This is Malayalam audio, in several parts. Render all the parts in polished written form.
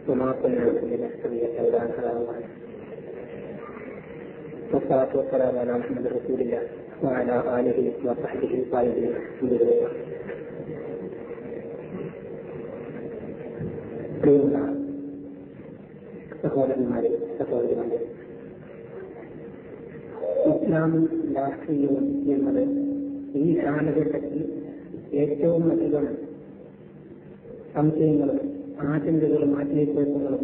وما كنا لنهتدي لولا أن هدانا الله والصلاة والسلام على محمد رسول الله وعلى آله وصحبه الطيبين الحمد لله. സഹോദരന്മാരെ, ഇസ്ലാമും രാഷ്ട്രീയവും എന്നത് ഈ കാലഘട്ടത്തിൽ ഏറ്റവും അധികം സംശയങ്ങളും ആശങ്കകളും ആശയക്കുഴപ്പങ്ങളും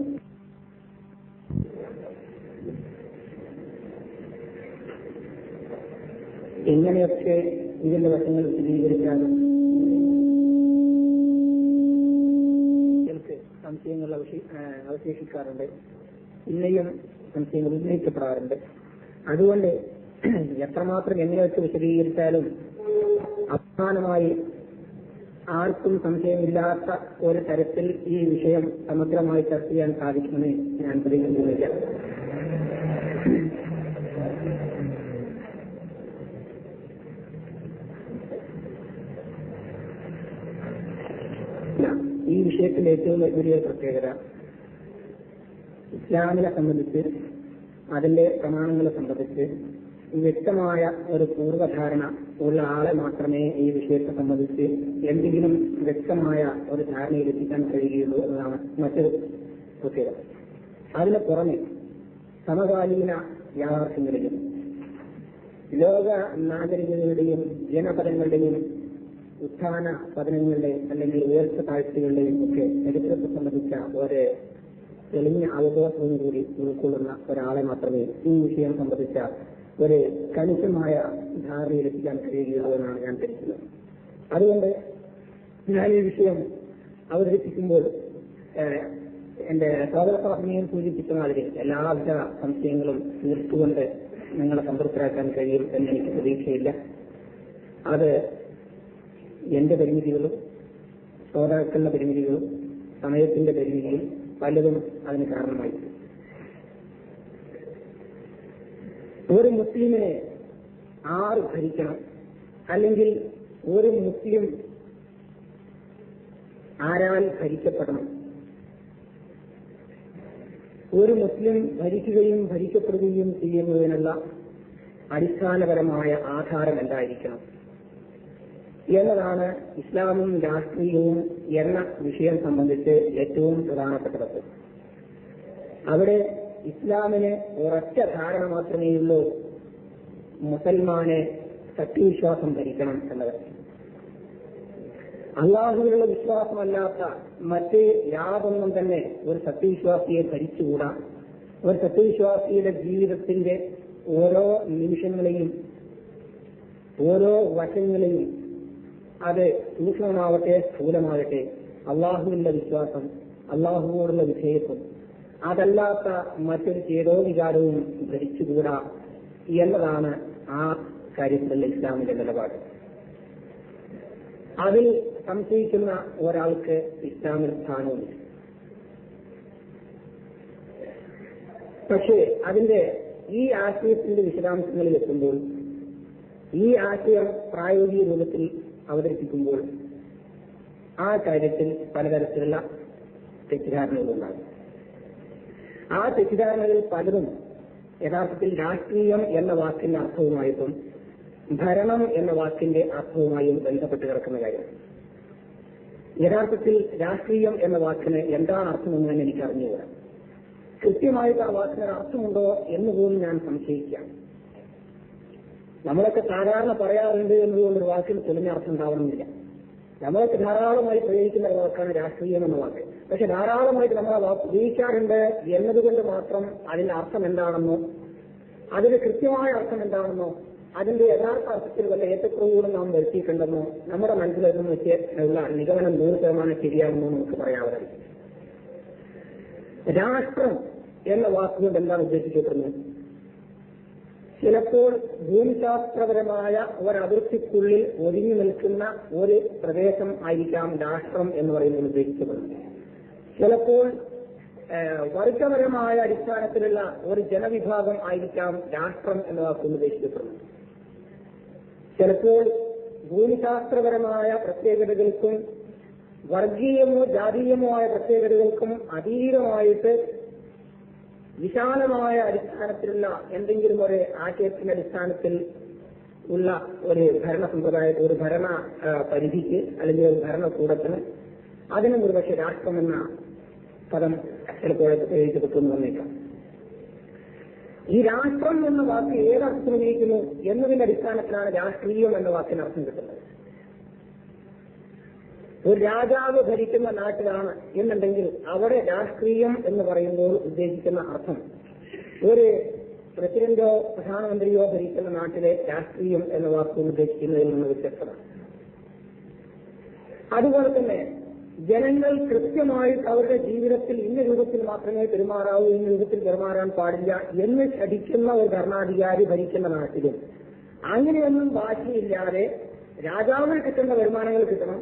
എങ്ങനെയൊക്കെ ഇതിന്റെ വശങ്ങൾ വിശദീകരിച്ചാലും സംശയങ്ങൾ അവശേഷിക്കാറുണ്ട്. ഇന്നയും സംശയങ്ങൾ ഉന്നയിക്കപ്പെടാറുണ്ട്. അതുകൊണ്ട് എത്രമാത്രം എങ്ങനെയൊക്കെ വിശദീകരിച്ചാലും അവസാനമായി ആർക്കും സംശയമില്ലാത്ത ഒരു തരത്തിൽ ഈ വിഷയം സമഗ്രമായി ചർച്ച ചെയ്യാൻ സാധിക്കുമെന്ന് ഞാൻ പ്രതീക്ഷിക്കുന്നില്ല. ഈ വിഷയത്തിൽ ഏറ്റവും വലിയ പ്രത്യേകത ഇസ്ലാമിനെ സംബന്ധിച്ച്, അതിന്റെ പ്രമാണങ്ങളെ സംബന്ധിച്ച് വ്യക്തമായ ഒരു പൂർവ്വധാരണ ഉള്ള ആളെ മാത്രമേ ഈ വിഷയത്തെ സംബന്ധിച്ച് എന്തെങ്കിലും വ്യക്തമായ ഒരു ധാരണയിലെത്തിക്കാൻ കഴിയുകയുള്ളൂ എന്നതാണ് മറ്റൊരു പ്രത്യേകത. അതിന് പുറമെ സമകാലീന യാഥാർത്ഥ്യങ്ങളിലും ലോക നാഗരികതയുടെയും ജനപദങ്ങളുടെയും ഉത്ഥാന പതനങ്ങളുടെ അല്ലെങ്കിൽ ഉയർച്ച താഴ്ചകളുടെയും ഒക്കെ ചരിത്രത്തെ സംബന്ധിച്ച ഒരു തെളിഞ്ഞ അവബോധവും കൂടി ഉൾക്കൊള്ളുന്ന ഒരാളെ മാത്രമേ ഈ വിഷയം സംബന്ധിച്ച ഒരു കണിശമായ ധാരണയിലെത്തിക്കാൻ കഴിയുകയുള്ളൂ എന്നാണ് ഞാൻ ധരിക്കുന്നത്. അതുകൊണ്ട് ഞാൻ ഈ വിഷയം അവതരിപ്പിക്കുമ്പോൾ എന്റെ സഹോദരപ്രവർത്തനയും സൂചിപ്പിച്ച മാതിരി എല്ലാവിധ സംശയങ്ങളും തീർത്തുകൊണ്ട് നിങ്ങളെ സംതൃപ്തരാക്കാൻ കഴിയും എന്നെനിക്ക് പ്രതീക്ഷയില്ല. അത് എന്റെ പരിമിതികളും ശ്രോതാക്കളുടെ പരിമിതികളും സമയത്തിന്റെ പരിമിതിയും പലതും അതിന് കാരണമായി. ഒരു മുസ്ലിമിനെ ആര് ഭരിക്കണം, അല്ലെങ്കിൽ ഒരു മുസ്ലിം ആരാൽ ഭരിക്കപ്പെടണം, ഒരു മുസ്ലിം ഭരിക്കുകയും ഭരിക്കപ്പെടുകയും ചെയ്യുന്നതിനുള്ള അടിസ്ഥാനപരമായ ആധാരം എന്തായിരിക്കണം എന്നതാണ് ഇസ്ലാമും രാഷ്ട്രീയവും എന്ന വിഷയം സംബന്ധിച്ച് ഏറ്റവും പ്രധാനപ്പെട്ടത്. അവിടെ ഇസ്ലാമിന് ഒരൊറ്റ ധാരണ മാത്രമേയുള്ളൂ: മുസൽമാനെ സത്യവിശ്വാസം ഭരിക്കണം എന്നത്. അള്ളാഹുവിലുള്ള വിശ്വാസമല്ലാത്ത മറ്റ് യാതൊന്നും തന്നെ ഒരു സത്യവിശ്വാസിയെ ഭരിച്ചുകൂടാ. ഒരു സത്യവിശ്വാസിയുടെ ജീവിതത്തിന്റെ ഓരോ നിമിഷങ്ങളെയും ഓരോ വശങ്ങളെയും, അത് സൂക്ഷ്മമാവട്ടെ സ്ഥൂലമാവട്ടെ, അള്ളാഹുവിന്റെ വിശ്വാസം, അള്ളാഹുവോടുള്ള വിധേയത്വം, അതല്ലാത്ത മറ്റൊരു ചേതോവികാരവും ഭരിച്ചുകൂടാ എന്നതാണ് ആ കാര്യത്തിലുള്ള ഇസ്ലാമിന്റെ നിലപാട്. അതിൽ സംശയിക്കുന്ന ഒരാൾക്ക് ഇസ്ലാമിൽ സ്ഥാനവുമില്ല. പക്ഷേ അതിന്റെ ഈ ആശയത്തിന്റെ വിശദാംശങ്ങളിൽ എത്തുമ്പോൾ, ഈ ആശയം പ്രായോഗിക രൂപത്തിൽ അവതരിപ്പിക്കുമ്പോൾ ആ കാര്യത്തിൽ പലതരത്തിലുള്ള തെറ്റിദ്ധാരണകളുണ്ടാകും. ആ തെറ്റിദ്ധാരണകളിൽ പലതും യഥാർത്ഥത്തിൽ രാഷ്ട്രീയം എന്ന വാക്കിന്റെ അർത്ഥവുമായിട്ടും ഭരണം എന്ന വാക്കിന്റെ അർത്ഥവുമായും ബന്ധപ്പെട്ട് കിടക്കുന്ന കാര്യം. യഥാർത്ഥത്തിൽ രാഷ്ട്രീയം എന്ന വാക്കിന് എന്താണ് അർത്ഥമെന്ന് തന്നെ എനിക്ക് അറിഞ്ഞുകൂടാ. കൃത്യമായിട്ട് ആ വാക്കിന് അർത്ഥമുണ്ടോ എന്ന് പോലും ഞാൻ സംശയിക്കാം. നമ്മളൊക്കെ സാധാരണ പറയാറുണ്ട് എന്നതുകൊണ്ടൊരു വാക്കിന് തെളിഞ്ഞ അർത്ഥം ഉണ്ടാവണമെന്നില്ല. നമ്മളൊക്കെ ധാരാളമായി പ്രയോഗിക്കുന്ന വാക്കാണ് രാഷ്ട്രീയം എന്ന വാക്ക്. പക്ഷെ ധാരാളമായിട്ട് നമ്മൾ ആ വാക്ക് ഉപയോഗിക്കാറുണ്ട് എന്നതുകൊണ്ട് മാത്രം അതിന്റെ അർത്ഥം എന്താണെന്നോ, അതിന്റെ കൃത്യമായ അർത്ഥം എന്താണെന്നോ, അതിന്റെ യഥാർത്ഥ അർത്ഥത്തിൽ വല്ല ഏറ്റക്കുറവുകളും നാം വരുത്തിയിട്ടുണ്ടെന്നോ നമ്മുടെ മനസ്സിലെന്ന് വെച്ച് ഉള്ള നിഗമനം 100% ശരിയാണെന്നോ നമുക്ക് പറയാവുന്നതാണ്. രാഷ്ട്രം എന്ന വാക്കുകൊണ്ട് എന്താണ് ഉദ്ദേശിക്കപ്പെടുന്നത്? ചിലപ്പോൾ ഭൂമിശാസ്ത്രപരമായ ഒരതിർത്തിക്കുള്ളിൽ ഒതുങ്ങി നിൽക്കുന്ന ഒരു പ്രദേശം ആയിരിക്കാം രാഷ്ട്രം എന്ന് പറയുന്നത് ഉദ്ദേശിക്കപ്പെടുന്നത്. ചിലപ്പോൾ വർഗപരമായ അടിസ്ഥാനത്തിലുള്ള ഒരു ജനവിഭാഗം ആയിരിക്കാം രാഷ്ട്രം എന്ന വാക്കുകൊണ്ട് ഉദ്ദേശിക്കപ്പെടുന്നത്. ചിലപ്പോൾ ഭൂമിശാസ്ത്രപരമായ പ്രത്യേകതകൾക്കും വർഗീയമോ ജാതീയമോ ആയ പ്രത്യേകതകൾക്കും അതീതമായിട്ട് വിശാലമായ അടിസ്ഥാനത്തിലുള്ള എന്തെങ്കിലും ഒരു ആശയത്തിന്റെ അടിസ്ഥാനത്തിൽ ഉള്ള ഒരു ഭരണ സമ്പ്രദായത്തിൽ ഒരു ഭരണ പരിധിക്ക് അല്ലെങ്കിൽ ഒരു ഭരണകൂടത്തിന് അതിനും ഒരുപക്ഷെ രാഷ്ട്രമെന്ന പദം ചിലപ്പോഴൊക്കെ പ്രയോഗിക്കപ്പെട്ടു വന്നേക്കാം. ഈ രാഷ്ട്രം എന്ന വാക്ക് ഏതർത്ഥം ഉപയോഗിക്കുന്നു എന്നതിന്റെ അടിസ്ഥാനത്തിലാണ് രാഷ്ട്രീയം എന്ന വാക്കിന് അർത്ഥം കിട്ടുന്നത്. ഒരു രാജാവ് ഭരിക്കുന്ന നാട്ടിലാണ് എന്നുണ്ടെങ്കിൽ അവിടെ രാഷ്ട്രീയം എന്ന് പറയുമ്പോൾ ഉദ്ദേശിക്കുന്ന അർത്ഥം ഒരു പ്രസിഡന്റോ പ്രധാനമന്ത്രിയോ ഭരിക്കുന്ന നാട്ടിലെ രാഷ്ട്രീയം എന്ന വാക്ക് ഉദ്ദേശിക്കുന്നതിൽ നിന്ന് വ്യത്യസ്തമാണ്. അതുപോലെ തന്നെ ജനങ്ങൾ കൃത്യമായിട്ട് അവരുടെ ജീവിതത്തിൽ ഇന്ന രൂപത്തിൽ മാത്രമേ പെരുമാറാവൂ, ഇന്ന രൂപത്തിൽ പെരുമാറാൻ പാടില്ല എന്ന് ശഠിക്കുന്ന ഒരു ഭരണാധികാരി ഭരിക്കുന്ന നാട്ടിലും അങ്ങനെയൊന്നും വാശിയില്ലാതെ രാജാവിന് കിട്ടേണ്ട വരുമാനങ്ങൾ കിട്ടണം,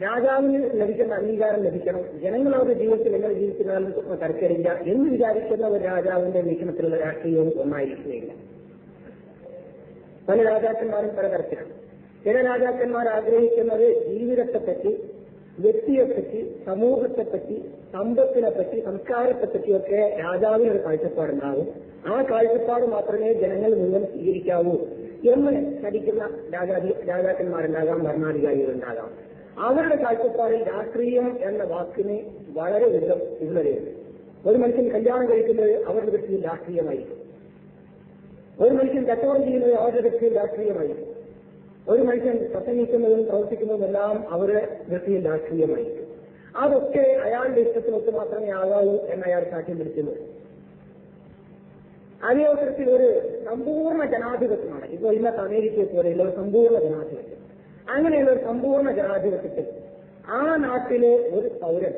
രാജാവിന് ലഭിക്കുന്ന അംഗീകാരം ലഭിക്കണം, ജനങ്ങൾ അവരുടെ ജീവിതത്തിൽ എങ്ങനെ ജീവിക്കുന്നതിൽ തരക്കേടില്ല എന്ന് വിചാരിക്കുന്ന ഒരു രാജാവിന്റെ വീക്ഷണത്തിലുള്ള രാഷ്ട്രീയവും ഒന്നായിരിക്കുകയില്ല. പല രാജാക്കന്മാരും പലതരത്തിലാണ്. ചില രാജാക്കന്മാർ ആഗ്രഹിക്കുന്നത് ജീവിതത്തെപ്പറ്റി, വ്യക്തിയെപ്പറ്റി, സമൂഹത്തെപ്പറ്റി, സമ്പത്തിനെപ്പറ്റി, സംസ്കാരത്തെപ്പറ്റിയൊക്കെ രാജാവിനൊരു കാഴ്ചപ്പാടുണ്ടാകും. ആ കാഴ്ചപ്പാട് മാത്രമേ ജനങ്ങൾ മുഴുവൻ സ്വീകരിക്കാവൂ എന്ന് ശഠിക്കുന്ന രാജാക്കന്മാരുണ്ടാകാം, ഭരണാധികാരികളുണ്ടാകാം. അവരുടെ കാഴ്ചപ്പാടിൽ രാഷ്ട്രീയം എന്ന വാക്കിന് വളരെ വിപുലതയുണ്ട്. ഒരു മനുഷ്യൻ കല്യാണം കഴിക്കുന്നത് അവരുടെ ദൃഷ്ടിയിൽ രാഷ്ട്രീയമായിരിക്കും. ഒരു മനുഷ്യൻ കച്ചവടം ചെയ്യുന്നത് അവരുടെ ദൃഷ്ടിയിൽ രാഷ്ട്രീയമായിരിക്കും. ഒരു മനുഷ്യൻ പ്രസംഗിക്കുന്നതും പ്രവർത്തിക്കുന്നതും എല്ലാം അവരുടെ ദൃഷ്ടിയിൽ രാഷ്ട്രീയമായിരിക്കും. അതൊക്കെ അയാളുടെ ഇഷ്ടത്തിനൊത്ത് മാത്രമേ ആകാവൂ എന്ന് അയാൾ സാക്ഷ്യം പിടിക്കുന്നത്. അതേ അവസരത്തിൽ ഒരു സമ്പൂർണ്ണ ജനാധിപത്യമാണ്. ഇപ്പോൾ ഇന്നത്തെ അമേരിക്കയെ പോലെയുള്ള ഒരു സമ്പൂർണ്ണ ജനാധിപത്യം. അങ്ങനെയുള്ള ഒരു സമ്പൂർണ്ണ ജനാധിപത്യത്തിൽ ആ നാട്ടിലെ ഒരു പൗരൻ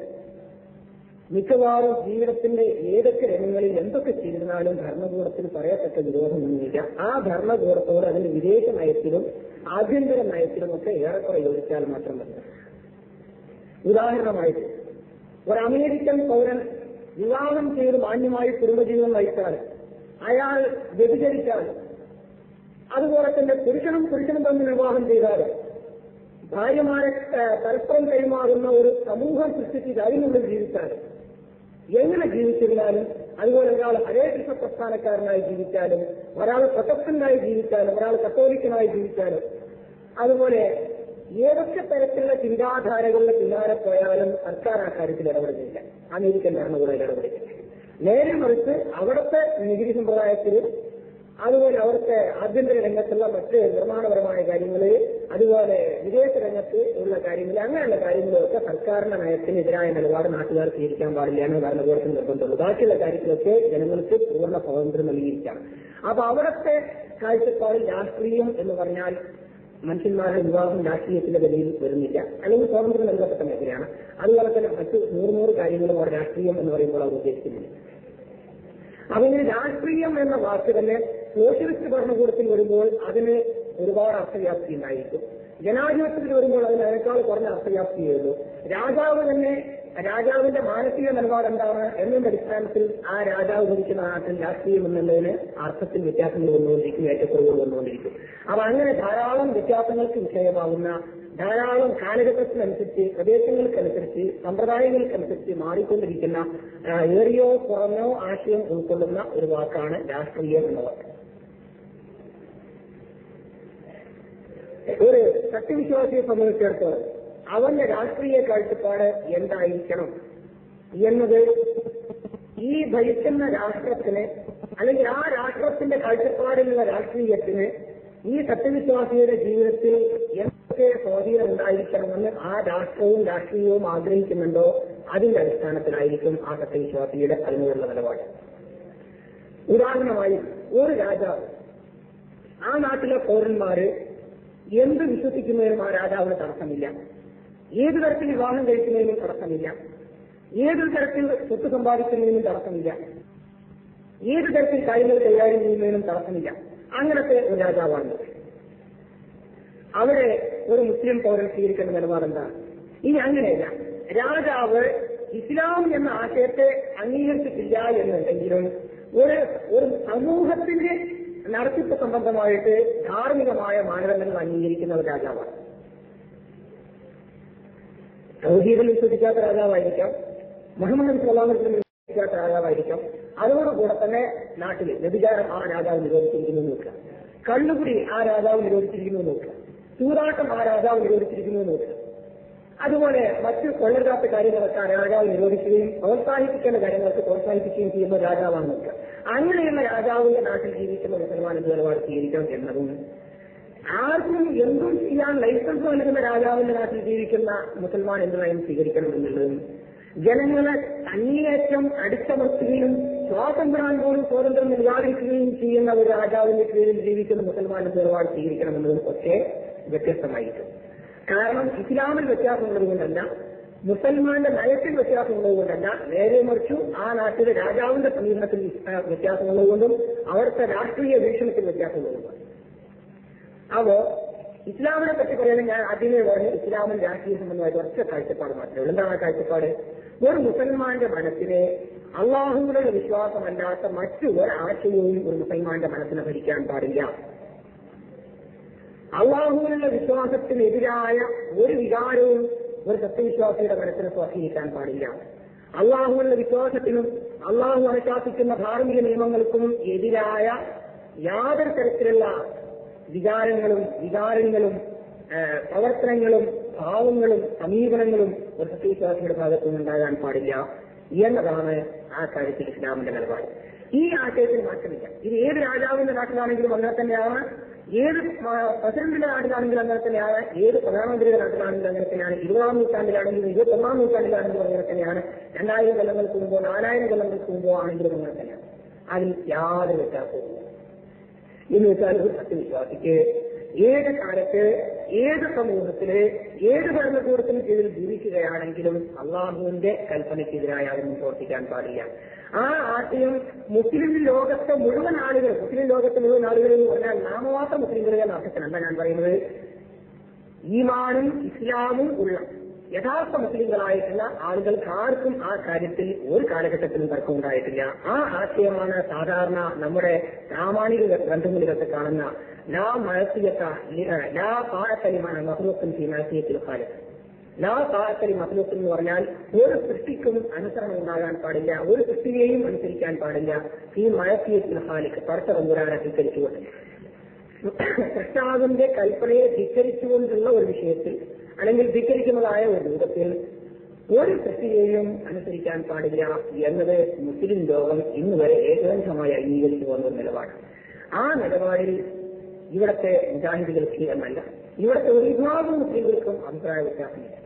മിക്കവാറും ജീവിതത്തിന്റെ ഏതൊക്കെ രംഗങ്ങളിൽ എന്തൊക്കെ ചെയ്തിരുന്നാലും ഭരണകൂടത്തിന് പറയത്തക്ക വിരോധമൊന്നുമില്ല. ആ ഭരണകൂടത്തോട് അതിന്റെ വിദേശ നയത്തിലും ആഭ്യന്തര നയത്തിലും ഒക്കെ ഏറെക്കുറെ യോജിച്ചാൽ മാത്രം മതി. ഉദാഹരണമായിട്ട് ഒരു അമേരിക്കൻ പൗരൻ വിവാഹം ചെയ്ത് മാന്യമായി കുടുംബജീവിതം നയിച്ചാൽ, അയാൾ വ്യഭിചരിച്ചാൽ, അതുപോലെ തന്നെ പുരുഷനും തമ്മിൽ വിവാഹം ചെയ്താൽ, ഭാര്യമാരെ പരസ്പരം കൈമാറുന്ന ഒരു സമൂഹം സൃഷ്ടിച്ച് അതിനുള്ളിൽ ജീവിച്ചാൽ, എങ്ങനെ ജീവിച്ചിരുന്നാലും, അതുപോലെ ഒരാൾ ഹരേ കൃഷ്ണ പ്രസ്ഥാനക്കാരനായി ജീവിച്ചാലും, ഒരാൾ പ്രൊട്ടസ്റ്റന്റായി ജീവിച്ചാലും, ഒരാൾ കത്തോലിക്കനായി ജീവിച്ചാലും, അതുപോലെ ഏതൊക്കെ തരത്തിലുള്ള ചിന്താധാരകളുടെ പിന്നാലെ പോയാലും സർക്കാർ ആ കാര്യത്തിൽ ഇടപെടുന്നില്ല. അമേരിക്കൻ ഭരണകൂടം ഇടപെടുന്നില്ല. നേരെ മറിച്ച് അവിടുത്തെ നികുതി സമ്പ്രദായത്തിൽ, അതുപോലെ അവിടുത്തെ ആഭ്യന്തര രംഗത്തുള്ള മറ്റ് നിർമ്മാണപരമായ കാര്യങ്ങൾ, അതുപോലെ വിദേശ രംഗത്ത് ഉള്ള കാര്യങ്ങൾ, അങ്ങനെയുള്ള കാര്യങ്ങളൊക്കെ സർക്കാരിന്റെ നയത്തിനെതിരായ നിലപാട് നാട്ടുകാർ സ്വീകരിക്കാൻ പാടില്ല എന്ന് ഭരണകൂടത്തിന് നിർബന്ധമുള്ളൂ. ബാക്കിയുള്ള കാര്യത്തിലൊക്കെ ജനങ്ങൾക്ക് പൂർണ്ണ സ്വാതന്ത്ര്യം നൽകിയിരിക്കുകയാണ്. അപ്പൊ അവിടുത്തെ കാഴ്ചപ്പാടിൽ രാഷ്ട്രീയം എന്ന് പറഞ്ഞാൽ മനുഷ്യന്മാരുടെ വിവാഹം രാഷ്ട്രീയത്തിന്റെ ഗതിയിൽ വരുന്നില്ല, അല്ലെങ്കിൽ സ്വാതന്ത്ര്യം നൽകപ്പെട്ട മേഖലയാണ്. അതുപോലെ തന്നെ മറ്റ് 100 കാര്യങ്ങളും അവർ രാഷ്ട്രീയം എന്ന് പറയുമ്പോൾ അവർ ഉദ്ദേശിക്കുന്നില്ല. അതിന് രാഷ്ട്രീയം എന്ന വാക്ക് തന്നെ സോഷ്യലിസ്റ്റ് ഭരണകൂടത്തിൽ വരുമ്പോൾ അതിന് ഒരുപാട് അർത്ഥവ്യാപ്തി ഉണ്ടായിരിക്കും. ജനാധിപത്യത്തിൽ വരുമ്പോൾ അതിനേക്കാൾ കുറഞ്ഞ അർത്ഥവ്യാപ്തിയുള്ളൂ. രാജാവ് തന്നെ, രാജാവിന്റെ മാനസിക നിലപാട് എന്താണ് എന്നതിന്റെ അടിസ്ഥാനത്തിൽ ആ രാജാവ് ഭരിക്കുന്ന നാട്ടിൽ രാഷ്ട്രീയം എന്നുള്ളതിന് അർത്ഥത്തിൽ വ്യത്യാസങ്ങൾ വന്നുകൊണ്ടിരിക്കും, ഏറ്റക്കുറവുകൾ വന്നുകൊണ്ടിരിക്കും. അപ്പൊ അങ്ങനെ ധാരാളം വ്യത്യാസങ്ങൾക്ക് വിഷയമാകുന്ന, ധാരാളം കാലഘട്ടത്തിനനുസരിച്ച്, പ്രദേശങ്ങൾക്കനുസരിച്ച്, സമ്പ്രദായങ്ങൾക്കനുസരിച്ച് മാറിക്കൊണ്ടിരിക്കുന്ന ഏറിയോ കുറഞ്ഞോ ആശയം ഉൾക്കൊള്ളുന്ന ഒരു വാക്കാണ് രാഷ്ട്രീയം എന്ന വാക്ക്. ഒരു സത്യവിശ്വാസിയെ സംബന്ധിച്ചിടത്തോളം അവന്റെ രാഷ്ട്രീയ കാഴ്ചപ്പാട് എന്തായിരിക്കണം എന്നത് ഈ ഭരിക്കുന്ന രാഷ്ട്രത്തിന്, അല്ലെങ്കിൽ ആ രാഷ്ട്രത്തിന്റെ കാഴ്ചപ്പാടിലുള്ള രാഷ്ട്രീയത്തിന് ഈ സത്യവിശ്വാസിയുടെ ജീവിതത്തിൽ എന്തൊക്കെ സ്വാധീനം ഉണ്ടായിരിക്കണമെന്ന് ആ രാഷ്ട്രവും രാഷ്ട്രീയവും ആഗ്രഹിക്കുന്നുണ്ടോ അതിന്റെ അടിസ്ഥാനത്തിലായിരിക്കും ആ സത്യവിശ്വാസിയുടെ അതിനുള്ള നിലപാട്. ഉദാഹരണമായി ഒരു രാജാവ് ആ നാട്ടിലെ പൗരന്മാര് എന്ത് വിശ്വസിക്കുന്നതിനും ആ രാജാവിന് തടസ്സമില്ല, ഏതു തരത്തിൽ വിവാഹം കഴിക്കുന്നതിനും തടസ്സമില്ല, ഏതൊരു തരത്തിൽ സ്വത്ത് സമ്പാദിക്കുന്നതിനും തടസ്സമില്ല, ഏതു തരത്തിൽ കാര്യങ്ങൾ കൈകാര്യം ചെയ്യുന്നതിനും തടസ്സമില്ല. അങ്ങനത്തെ ഒരു രാജാവാണ്. അവിടെ ഒരു മുസ്ലിം പൗരൻ സ്വീകരിക്കേണ്ട നിലപാടെന്താണ്? ഇനി അങ്ങനെയല്ല, രാജാവ് ഇസ്ലാം എന്ന ആശയത്തെ അംഗീകരിച്ചിട്ടില്ല എന്നുണ്ടെങ്കിലും ഒരു സമൂഹത്തിന്റെ നടത്തിപ്പ് സംബന്ധമായിട്ട് ധാർമ്മികമായ മാനദണ്ഡങ്ങൾ അംഗീകരിക്കുന്ന ഒരു രാജാവാണ്. തൗഹീദിൽ വിശ്വസിക്കാത്ത രാജാവായിരിക്കാം, മുഹമ്മദ് സ്വല്ലല്ലാഹു അലൈഹി വസല്ലം വിശ്വസിക്കാത്ത രാജാവായിരിക്കാം. അതോടുകൂടെ തന്നെ നാട്ടിൽ വ്യഭിചാരം ആ രാജാവ് നിരോധിച്ചിരിക്കുന്നു നോക്കുക, കള്ളുകുടി ആ രാജാവ് നിരോധിച്ചിരിക്കുന്നു നോക്കുക, ചൂതാട്ടം ആ രാജാവ് നിരോധിച്ചിരിക്കുന്നു നോക്കുക. അതുപോലെ മറ്റു കൊള്ളരുതാത്ത കാര്യങ്ങളൊക്കെ ആ രാജാവ് നിരോധിക്കുകയും പ്രോത്സാഹിപ്പിക്കേണ്ട കാര്യങ്ങൾക്ക് പ്രോത്സാഹിപ്പിക്കുകയും ചെയ്യുന്ന രാജാവാണ് നോക്കുക. അങ്ങനെയുള്ള രാജാവിന്റെ നാട്ടിൽ ജീവിക്കുന്ന മുസൽമാൻ എന്ത് നിലപാട് സ്വീകരിക്കണം എന്നതും, ആർക്കും എന്തും ചെയ്യാൻ ലൈസൻസ് നൽകുന്ന രാജാവിന്റെ നാട്ടിൽ ജീവിക്കുന്ന മുസൽമാൻ എന്ത് നയം സ്വീകരിക്കണം എന്നുള്ളതും, ജനങ്ങളെ അങ്ങേയറ്റം അടിച്ചമർത്തുകയും സ്വാതന്ത്ര്യം പോലും സ്വാതന്ത്ര്യം നിരാകരിക്കുകയും ചെയ്യുന്ന ഒരു രാജാവിന്റെ കീഴിൽ ജീവിക്കുന്ന മുസൽമാൻ എന്ത് നിലപാട് സ്വീകരിക്കണമെന്നതും ഒക്കെ വ്യത്യസ്തമായിരിക്കും. കാരണം ഇസ്ലാമിൽ വ്യത്യാസമുള്ളത് കൊണ്ടല്ല, മുസൽമാന്റെ നയത്തിൽ വ്യത്യാസമുള്ളത് കൊണ്ടല്ല, നേരെ മറിച്ചു ആ നാട്ടിലെ രാജാവിന്റെ സമീപനത്തിൽ വ്യത്യാസമുള്ളതുകൊണ്ടും അവിടുത്തെ രാഷ്ട്രീയ വീക്ഷണത്തിൽ വ്യത്യാസമുള്ളതുകൊണ്ടും. അപ്പോ ഇസ്ലാമിനെ പറ്റി പറയുന്നത് ഞാൻ ആദ്യമേ പറഞ്ഞ് ഇസ്ലാമിൽ രാഷ്ട്രീയ സംബന്ധമായ ഒറ്റ കാഴ്ചപ്പാട് മാത്രമേ ഉള്ളൂ. എന്താണ് ആ കാഴ്ചപ്പാട്? ഒരു മുസൽമാന്റെ മനസ്സിനെ അള്ളാഹുവിലുള്ള വിശ്വാസമല്ലാത്ത മറ്റു ഒരാശയവും ഒരു മുസൽമാന്റെ മനസ്സിനെ ഭരിക്കാൻ പാടില്ല. അള്ളാഹുവിനുള്ള വിശ്വാസത്തിനെതിരായ ഒരു വികാരവും ഒരു സത്യവിശ്വാസിയുടെ മനസ്സിനെ സ്വാധീനിക്കാൻ പാടില്ല. അള്ളാഹുവിനുള്ള വിശ്വാസത്തിനും അള്ളാഹു അനുശാസിക്കുന്ന ധാർമ്മിക നിയമങ്ങൾക്കും എതിരായ യാതൊരു തരത്തിലുള്ള വികാരങ്ങളും പ്രവർത്തനങ്ങളും ഭാവങ്ങളും സമീപനങ്ങളും ഒരു സത്യവിശ്വാസിയുടെ ഭാഗത്തുനിന്ന് ഉണ്ടാകാൻ പാടില്ല എന്നതാണ് ആ കാര്യത്തിൽ ഇസ്ലാമിന്റെ നിലപാട്. ഈ ആശയത്തിന് മാറ്റമില്ല. ഇത് ഏത് രാജാവിന്റെ നാട്ടിലാണെങ്കിലും അങ്ങനെ തന്നെയാണ്, ഏത് പ്രസിഡന്റിന്റെ നാട്ടിലാണെങ്കിലും അങ്ങനെ തന്നെയാണ്, ഏത് പ്രധാനമന്ത്രിയുടെ നാട്ടിലാണെങ്കിലും അങ്ങനെ തന്നെയാണ്, 20-ാം നൂറ്റാണ്ടിലാണെങ്കിലും 21-ാം നൂറ്റാണ്ടിലാണെങ്കിലും അങ്ങനെ തന്നെയാണ്, 2000 കൊല്ലങ്ങൾക്ക് മുമ്പോ 4000 കൊല്ലങ്ങൾക്ക് മുമ്പോ ആണെങ്കിലും അങ്ങനെ തന്നെയാണ്. അതിൽ യാതൊരു വ്യത്യാസവും എന്ന് വെച്ചാൽ ഒരു സത്യവിശ്വാസിക്ക് ഏത് കാലത്ത് ഏത് സമൂഹത്തില് ഏത് ഭരണകൂടത്തിന് കീഴിൽ ജീവിക്കുകയാണെങ്കിലും അള്ളാഹുവിന്റെ കൽപ്പനയ്ക്കെതിരായി അതൊന്നും പ്രവർത്തിക്കാൻ പാടില്ല. ആ ആശയം മുസ്ലിം ലോകത്തെ മുഴുവൻ ആളുകൾ എന്ന് പറഞ്ഞാൽ നാമമാത്ര മുസ്ലിംകൾ എന്ന അർത്ഥത്തിലല്ല ഞാൻ പറയുന്നത്. ഈമാനും ഇസ്ലാമും ഉള്ള യഥാർത്ഥ മുസ്ലിങ്ങളായിട്ടുള്ള ആളുകൾക്ക് ആർക്കും ആ കാര്യത്തിൽ ഒരു കാലഘട്ടത്തിലും തർക്കമുണ്ടായിട്ടില്ല. ആ ആശയമാണ് സാധാരണ നമ്മുടെ പ്രാമാണിക ഗ്രന്ഥങ്ങളിലൊക്കെ കാണുന്ന ലാ പാഴത്തലിമാണ് മഹ്ലൂഖിൻ ഫീ മഅസിയത്തിൽ ഖാലിഖ്. ലാ പാഴത്തലി മഹ്ലൂഖിൻ എന്ന് പറഞ്ഞാൽ ഒരു സൃഷ്ടിക്കും അനുസരണം ഉണ്ടാകാൻ പാടില്ല, ഒരു സൃഷ്ടിയെയും അനുസരിക്കാൻ പാടില്ല. ഫീ മഅസിയത്തിൽ ഖാലിഖ്, പടച്ച തമ്പുരാനെ ധിക്കരിച്ചുകൊണ്ട്, സൃഷ്ടാവിന്റെ കൽപ്പനയെ ധിക്കരിച്ചുകൊണ്ടുള്ള ഒരു വിഷയത്തിൽ അല്ലെങ്കിൽ ധിക്കരിക്കുന്നതായ ഒരു രൂപത്തിൽ ഒരു സൃഷ്ടിയെയും അനുസരിക്കാൻ പാടില്ല എന്നത് മുസ്ലിം ലോകം ഇന്നുവരെ ഏകദേശമായി അംഗീകരിച്ചു പോകുന്ന ഒരു നിലപാട്. ആ നിലപാടിൽ ഇവിടത്തെ മുജാഹിദുകൾക്ക് എന്നല്ല, ഇവിടത്തെ ഒരു വിഭാഗം മുസ്ലിംകൾക്കും അഭിപ്രായ വ്യത്യാസമില്ല.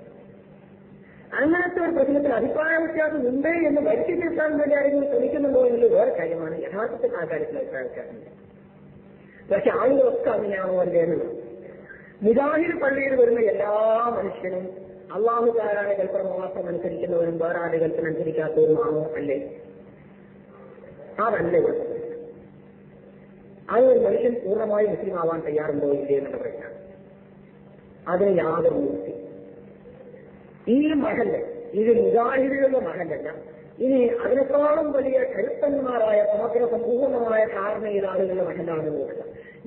അങ്ങനത്തെ ഒരു പ്രശ്നത്തിൽ അഭിപ്രായ വ്യത്യാസം ഉണ്ട് എന്ന് വരുത്തിക്കാൻ വേണ്ടി ആരെങ്കിലും ശ്രമിക്കുന്നുണ്ടോ എന്നുള്ളത് വേറെ കാര്യമാണ്. യഥാർത്ഥത്തിൽ ആ കാര്യത്തിൽ അഭിപ്രായ വ്യത്യാസമില്ല. പക്ഷെ ആളുകളൊക്കെ അങ്ങനെയാണോ അല്ലേ എന്നുള്ളത്. മുജാഹിദ് പള്ളിയിൽ വരുന്ന എല്ലാ മനുഷ്യനും അള്ളാഹു താരായ കൽപ്പന മാത്രം അനുസരിക്കുന്നവരും വേറെ ആരുടെ കൽപ്പന അനുസരിക്കാത്തവരുമാണോ? അല്ലേ? അതല്ലേ ഇവിടെ. അത് ഒരു മനുഷ്യൻ പൂർണ്ണമായി മുസ്ലിം ആവാൻ തയ്യാറുണ്ടോ ഇല്ലേ എന്നുള്ള പ്രശ്നം. അതിന് യാതൊരു മുക്തി. ഈ മഹല്ല് ഇത് മുജാഹിദുകളുടെ മഹല്ലല്ല. ഇനി അതിനേക്കാളും വലിയ കരുത്തന്മാരായ സമഗ്ര സമ്പൂർണമായ ധാരണയിൽ ആളുകളുടെ മഹലാണെന്ന് നോക്കുക.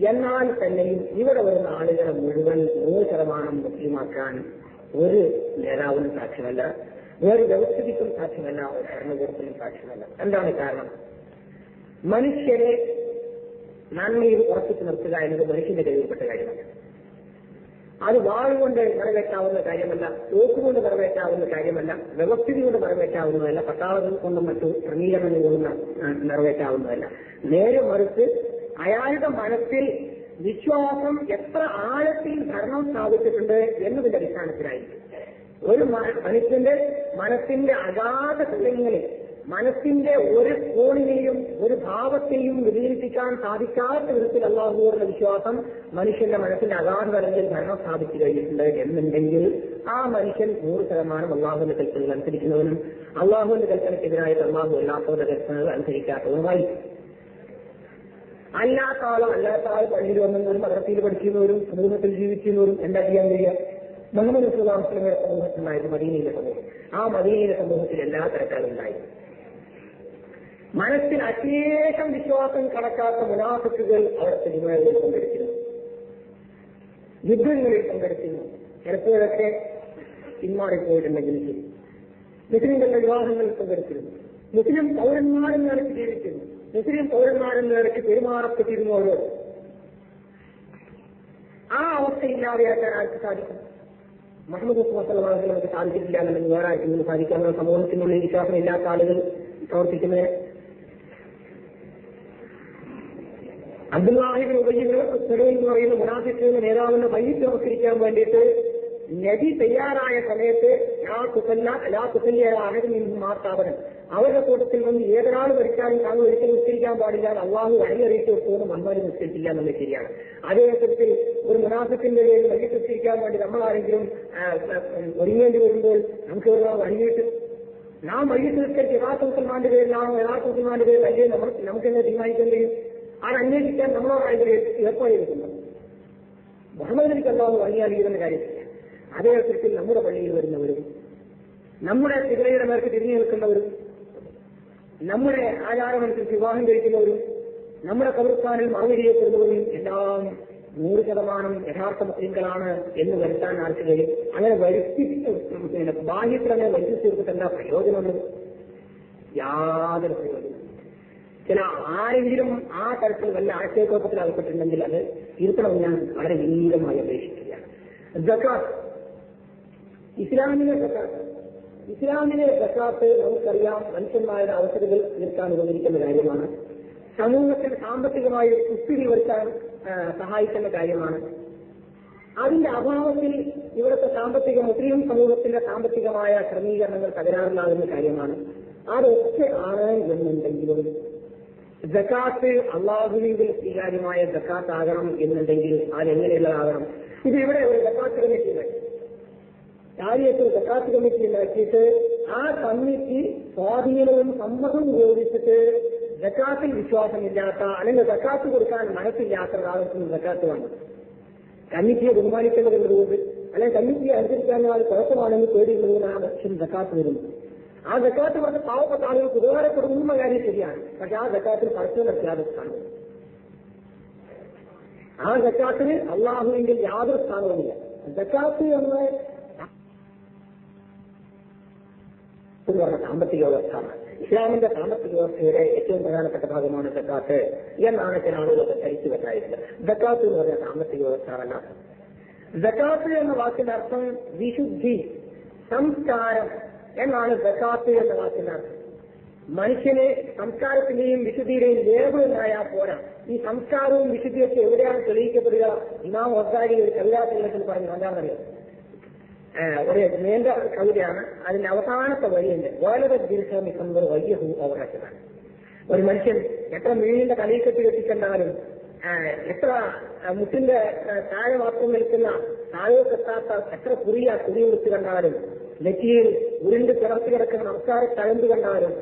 എന്നാൽ തന്നെയും ഇവിടെ വരുന്ന ആളുകളെ മുഴുവൻ 100% മുസ്ലിമാക്കാൻ ഒരു നേതാവിനും സാധ്യമല്ല, ഒരു വ്യവസ്ഥിതിക്കും സാധ്യമല്ല, ഒരു ഭരണകൂടത്തിനും സാധ്യമല്ല. എന്താണ് കാരണം? മനുഷ്യരെ നന്മയിൽ ഉറപ്പിച്ചു നിർത്തുക എന്നത് മനുഷ്യന്റെ കഴിവിൽപ്പെട്ട കാര്യമല്ല. അത് വാളുകൊണ്ട് നിറവേറ്റാവുന്ന കാര്യമല്ല, തോക്കുകൊണ്ട് നിറവേറ്റാവുന്ന കാര്യമല്ല, വ്യവസ്ഥിതി കൊണ്ട് നിറവേറ്റാവുന്നതല്ല, പട്ടാളങ്ങൾ കൊണ്ടും മറ്റു ക്രമീകരണങ്ങൾ കൊണ്ടും നിറവേറ്റാവുന്നതല്ല. നേരെ മറിച്ച് അയാളുടെ മനസ്സിൽ വിശ്വാസം എത്ര ആഴത്തിൽ ഭരണം സ്ഥാപിച്ചിട്ടുണ്ട് എന്നതിന്റെ അടിസ്ഥാനത്തിലായിരിക്കും. ഒരു മനുഷ്യന്റെ മനസ്സിന്റെ അഗാധ ഹൃദയങ്ങളിൽ മനസ്സിന്റെ ഒരു കോണിനെയും ഒരു ഭാവത്തെയും വിലയിരുത്തിക്കാൻ സാധിക്കാത്ത വിധത്തിൽ അള്ളാഹുവിന്റെ വിശ്വാസം മനുഷ്യന്റെ മനസ്സിന്റെ അഗാധ തലങ്ങളിൽ ഭരണം സ്ഥാപിച്ചു കഴിഞ്ഞിട്ടുണ്ട് എന്നുണ്ടെങ്കിൽ ആ മനുഷ്യൻ 100% അള്ളാഹുവിന്റെ കൽപ്പനകൾ അനുസരിക്കുന്നവനും അള്ളാഹുവിന്റെ കൽപ്പനയ്ക്കെതിരായിട്ട് അള്ളാഹു അല്ലാത്തവരുടെ കൽപ്പനകൾ അനുസരിക്കാത്തതുമായിരിക്കും. അല്ലാത്ത ആൾ പള്ളിയിൽ വന്നവരും മദ്രസയിൽ പഠിക്കുന്നവരും സമൂഹത്തിൽ ജീവിക്കുന്നവരും എന്താ ചെയ്യാൻ കഴിയുക? മുഹമ്മദ് റസൂലുള്ളാഹി സ്വല്ലല്ലാഹു അലൈഹി വസല്ലമയുടെ സമൂഹത്തിലുണ്ടായിരുന്നു മദീനയിലെ സമൂഹം. ആ മദീനയിലെ സമൂഹത്തിൽ എല്ലാ തരക്കാരും ഉണ്ടായിരുന്നു. മനസ്സിൽ അശേഷം വിശ്വാസം കടക്കാത്ത മുനാഫിക്കുകൾ അവിടുത്തെ ജിമാകളിൽ പങ്കെടുത്തിരുന്നു, യുദ്ധങ്ങളിൽ പങ്കെടുത്തിരുന്നു. ചിലപ്പോഴൊക്കെ പിന്മാറിപ്പോയിട്ടുണ്ടെങ്കിൽ ശരി, മുസ്ലിങ്ങളുടെ വിവാഹങ്ങളിൽ പങ്കെടുത്തിരുന്നു, മുസ്ലിം പൗരന്മാരെന്ന നിലയ്ക്ക് ജീവിച്ചിരുന്നു, മുസ്ലിം പൗരന്മാരെന്ന നിലയ്ക്ക് പെരുമാറപ്പെട്ടിരുന്നവരോ ആ അവസ്ഥയില്ലാതെയാക്കാൻ ആർക്ക് സാധിക്കും? മുഹമ്മദ് നമുക്ക് സാധിച്ചിട്ടില്ല എന്നുണ്ടെങ്കിൽ വേറെ ആർക്കെങ്കിലും സാധിക്കാം? നമ്മുടെ സമൂഹത്തിനുള്ളിൽ വിശ്വാസമില്ലാത്ത ആളുകൾ പ്രവർത്തിക്കുന്നത് അബ്ദുല്ലാഹിബിൻ ഉബയ്യ് എന്ന് പറയുന്ന മുനാഫിഖിന്റെ നേതാവിനെ വൈകിട്ട് നമസ്കരിക്കാൻ വേണ്ടിയിട്ട് നബി തയ്യാറായ സമയത്ത് മാർത്താപനം അവരുടെ കൂട്ടത്തിൽ നിന്ന് ഏതൊരാൾ ഭരിച്ചാലും താങ്കൾ ഒരിക്കലും നിസ്കരിക്കാൻ പാടില്ല, അള്ളാഹു വഴിയറിയിട്ട് വെക്കുമെന്ന് മന്മാരും നിസ്കരിച്ചില്ല എന്നുള്ളത് ശരിയാണ്. അതേസരത്തിൽ ഒരു മുനാഫിഖിന്റെ പേരിൽ വൈകിട്ട് നിസ്കരിക്കാൻ വേണ്ടി നമ്മളാരെങ്കിലും ഒരുങ്ങേണ്ടി വരുമ്പോൾ നമുക്ക് വഴിയിട്ട് നാം വൈകിട്ട് നിസ്കരിച്ച് യഥാർത്ഥ മുസൽമാന്റെ പേരിലാണോ യഥാർത്ഥ മുസൽമാന്റെ പേരിൽ അല്ലേ നമുക്കെങ്ങനെ തീരുമാനിക്കാൻ കഴിയും? അത് അന്വേഷിക്കാൻ നമ്മളോടായി ഏർപ്പാടിയിരിക്കുന്നത് മുഹമ്മദ് നബിക്ക് അല്ലാഹു വഴിയാലിക്കുന്ന കാര്യത്തില്ല. അതേസരത്തിൽ നമ്മുടെ പള്ളിയിൽ വരുന്നവരും നമ്മുടെ തികലയുടെ മേർക്ക് തിരിഞ്ഞു നിൽക്കുന്നവരും നമ്മുടെ ആചാരമനുസരിച്ച് വിവാഹം കഴിക്കുന്നവരും നമ്മുടെ കബർസ്ഥാനിൽ മറവ് ചെയ്യപ്പെടുന്നവരും എല്ലാം 100% യഥാർത്ഥ മുസ്ലിങ്ങളാണ് എന്ന് വരുത്താൻ ആർക്ക് കഴിയും? അങ്ങനെ വരുത്തി ബാഹ്യത്തിൽ അങ്ങനെ വരുത്തി തീർത്തിട്ട് എന്താ പ്രയോജനമുള്ളത്? യാതൊരു പ്രയോജനം. ചില ആരെങ്കിലും ആ തരത്തിൽ വല്ല ആശയക്കുഴപ്പത്തിൽ അകപ്പെട്ടിട്ടുണ്ടെങ്കിൽ അത് ഇരുത്തണമെന്ന് ഞാൻ വളരെ വിനീതമായി അപേക്ഷിക്കുകയാണ്. സക്കാത്ത്, ഇസ്ലാമിലെ സക്കാത്ത് നമുക്കറിയാം മനുഷ്യന്മാരുടെ അവസരങ്ങൾ തീർക്കാൻ ഉപകരിക്കുന്ന കാര്യമാണ്. സമൂഹത്തിൽ സാമ്പത്തികമായി സുസ്ഥിതി വരുത്താൻ സഹായിക്കുന്ന കാര്യമാണ്. അതിന്റെ അഭാവത്തിൽ ഇവിടുത്തെ മുസ്ലിം സമൂഹത്തിന്റെ സാമ്പത്തികമായ ക്രമീകരണങ്ങൾ തകരാറിലാകുന്ന കാര്യമാണ്. അതൊക്കെ ആണ് എന്നുണ്ടെങ്കിലും സക്കാത്ത് അള്ളാഹുവിൽ സ്വീകാര്യമായ സക്കാത്ത് ആകണം എന്നുണ്ടെങ്കിൽ അതെങ്ങനെയുള്ളതാകണം? ഇത് ഇവിടെ ഒരു സക്കാത്ത് കമ്മിറ്റി ഉണ്ടാക്കി, കാര്യത്തിൽ സക്കാത്ത് കമ്മിറ്റി ഉണ്ടാക്കിയിട്ട് ആ കമ്മിറ്റി സ്വാധീനവും സമ്മതവും ഉപയോഗിച്ചിട്ട് സക്കാത്തിൽ വിശ്വാസമില്ലാത്ത അല്ലെങ്കിൽ സക്കാത്ത് കൊടുക്കാൻ മനസ്സില്ലാത്ത ഒരാൾക്കും സക്കാത്ത് വേണം. കമ്മിറ്റിയെ ബഹുമാനിക്കേണ്ടതുകൊണ്ട് അല്ലെങ്കിൽ കമ്മിറ്റിയെ അനുസരിക്കാൻ അത് കുഴപ്പമാണെന്ന് പേടിയുള്ളതിനാണ് മനുഷ്യൻ സക്കാത്ത് വരുന്നത്. ആ സക്കാത്ത് പറഞ്ഞ പാവപ്പെട്ട ആളുകൾക്ക് ഉപകാരപ്പെടുന്ന കാര്യം ശരിയാണ്, പക്ഷെ ആ സക്കാത്തിൽ പരസ്യം നടത്തിയാതെ സ്ഥാനവും ആ സക്കാത്തിന് അള്ളാഹുവിന്റെ യാതൊരു സ്ഥാനവുമില്ല. സക്കാത്ത് എന്ന് പറഞ്ഞ സാമ്പത്തിക വ്യവസ്ഥയാണ്. ഇസ്ലാമിന്റെ സാമ്പത്തിക വ്യവസ്ഥയുടെ ഏറ്റവും പ്രധാനപ്പെട്ട ഭാഗമാണ് സക്കാത്ത് എന്നാണ് ചില ആളുകളൊക്കെ ധരിച്ചു വെച്ചായിരുന്നത്. സക്കാത്ത് എന്ന് പറഞ്ഞ സാമ്പത്തിക വ്യവസ്ഥ. സക്കാത്ത് എന്ന വാക്കിന്റെ അർത്ഥം വിശുദ്ധി, സംസ്കാരം എന്നാണ് സക്കാത്ത് എന്ന വാക്കിന്റെ അർത്ഥം. മനുഷ്യന് സംസ്കാരത്തിന്റെയും വിശുദ്ധിയുടെയും ലേബിൾ ഉണ്ടായാൽ പോരാ. ഈ സംസ്കാരവും വിശുദ്ധിയൊക്കെ എവിടെയാണ് തെളിയിക്കപ്പെടുക? ഇമാം ഗസാലി ഒരു കവിതാത്തിൽ പറഞ്ഞു. എന്താണെന്നറിയാം, ഒരു നീണ്ട കവിതയാണ്. അതിന്റെ അവസാനത്തെ വരിയുണ്ട്, വളരെ ദീർഘമിക്കുന്നത് വയ്യഹു അവകാശമാണ്. ഒരു മനുഷ്യൻ എത്ര മീനിന്റെ കളിക്കെട്ടി കെട്ടിക്കണ്ടാലും, എത്ര മുട്ടിന്റെ താഴെ മാത്രം നിൽക്കുന്ന താഴെക്കെത്താത്ത എത്ര കുറി കൊടുത്ത് കണ്ടാലും, നെറ്റിയിൽ ഉരുണ്ട് കിടത്തി കിടക്കുന്ന നമസ്കാര തഴമ്പ് കണ്ടാലും,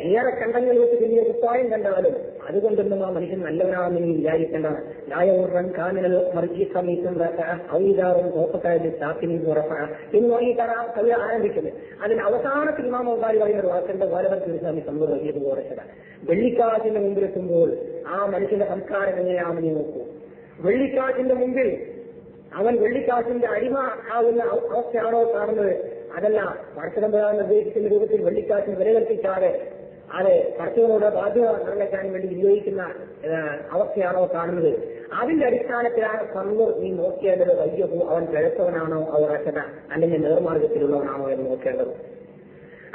ഏറെ കണ്ടങ്ങൾ വെച്ച് വലിയ കുപ്പായം കണ്ടാലും അതുകൊണ്ടൊന്നും ആ മനുഷ്യൻ നല്ലവനാണെന്ന് വിചാരിക്കേണ്ട. ലായമുറൻ കാമിനൽ മറിച്ച് സമീപം ഔദാറും കോപ്പക്കാരുടെ ചാക്കിനും എന്ന് പറഞ്ഞിട്ടാണ് ആ കവി ആരംഭിക്കുന്നത്. അതിന് അവസാനത്തിൽ ഇമാം ഗസാലി പറയുന്ന ഒരു വാക്കുണ്ട്, വലവസ്വാമി സംഭവം കോറച്ചതാണ്. വെള്ളിക്കാശിന്റെ മുമ്പിലെത്തുമ്പോൾ ആ മനുഷ്യന്റെ സംസ്കാരം എങ്ങനെയാണെന്ന് നോക്കൂ. വെള്ളിക്കാശിന്റെ മുമ്പിൽ അവൻ വെള്ളിക്കാശിന്റെ അടിമ ആകുന്ന അവസ്ഥയാണോ കാണുന്നത്? അതല്ല, പരസ്പരം നിർദ്ദേശിക്കുന്ന രൂപത്തിൽ വെള്ളിക്കാശിന് വില കൽപ്പിക്കാതെ അത് പരസ്പരനോട് ബാധ്യത നിറവേറ്റാൻ വേണ്ടി വിനിയോഗിക്കുന്ന അവസ്ഥയാണോ കാണുന്നത്? അതിന്റെ അടിസ്ഥാനത്തിലാണ് സന്ദർ നീ നോക്കേണ്ടത്. വൈദ്യഹു അവൻ പിഴച്ചവനാണോ അവകാശത അല്ലെങ്കിൽ നേർമാർഗത്തിലുള്ളവനാണോ എന്ന് നോക്കേണ്ടത്.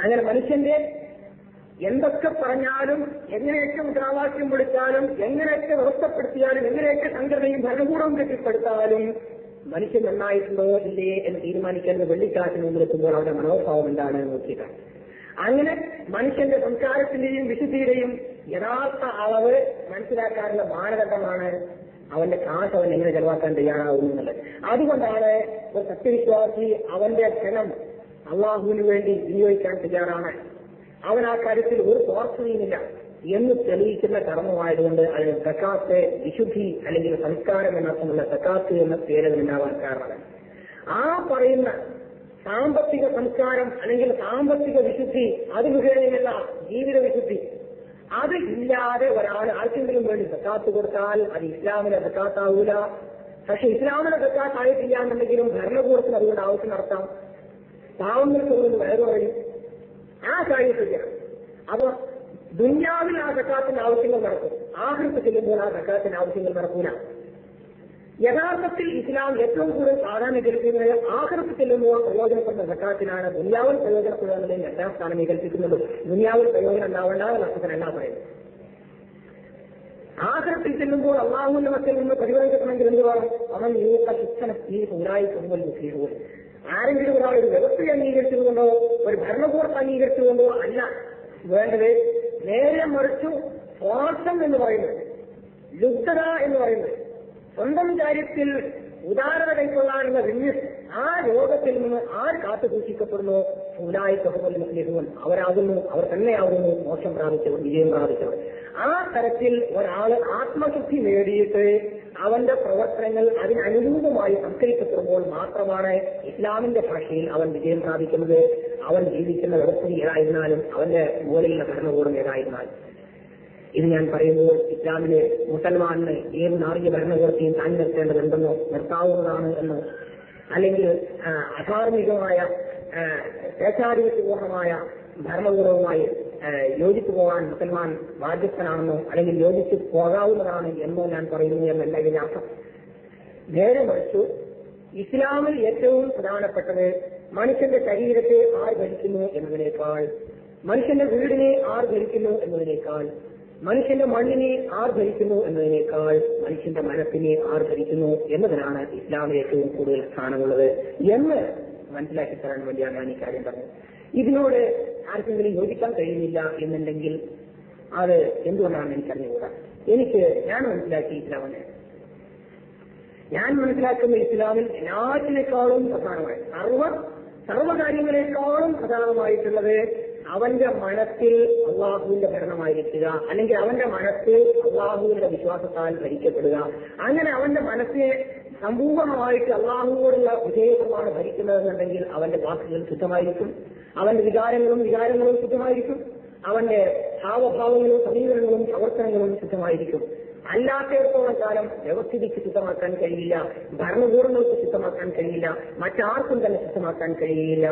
അങ്ങനെ മനുഷ്യന്റെ എന്തൊക്കെ പറഞ്ഞാലും, എങ്ങനെയൊക്കെ മുദ്രാവാക്യം വിളിച്ചാലും, എങ്ങനെയൊക്കെ വ്യവസ്ഥപ്പെടുത്തിയാലും, എങ്ങനെയൊക്കെ സംഘടനയും ഭരണകൂടവും കെട്ടിപ്പടുത്താലും മനുഷ്യൻ നന്നായിട്ടുണ്ടോ ഇല്ലേ എന്ന് തീരുമാനിക്കേണ്ടത് വെള്ളിക്കാശിന് മുമ്പിലെത്തുമ്പോൾ അവരുടെ മനോഭാവം എന്താണ് എന്ന് നോക്കിയിട്ടാണ്. അങ്ങനെ മനുഷ്യന്റെ സംസ്കാരത്തിന്റെയും വിശുദ്ധിയുടെയും യഥാർത്ഥ അളവ് മനസ്സിലാക്കാനുള്ള മാനദണ്ഡമാണ് അവന്റെ കാശ് അവൻ എങ്ങനെ ചെലവാക്കാൻ തയ്യാറാവുന്നുള്ളത്. അതുകൊണ്ടാണ് ഒരു സത്യവിശ്വാസി അവന്റെ ധനം അള്ളാഹുവിന് വേണ്ടി വിനിയോഗിക്കാൻ തയ്യാറാണ്, അവൻ ആ കാര്യത്തിൽ ഒരു സ്വാർത്ഥതയുമില്ല എന്ന് തെളിയിക്കുന്ന കർമ്മമായതുകൊണ്ട് അതിന് സക്കാത്ത്, വിശുദ്ധി അല്ലെങ്കിൽ സംസ്കാരം എന്നർത്ഥമുള്ള സക്കാത്ത് എന്ന പേര് ഉണ്ടാവാൻ കാരണമാണ്. ആ പറയുന്ന സാമ്പത്തിക സംസ്കാരം അല്ലെങ്കിൽ സാമ്പത്തിക വിശുദ്ധി, അത് മുഖേനയുള്ള ജീവിത വിശുദ്ധി, അത് ഇല്ലാതെ ഒരാൾ ആർക്കെങ്കിലും വേണ്ടി സക്കാത്ത് കൊടുത്താൽ അത് ഇസ്ലാമിലെ സക്കാത്താവൂല. പക്ഷെ ഇസ്ലാമിലെ സക്കാത്തായിട്ടില്ല എന്നുണ്ടെങ്കിലും ഭരണകൂടത്തിന് അതുകൊണ്ട് ആവശ്യം നടത്താം. പാവങ്ങൾക്ക് കൊണ്ട് വയറു പറയും. ആ കാര്യം ശരിയാണ്. അപ്പൊ ദുന്യാവിൽ ആ സക്കാത്തിന്റെ ആവശ്യങ്ങൾ നടക്കും, ആഖിറത്ത് ചെല്ലുമ്പോൾ ആ സക്കാത്തിന്റെ ആവശ്യങ്ങൾ നടക്കൂല. യഥാർത്ഥത്തിൽ ഇസ്ലാം ഏറ്റവും കൂടുതൽ പ്രാധാന്യം കൽപ്പിക്കുന്നത് ആഖിറത്ത് ചെല്ലുമ്പോൾ പ്രയോജനപ്പെടുന്ന സക്കാത്തിനാണ്. ദുന്യാവിൽ പ്രയോജനപ്പെടുക എന്നതിന് രണ്ടാം സ്ഥാനം കൽപ്പിക്കുന്നുള്ളൂ. ദുന്യാവിൽ പ്രയോജനം ഉണ്ടാവേണ്ട നഷ്ടത്തിനല്ല പറയുന്നത്. ആഖിറത്തിൽ ചെല്ലുമ്പോൾ അള്ളാഹുവിന്റെ മക്കളിൽ നിന്ന് പരിപാലിക്കണമെങ്കിൽ എന്ത് വേണം? അവൻ ശിക്ഷണത്തിൽ ഉണ്ടായി കൊണ്ടുപോയി മുസ്ലിം. ആരെങ്കിലും ഒരാൾ ഒരു വ്യവസ്ഥ അംഗീകരിച്ചതുകൊണ്ടോ ഒരു ഭരണകൂടത്തെ അംഗീകരിച്ചതുകൊണ്ടോ അല്ല വേണ്ടത്. നേരെ മറിച്ചു സ്വാർത്ഥം എന്ന് പറയുന്നത്, ലുബ്ധത എന്ന് പറയുന്നത്, സ്വന്തം കാര്യത്തിൽ ഉദാരത കൈക്കൊള്ളാനുള്ള വിന്യസ്, ആ രോഗത്തിൽ നിന്ന് ആർ കാത്തു സൂക്ഷിക്കപ്പെടുന്നു ഉലായി കഹുൽ മുസ്ലിഹൂൻ, അവരാകുന്നു, അവർ തന്നെയാകുന്നു മോക്ഷം പ്രാപിച്ചവർ, വിജയം പ്രാപിച്ചവർ. ആ തരത്തിൽ ഒരാൾ ആത്മശുദ്ധി നേടിയിട്ട് അവന്റെ പ്രവർത്തനങ്ങൾ അതിനനുരൂപമായി സംസ്കരിക്കപ്പെടുമ്പോൾ മാത്രമാണ് ഇസ്ലാമിന്റെ ഭാഷയിൽ അവൻ വിജയം പ്രാപിക്കുന്നത്. അവൻ ജീവിക്കുന്ന വ്യവസ്ഥ ഏതായിരുന്നാലും, അവന്റെ മുകളിലുള്ള ഭരണകൂടം ഏതായിരുന്നാലും. ഇത് ഞാൻ പറയുമ്പോൾ ഇസ്ലാമിലെ മുസൽമാനിന് ഏത് നാറിയ ഭരണകൂടത്തെയും താങ്ങി നിർത്തേണ്ടതുണ്ടെന്നോ നിർത്താവുന്നതാണ് എന്നോ അല്ലെങ്കിൽ അധാർമികമായ സ്വേച്ഛാധിപത്യപൂർണമായ ഭരണകൂടവുമായി യോജിച്ചു പോകാൻ മുസൽമാൻ ബാധ്യസ്ഥനാണെന്നോ അല്ലെങ്കിൽ യോജിച്ചു പോകാവുന്നതാണ് എന്നോ ഞാൻ പറയുന്നു എന്നല്ല ഇതിന്റെ അർത്ഥം. നേരെ മറിച്ചു ഇസ്ലാമിൽ ഏറ്റവും പ്രധാനപ്പെട്ടത് മനുഷ്യന്റെ ശരീരത്തെ ആർ ഭരിക്കുന്നു എന്നതിനേക്കാൾ, മനുഷ്യന്റെ വീടിനെ ആർ ഭരിക്കുന്നു എന്നതിനേക്കാൾ, മനുഷ്യന്റെ മണ്ണിനെ ആർ ഭരിക്കുന്നു എന്നതിനേക്കാൾ മനുഷ്യന്റെ മനസ്സിനെ ആർ ഭരിക്കുന്നു എന്നതിനാണ് ഇസ്ലാമിൽ ഏറ്റവും കൂടുതൽ സ്ഥാനമുള്ളത് എന്ന് മനസ്സിലാക്കി തരാൻ വേണ്ടിയാണ് ഞാൻ ഈ കാര്യം പറഞ്ഞത്. ഇതിനോട് ആർക്കെങ്കിലും യോജിക്കാൻ കഴിയുന്നില്ല എന്നുണ്ടെങ്കിൽ അത് എന്തുകൊണ്ടാണെന്ന് എനിക്കറിഞ്ഞുകൂടാ. ഞാൻ മനസ്സിലാക്കിയ ഇസ്ലാമിനെ, ഞാൻ മനസ്സിലാക്കുന്ന ഇസ്ലാമിൽ എല്ലാറ്റിനേക്കാളും പ്രധാനമായി സർവകാര്യങ്ങളെക്കാളും പ്രധാനമായിട്ടുള്ളത് അവന്റെ മനസ്സിൽ അള്ളാഹുവിന്റെ ഭരണമായിരിക്കുക, അല്ലെങ്കിൽ അവന്റെ മനസ്സ് അള്ളാഹുവിന്റെ വിശ്വാസത്താൽ ഭരിക്കപ്പെടുക. അങ്ങനെ അവന്റെ മനസ്സിനെ സമ്പൂർണമായിട്ട് അള്ളാഹുവോടുള്ള വിധേയത്വമാണ് ഭരിക്കുന്നതെന്നുണ്ടെങ്കിൽ അവന്റെ വാക്കുകൾ ശുദ്ധമായിരിക്കും, അവന്റെ വികാരങ്ങളും ശുദ്ധമായിരിക്കും, അവന്റെ ഭാവഭാവങ്ങളും സമീപനങ്ങളും പ്രവർത്തനങ്ങളും ശുദ്ധമായിരിക്കും. അല്ലാത്തയിടത്തോളം കാലം വ്യവസ്ഥിതിക്ക് ശുദ്ധമാക്കാൻ കഴിയില്ല, ഭരണകൂടങ്ങൾക്ക് ശുദ്ധമാക്കാൻ കഴിയില്ല, മറ്റാർക്കും തന്നെ ശുദ്ധമാക്കാൻ കഴിയില്ല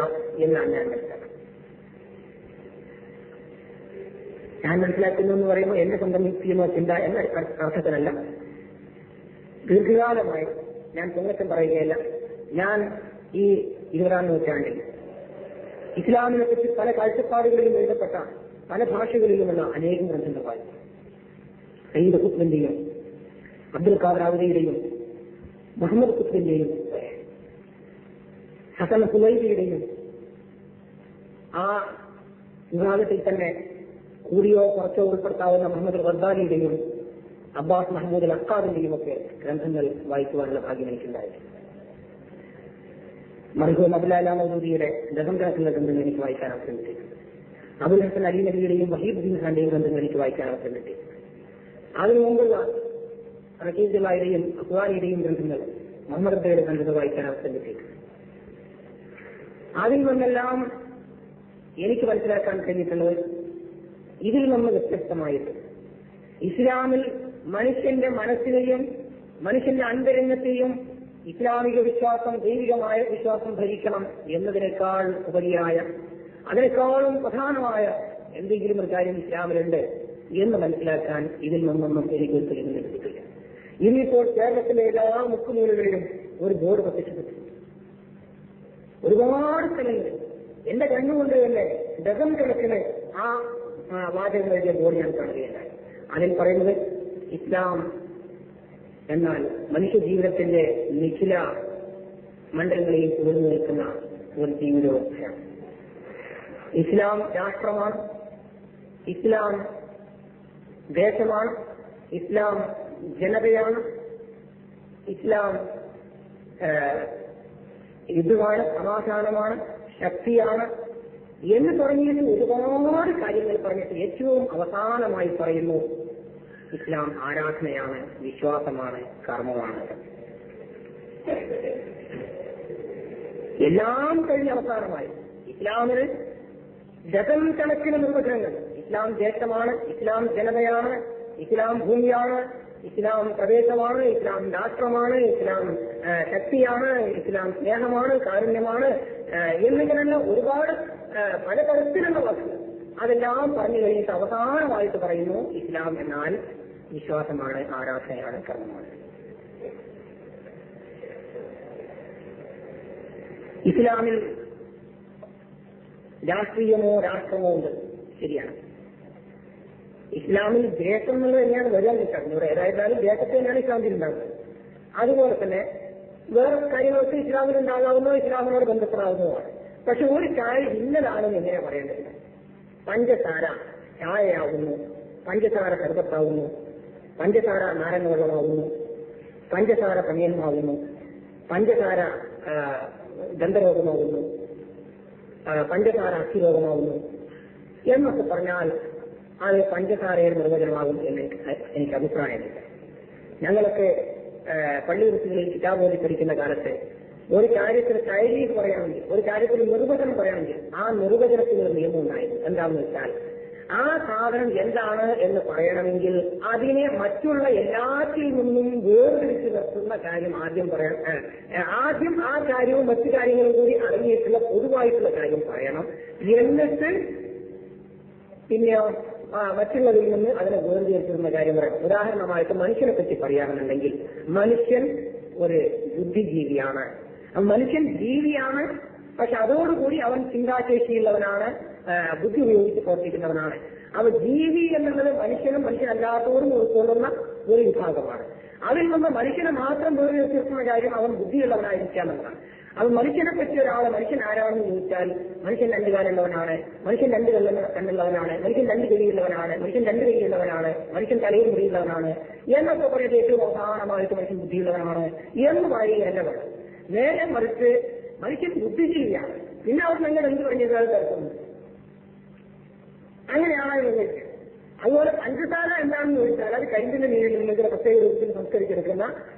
എന്നാണ് ഞാൻ മനസ്സിലാക്കുന്നത്. ഞാൻ മനസ്സിലാക്കുന്നു എന്ന് പറയുമ്പോൾ എന്റെ സ്വന്തം യുക്തിയെന്നോ ചിന്ത എന്ന അർത്ഥത്തിനല്ല. ദീർഘകാലമായി ഞാൻ പൊങ്ങച്ചം പറയുകയല്ല. ഞാൻ ഈ 20ാം നൂറ്റാണ്ടിൽ ഇസ്ലാമിനെ കുറിച്ച് പല കാഴ്ചപ്പാടുകളിലും എഴുതപ്പെട്ട പല ഭാഷകളിലുമുള്ള അനേകം ഗ്രന്ഥങ്ങൾ വായിച്ചു. സയ്യിദ് ഖുത്ബിന്റെയും അബ്ദുൽ ഖാദർ ഔലിയുടെയും മുഹമ്മദ് ഖുത്ബിന്റെയും ഹസൻ സുലൈബിയുടെയും ആ വിഭാഗത്തിൽ തന്നെ കൂടിയോ കുറച്ചോ ഉൾപ്പെടുത്താവുന്ന മുഹമ്മദ് ഗദ്ദാലിയുടെയും അബ്ബാസ് മഹ്മൂദ് അൽ അഖാദിന്റെയും ഒക്കെ ഗ്രന്ഥങ്ങൾ വായിക്കുവാനുള്ള ഭാഗ്യം എനിക്കുണ്ടായിരുന്നു. മർഹൂം അബ്ദുൽ മൗദൂദിയുടെ ഡസൻ കണക്കുള്ള ഗ്രന്ഥങ്ങൾ എനിക്ക് വായിക്കാൻ അവസരം കിട്ടിയിട്ടുണ്ട്. അബുൽ ഹസൻ അലി നബിയുടെയും വഹീദുദ്ദീൻ ഖാന്റെയും ഗ്രന്ഥങ്ങൾ എനിക്ക് വായിക്കാൻ അവസരം കിട്ടിയിട്ടുണ്ട്. അതിനു മുമ്പുള്ള റഹീദുള്ളയുടെയും അഖ്വാനിയുടെയും ഗ്രന്ഥങ്ങൾ, മുഹമ്മദ് അബ്ദയുടെ ഗ്രന്ഥങ്ങൾ വായിക്കാൻ അവസരം കിട്ടിയിട്ടുണ്ട്. അതിൽ നിന്നെല്ലാം എനിക്ക് മനസ്സിലാക്കാൻ കഴിഞ്ഞിട്ടുള്ളത് ഇതിൽ നിന്ന് വ്യത്യസ്തമായിട്ട് ഇസ്ലാമിൽ മനുഷ്യന്റെ മനസ്സിനെയും മനുഷ്യന്റെ അന്തരംഗത്തെയും ഇസ്ലാമിക വിശ്വാസം, ദൈവികമായ വിശ്വാസം ഭരിക്കണം എന്നതിനേക്കാൾ ഉപരിയായ, അതിനേക്കാളും പ്രധാനമായ എന്തെങ്കിലും ഒരു കാര്യം ഇസ്ലാമിലുണ്ട് എന്ന് മനസ്സിലാക്കാൻ ഇതിൽ നിന്നൊന്നും എനിക്ക് ഒരിക്കലും ലഭിച്ചിട്ടില്ല. ഇന്നിപ്പോൾ കേരളത്തിലെ എല്ലാ മുക്കുമൂലകളിലും ഒരു ബോർഡ് പ്രത്യക്ഷപ്പെട്ടിട്ടുണ്ട്. ഒരുപാട് സ്ഥലങ്ങളിൽ എന്റെ കണ്ണുകൊണ്ട് തന്നെ ഡസൻ കണക്കിന് ആ വാചകങ്ങൾ എഴുതിയ ബോർഡ് ഞാൻ കാണുകയുണ്ടായി. അതിൽ പറയുന്നത് ഇസ്ലാം എന്നാൽ മനുഷ്യ ജീവിതത്തിന്റെ നിഖില മണ്ഡലങ്ങളെയും ഉയർന്നു നിൽക്കുന്ന ഒരു ജീവിത വ്യവസ്ഥയാണ്. ഇസ്ലാം രാഷ്ട്രമാണ്, ഇസ്ലാം ദേശമാണ്, ഇസ്ലാം ജനതയാണ്, ഇസ്ലാം യുദ്ധമാണ്, സമാധാനമാണ്, ശക്തിയാണ് എന്ന് തുടങ്ങിയിട്ട് ഒരുപാട് കാര്യങ്ങൾ പറഞ്ഞിട്ട് ഏറ്റവും അവസാനമായി പറയുന്നു ഇസ്ലാം ആരാധനയാണ്, വിശ്വാസമാണ്, കർമ്മമാണ്. എല്ലാം കഴിഞ്ഞ അവസാനമായി ഇസ്ലാമിന് ഡസൻ കണക്കിന് നിർവചനങ്ങൾ. ഇസ്ലാം ദേശമാണ്, ഇസ്ലാം ജനതയാണ്, ഇസ്ലാം ഭൂമിയാണ്, ഇസ്ലാം പ്രദേശമാണ്, ഇസ്ലാം രാഷ്ട്രമാണ്, ഇസ്ലാം ശക്തിയാണ്, ഇസ്ലാം സ്നേഹമാണ്, കാരുണ്യമാണ് എന്നിങ്ങനെയുള്ള ഒരുപാട് പലതരത്തിലുള്ള വാക്കുകൾ അതെല്ലാം പറഞ്ഞു കഴിഞ്ഞിട്ട് അവസാനമായിട്ട് പറയുന്നു ഇസ്ലാം എന്നാൽ വിശ്വാസമാണ്, ആരാധനയാണ്, കർമ്മമാണ്. ഇസ്ലാമിൽ രാഷ്ട്രീയമോ രാഷ്ട്രമോ ഉണ്ട്, ശരിയാണ്. ഇസ്ലാമിൽ ദേശം എന്നുള്ളത് തന്നെയാണ് വരാൻ നിൽക്കുന്നത്. ഏതായിരുന്നാലും ദേശത്തെ തന്നെയാണ് ഇസ്ലാമിൽ ഉണ്ടാകുന്നത്. അതുപോലെ തന്നെ വേറെ കാര്യങ്ങളൊക്കെ ഇസ്ലാമിൽ ഉണ്ടാകാവുന്നതോ ഇസ്ലാമിനോട് ബന്ധപ്പെടാവുന്നതാണ്. പക്ഷെ ഒരു കാര്യം ഇന്നതാണെന്ന് എങ്ങനെ പറയേണ്ടത്? പഞ്ചസാര ചായയാവുന്നു, പഞ്ചസാര ശർബത്താവുന്നു, പഞ്ചസാര നാരങ്ങ വെള്ളമാവുന്നു, പഞ്ചസാര പനീയമാവുന്നു, പഞ്ചസാര ഗന്ധരോഗമാകുന്നു, പഞ്ചസാര അസ്ഥിരോഗമാകുന്നു എന്നൊക്കെ പറഞ്ഞാൽ അത് പഞ്ചസാരയുടെ നിർവചനമാകും എന്ന് എനിക്ക് അഭിപ്രായമില്ല. ഞങ്ങളൊക്കെ പള്ളിവൃത്തികളിൽ കിതാബോധി പഠിക്കുന്ന കാലത്ത് ഒരു കാര്യത്തിൽ തൈരീഫ് പറയണമെങ്കിൽ, ഒരു കാര്യത്തിൽ നിർവചനം പറയണമെങ്കിൽ ആ നിർവചനത്തിന് ഒരു നിയമം ഉണ്ടായിരുന്നു. എന്താണെന്ന് വെച്ചാൽ ആ സാധനം എന്താണ് എന്ന് പറയണമെങ്കിൽ അതിനെ മറ്റുള്ള എല്ലാത്തിൽ നിന്നും വേർതിരിച്ച് നിർത്തുന്ന കാര്യം ആദ്യം ആ കാര്യവും മറ്റു കാര്യങ്ങളും കൂടി അടങ്ങിയിട്ടുള്ള പൊതുവായിട്ടുള്ള കാര്യം പറയണം. എന്നിട്ട് പിന്നെ മറ്റുള്ളതിൽ നിന്ന് അതിനെ വേർതിരിച്ചിരുന്ന കാര്യം പറയണം. ഉദാഹരണമായിട്ട് മനുഷ്യനെ പറ്റി പറയുകയാണെന്നുണ്ടെങ്കിൽ മനുഷ്യൻ ഒരു ബുദ്ധിജീവിയാണ്. മനുഷ്യൻ ജീവിയാണ്, പക്ഷെ അതോടുകൂടി അവൻ ചിന്താശേഷിയുള്ളവനാണ്, ബുദ്ധി ഉപയോഗിച്ച് പ്രവർത്തിക്കുന്നവനാണ്. അവ ജീവി എന്നുള്ളത് മനുഷ്യനും മനുഷ്യനല്ലാത്തവരും ഉൾക്കൊള്ളുന്ന ഒരു വിഭാഗമാണ്. അതിൽ നിന്ന് മനുഷ്യനെ മാത്രം വേർതിരിച്ചിരിക്കുന്ന കാര്യം അവൻ ബുദ്ധിയുള്ളവനായിരിക്കാമെന്നതാണ്. അത് മനുഷ്യനെ പറ്റി ഒരാളെ മനുഷ്യൻ ആരാണെന്ന് ചോദിച്ചാൽ മനുഷ്യൻ രണ്ടു കാലുള്ളവനാണ്, മനുഷ്യൻ രണ്ട് കണ്ണുള്ളവനാണ്, മനുഷ്യൻ രണ്ട് ചെവിയുള്ളവനാണ്, മനുഷ്യൻ രണ്ട് കൈയുള്ളവനാണ്, മനുഷ്യൻ തലയിൽ മുടിയുള്ളവനാണ് എന്നൊക്കെ പറയുന്നത് ഏറ്റവും അവസാനമായിട്ട് മനുഷ്യൻ ബുദ്ധിയുള്ളവനാണ് എന്ന് പറയുകയല്ല വേണം. നേരെ മറിച്ച് മനുഷ്യൻ ബുദ്ധിജീവിയാണ്. പിന്നെ അവർ നിങ്ങൾ എന്ത് പറഞ്ഞത് തരക്കുന്നു അങ്ങനെയാണ് നിങ്ങൾക്ക്. അതുപോലെ പഞ്ചസാര എന്താണെന്ന് ചോദിച്ചാൽ അത് കരിമ്പിന്റെ നീരിൽ നിങ്ങൾക്ക് പ്രത്യേക രൂപത്തിൽ സംസ്കരിച്ചെടുക്കുന്ന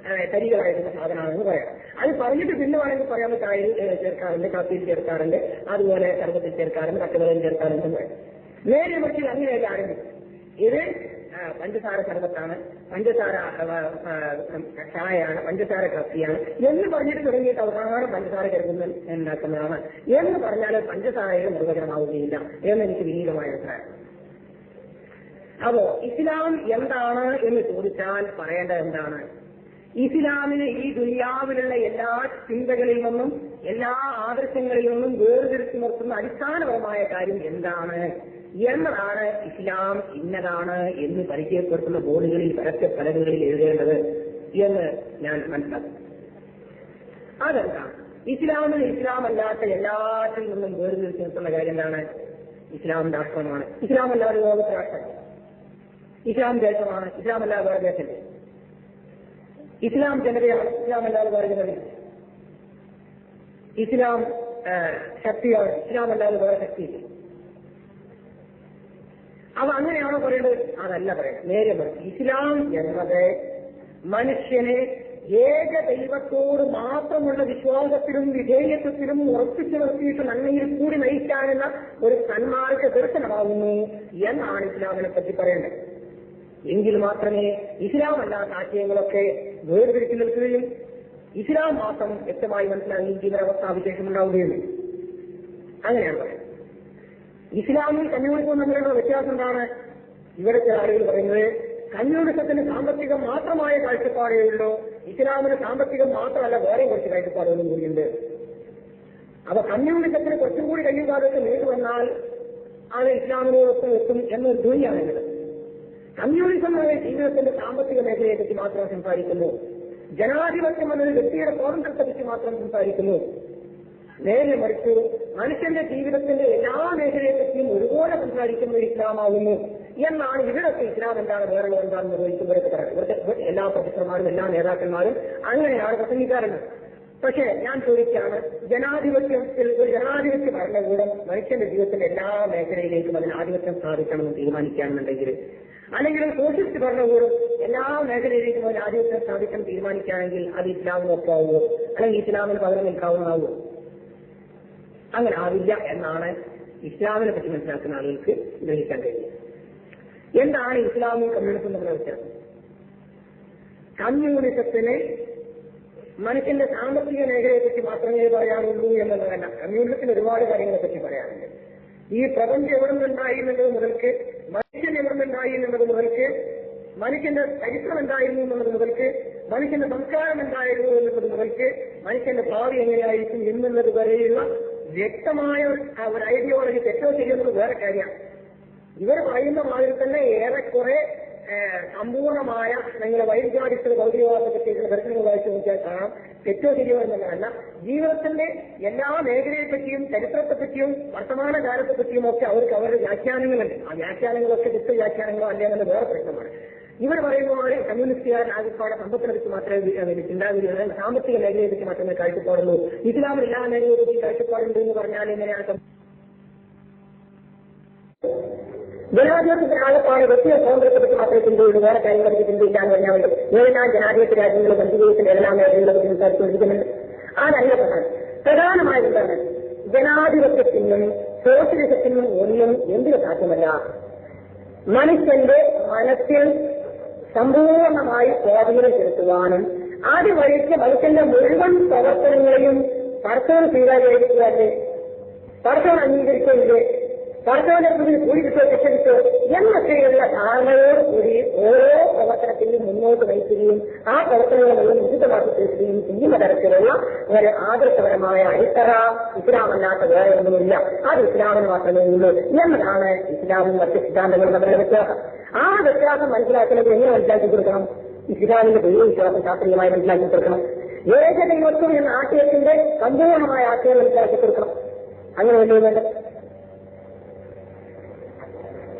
കരികളായിരുന്ന സാധനമാണെന്ന് പറയാം. അത് പറഞ്ഞിട്ട് പിന്നെ വേണമെങ്കിൽ പറയാൻ ചായയിൽ ചേർക്കാറുണ്ട്, കാപ്പിയിൽ ചേർക്കാറുണ്ട്, അതുപോലെ സർവത്തിൽ ചേർക്കാറുണ്ട്, കട്ടുകളിൽ ചേർക്കാറുണ്ട് എന്ന് പറയും. നേരെ മറിച്ച് അങ്ങനെയൊക്കെ ആരംഭിക്കും. ഇത് പഞ്ചസാര സർവത്താണ്, പഞ്ചസാര ചായയാണ്, പഞ്ചസാര കാപ്പിയാണ് എന്ന് പറഞ്ഞിട്ട് തുടങ്ങിയിട്ട് അവസാനം പഞ്ചസാര കരുതുന്ന ഉണ്ടാക്കുന്നതാണ് എന്ന് പറഞ്ഞാൽ പഞ്ചസാരയുടെ നിർവചനമാവുകയില്ല എന്നെനിക്ക് വിനീതമായ അഭിപ്രായം. അപ്പോ ഇസ്ലാം എന്താണ് എന്ന് ചോദിച്ചാൽ പറയേണ്ടത് എന്താണ്? ഇസ്ലാമിന് ഈ ദുനിയാവിലുള്ള എല്ലാ ചിന്തകളിൽ നിന്നും എല്ലാ ആദർശങ്ങളിൽ നിന്നും വേർതിരിച്ചു നിർത്തുന്ന അടിസ്ഥാനപരമായ കാര്യം എന്താണ് എന്നതാണ് ഇസ്ലാം ഇന്നതാണ് എന്ന് പരിചയപ്പെടുത്തുന്ന ബോർഡുകളിൽ പരസ്യ പലകകളിൽ എഴുതേണ്ടത് എന്ന് ഞാൻ മനസ്സിലാക്കും. അതെന്താണ്? ഇസ്ലാമിന് ഇസ്ലാമല്ലാത്ത എല്ലാത്തിൽ നിന്നും വേർതിരിച്ചു നിർത്തുന്ന കാര്യം എന്താണ്? ഇസ്ലാം രാഷ്ട്രമാണ്, ഇസ്ലാം അല്ലാതെ ലോകത്തെ രാഷ്ട്രം, ഇസ്ലാം ദേശമാണ്, ഇസ്ലാം അല്ലാതെ വേറെ ദേശമില്ല, ഇസ്ലാം ജനതയാണ്, ഇസ്ലാം അല്ലാതെ വേറെ ജനതയില്ല, ഇസ്ലാം ശക്തിയാണ്, ഇസ്ലാം അല്ലാതെ വേറെ ശക്തിയില്ല. അപ്പൊ അങ്ങനെയാണോ പറയേണ്ടത്? അതല്ല പറയുന്നത്. നേരെ മറിച്ച് ഇസ്ലാം എന്നത് മനുഷ്യനെ ഏക ദൈവത്തോട് മാത്രമുള്ള വിശ്വാസത്തിലും വിധേയത്വത്തിലും ഉറപ്പിച്ചു നിർത്തിയിട്ട് നന്മയിൽ കൂടി നയിക്കാനുള്ള ഒരു സന്മാർഗ ദർശനമാകുന്നു എന്നാണ് ഇസ്ലാമിനെ പറ്റി പറയേണ്ടത്. എങ്കിൽ മാത്രമേ ഇസ്ലാം അല്ലാത്ത ആശയങ്ങളൊക്കെ വേർതിരിച്ചു നിൽക്കുകയും ഇസ്ലാം മാത്രം വ്യക്തമായി മനസ്സിലാക്കുകയും ജീവിതാവസ്ഥാവിശേഷം ഉണ്ടാവുകയുള്ളൂ. അങ്ങനെയാണ് പറയുന്നത്. ഇസ്ലാമിൽ കമ്മ്യൂണിസവും തമ്മിലുള്ള വ്യത്യാസം എന്താണ്? ഇവിടുത്തെ ആളുകൾ പറയുന്നത് കമ്മ്യൂണിസത്തിന് സാമ്പത്തികം മാത്രമായ കാഴ്ചപ്പാടേ ഉള്ളൂ, ഇസ്ലാമിന് സാമ്പത്തികം മാത്രമല്ല വേറെ കുറച്ച് കാഴ്ചപ്പാടുകളും കൂടിയുണ്ട്. അപ്പൊ കമ്മ്യൂണിസത്തിന് കുറച്ചും കൂടി കയ്യും കാലത്ത് നീണ്ടു വന്നാൽ അത് ഇസ്ലാമിനോടൊപ്പം എത്തും എന്നൊരു ധ്വനിയാണുള്ളത്. കമ്മ്യൂണിസം എന്ന ജീവിതത്തിന്റെ സാമ്പത്തിക മേഖലയെപ്പറ്റി മാത്രം സംസാരിക്കുന്നു, ജനാധിപത്യം എന്നത് വ്യക്തിയുടെ സ്വാതന്ത്ര്യത്തെപ്പറ്റി മാത്രം സംസാരിക്കുന്നു. നേരെ മറിച്ച് മനുഷ്യന്റെ ജീവിതത്തിന്റെ എല്ലാ മേഖലയെപ്പറ്റിയും ഒരുപോലെ സംസാരിക്കുന്ന ഇസ്ലാമാകുന്നു എന്നാണ് ഇവിടത്തെ ഇസ്ലാം എന്താണ് വേറെ എന്താണെന്ന് നിർവഹിക്കുന്നവരൊക്കെ പറയുന്നത്. ഇവിടുത്തെ എല്ലാ പ്രൊഫസർമാരും എല്ലാ നേതാക്കന്മാരും അങ്ങനെയാണ് പ്രസംഗിക്കാറുള്ളത്. പക്ഷേ ഞാൻ ചോദിക്കുകയാണ്, ജനാധിപത്യത്തിൽ ഒരു ജനാധിപത്യ ഭരണകൂടം മനുഷ്യന്റെ ജീവിതത്തിന്റെ എല്ലാ മേഖലയിലേക്കും അതിന് ആധിപത്യം സ്ഥാപിക്കണമെന്ന് തീരുമാനിക്കുകയാണെന്നുണ്ടെങ്കിൽ, അല്ലെങ്കിൽ ഒരു സോഷ്യലിസ്റ്റ് ഭരണകൂടം എല്ലാ മേഖലയിലേക്കും അതിന് ആധിപത്യം സ്ഥാപിക്കണം തീരുമാനിക്കുകയാണെങ്കിൽ അത് ഇസ്ലാമിനൊപ്പാവുമോ അല്ലെങ്കിൽ ഇസ്ലാമിന് പകരം നിൽക്കാവുന്നതാവുമോ? അങ്ങനെ ആവില്ല എന്നാണ് ഇസ്ലാമിനെ പറ്റി മനസ്സിലാക്കുന്ന ആളുകൾക്ക് ഗ്രഹിക്കാൻ കഴിയുന്നത്. എന്താണ് ഇസ്ലാമും കമ്മ്യൂണിസം തമ്മിലുള്ള വ്യത്യാസം? കമ്മ്യൂണിസത്തിന് മനുഷ്യന്റെ സാമ്പത്തിക മേഖലയെപ്പറ്റി മാത്രമേ പറയാനുള്ളൂ എന്നുള്ളതല്ല. കമ്മ്യൂണിസത്തിന് ഒരുപാട് കാര്യങ്ങളെ പറ്റി പറയാറുണ്ട്. ഈ പ്രപഞ്ചം എവിടെ നിന്നുണ്ടായി എന്നുള്ളത് മുതൽക്ക്, മനുഷ്യൻ എവിടെ നിന്നുണ്ടായി എന്നുള്ളത് മുതൽക്ക്, മനുഷ്യന്റെ ചരിത്രം എന്തായിരുന്നു എന്നുള്ളത് മുതൽക്ക്, മനുഷ്യന്റെ സംസ്കാരം എന്തായിരുന്നു എന്നുള്ളത് മുതൽക്ക്, മനുഷ്യന്റെ ഭാവി എങ്ങനെയായിരിക്കും എന്നുള്ളത് വരെയുള്ള വ്യക്തമായ ഒരു ഐഡിയോളജി തെറ്റോ ചെയ്യുന്നത് വേറെ കാര്യമാണ്. ഇവർ പറയുന്ന മാതിരി തന്നെ ഏറെക്കുറെ സമ്പൂർണമായ നിങ്ങളുടെ വൈദ്യാടിസ്ഥ ഭൗതികവാദത്തെ പറ്റിയുള്ള ദർശനങ്ങൾ വായിച്ചു നോക്കിയാൽ കാണാം. തെറ്റോ ശരിയോ എന്നല്ല, ജീവിതത്തിന്റെ എല്ലാ മേഖലയെപ്പറ്റിയും ചരിത്രത്തെപ്പറ്റിയും വർത്തമാനകാലത്തെപ്പറ്റിയും ഒക്കെ അവർക്ക് അവരുടെ വ്യാഖ്യാനങ്ങളുണ്ട്. ആ വ്യാഖ്യാനങ്ങളൊക്കെ തെറ്റ് വ്യാഖ്യാനങ്ങളോ അല്ലെങ്കിൽ വേറെ പ്രശ്നമാണ്. ഇവർ പറയുമ്പോൾ കമ്മ്യൂണിസ്റ്റുകാരൻ ആകെപ്പാടെ സമ്പത്തിനെ പറ്റി മാത്രമേ ചിന്താഗതി, സാമ്പത്തിക മേഖലയെ പറ്റി മാത്രമേ കാഴ്ചപ്പാടുള്ളൂ. ഇസ്ലാമിൽ എല്ലാ മേഖലയെ പറ്റി കാഴ്ചപ്പാടുണ്ട് എന്ന് പറഞ്ഞാൽ എങ്ങനെയാണ്? ജനാധിപത്യത്തിന്റെ ആകെപ്പാട് വ്യക്തിയെ സ്വാതന്ത്ര്യത്തെ പറ്റി മാത്രമേ ചിന്തയുള്ളൂ, വേറെ കാര്യങ്ങളെ പറ്റി ചിന്തയില്ല എന്ന് പറഞ്ഞാൽ മതി. ഏതെല്ലാം ജനാധിപത്യ രാജ്യങ്ങളും മധ്യദേശത്തിന്റെ എല്ലാ മേഖലകളെ പറ്റി സംസാരിച്ചുകൊണ്ടിരിക്കുന്നുണ്ട്. അതല്ല പ്രധാനമായും എന്താണ്? ജനാധിപത്യത്തിനും സോഷ്യലിസത്തിനും ഒന്നും എന്തിനു സാധ്യമല്ല, മനുഷ്യന്റെ മനസ്സിൽ സമ്പൂർണമായി സ്വാധീനം ചെലുത്തുവാനും അതുവഴിക്ക് മനുഷ്യന്റെ മുഴുവൻ പ്രവർത്തനങ്ങളെയും പരസ്പരം സ്വീകാര്യമായിരിക്കുകയല്ലേ, പരസ്പരം അംഗീകരിക്കുകയില്ലേ, പരസ്പരം കൂടി കിട്ടോ തെറ്റിട്ടോ എന്നൊക്കെയുള്ള ധാരണയോട് കൂടി ഓരോ പ്രവർത്തനത്തിലും മുന്നോട്ട് നയിക്കുകയും ആ പ്രവർത്തനങ്ങളെ മുഴുവൻ ഉചിതമാക്കി തീർക്കുകയും ചെയ്യുന്ന തരത്തിലുള്ള ഒരു ആദർശപരമായ അടിത്തറ ഇസ്ലാമല്ലാത്ത വേറെ ഒന്നുമില്ല. അത് ഇസ്ലാമിന് മാത്രമേ ഉള്ളൂ എന്നതാണ് ഇസ്ലാമും മറ്റ് സിദ്ധാന്തങ്ങളും തമ്മിലുള്ള വ്യത്യാസം. ആ വ്യത്യാസം മനസ്സിലാക്കുന്നത് എങ്ങനെ മനസ്സിലാക്കി കൊടുക്കണം? ഇസ്ലാമിന്റെ ദൈവവിശ്വാസം ശാസ്ത്രീയമായി മനസ്സിലാക്കി കൊടുക്കണം. ഏകദൈവത്വം എന്ന ആശയത്തിന്റെ സമ്പൂർണമായ ആശയം മനസ്സിലാക്കി കൊടുക്കണം. അങ്ങനെയല്ലേ വേണ്ടത്?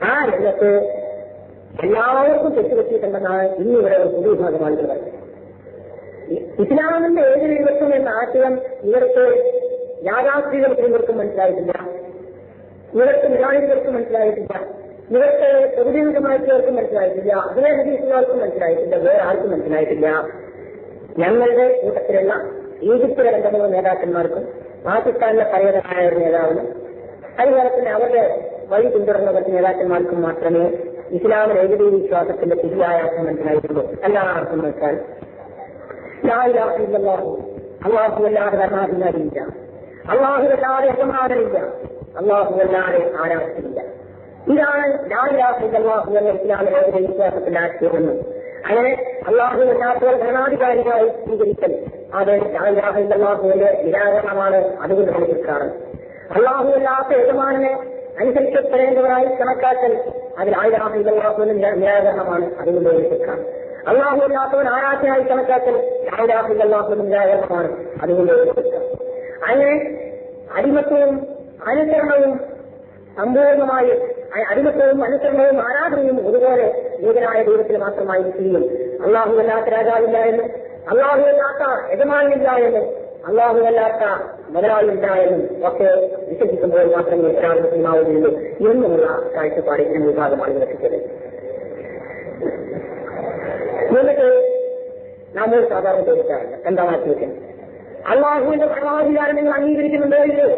ആ രംഗത്ത് എല്ലാവർക്കും തെറ്റുപറ്റിയിട്ടുണ്ടെന്നാണ് ഇന്നിവിടെ ഒരു പൊതുവിഭാഗം ആളുകൾ പറയുന്നത്. ഇസ്ലാമിന്റെ ഏകദൈവത്വം എന്ന ആശയം ഇവർക്ക് യാഥാസ്ഥിതികൾക്കും ഇവർക്കും മനസ്സിലായിട്ടില്ല, ഇവർക്ക് നിരാളികൾക്കും മനസ്സിലായിട്ടില്ല, ഇവർക്ക് പ്രതിനിധിമാർക്കും മനസ്സിലായിട്ടില്ല, അതിനെ ഹദീസുകാർക്കും മനസ്സിലായിട്ടില്ല, വേറെ ആർക്കും മനസ്സിലായിട്ടില്ല. ഞങ്ങളുടെ കൂട്ടത്തിലുള്ള ഈജിപ്തിലെ 2 നേതാക്കന്മാർക്കും പാകിസ്ഥാനിലെ പരേതനായ ഒരു നേതാവിനും അതുപോലെ തന്നെ അവരുടെ വഴി പിന്തുടർന്ന കുറച്ച് നേതാക്കന്മാർക്കും മാത്രമേ ഇസ്ലാമിൽ ഏകദൈവ വിശ്വാസത്തിന്റെ ശരിയായ അർത്ഥം മനസ്സിലായിട്ടുള്ളൂ. എല്ലാവർക്കും മനസ്സിലായി അള്ളാഹുവല്ലാതെ ഭരണാധികാരിയില്ല, അള്ളാഹുവല്ലാതെ യജമാനനില്ല, അള്ളാഹുവല്ലാതെ ആരാധനയില്ല. ഇതാണ് ലാ ഇലാഹ ഇല്ലല്ലാഹു എന്ന ഇസ്ലാമിലെ ഏകദൈവ വിശ്വാസത്തിന്റെ ആശയമെന്നും അങ്ങനെ അള്ളാഹുവല്ലാത്തവർ ഭരണാധികാരികളായി സ്വീകരിക്കൽ അത് ലാ ഇലാഹ ഇല്ലല്ലാഹുവിന്റെ നിരാകരണമാണ്. അതുകൊണ്ട് മനസ്സിലാക്കണം. അള്ളാഹുവല്ലാത്ത യജമാനനെ അനുസരിക്കപ്പെടേണ്ടവരായി കണക്കാക്കൽ അത് ലാ ഇലാഹ ഇല്ലല്ലാഹുവിന്റെ നിരാകരണമാണ്. അതുകൊണ്ട് മനസ്സിലാക്കാം. അള്ളാഹുവല്ലാത്തവൻ ആരാധനയായി കണക്കാക്കൽ ലാ ഇലാഹ ഇല്ലല്ലാഹുവിന്റെ നിരാകരണമാണ്. അതുകൊണ്ട് മനസ്സിലാക്കാം. അങ്ങനെ അടിമത്വവും അനുസരണവും സമ്പൂർണമായി അടിമത്വവും അനുസരണവും ആരാധനയും ഒരുപോലെ ഏകനായ ദൈവത്തിൽ മാത്രമായിരിക്കുകയും അള്ളാഹുവല്ലാത്ത രാജാവില്ല എന്നും അള്ളാഹുവല്ലാത്ത യജമാനില്ല എന്നും അള്ളാഹുവല്ലാത്ത മുതലാളിയില്ല എന്നും ഒക്കെ വിശ്വസിക്കുമ്പോൾ മാത്രമേ ഒരാൾ മുസ്ലിമാവുകയുള്ളൂ എന്നുമുള്ള കാഴ്ചപ്പാട് എന്ന വിഭാഗമാണ് എത്തിച്ചത്. എന്നിട്ട് നമ്മൾ സാധാരണ ചോദിക്കാറുണ്ട്, എന്താണ് ചോദ്യം? അള്ളാഹുവിന്റെ ഭരണാധികാരം നിങ്ങൾ അംഗീകരിക്കുന്നുണ്ടോ ഇല്ലേ?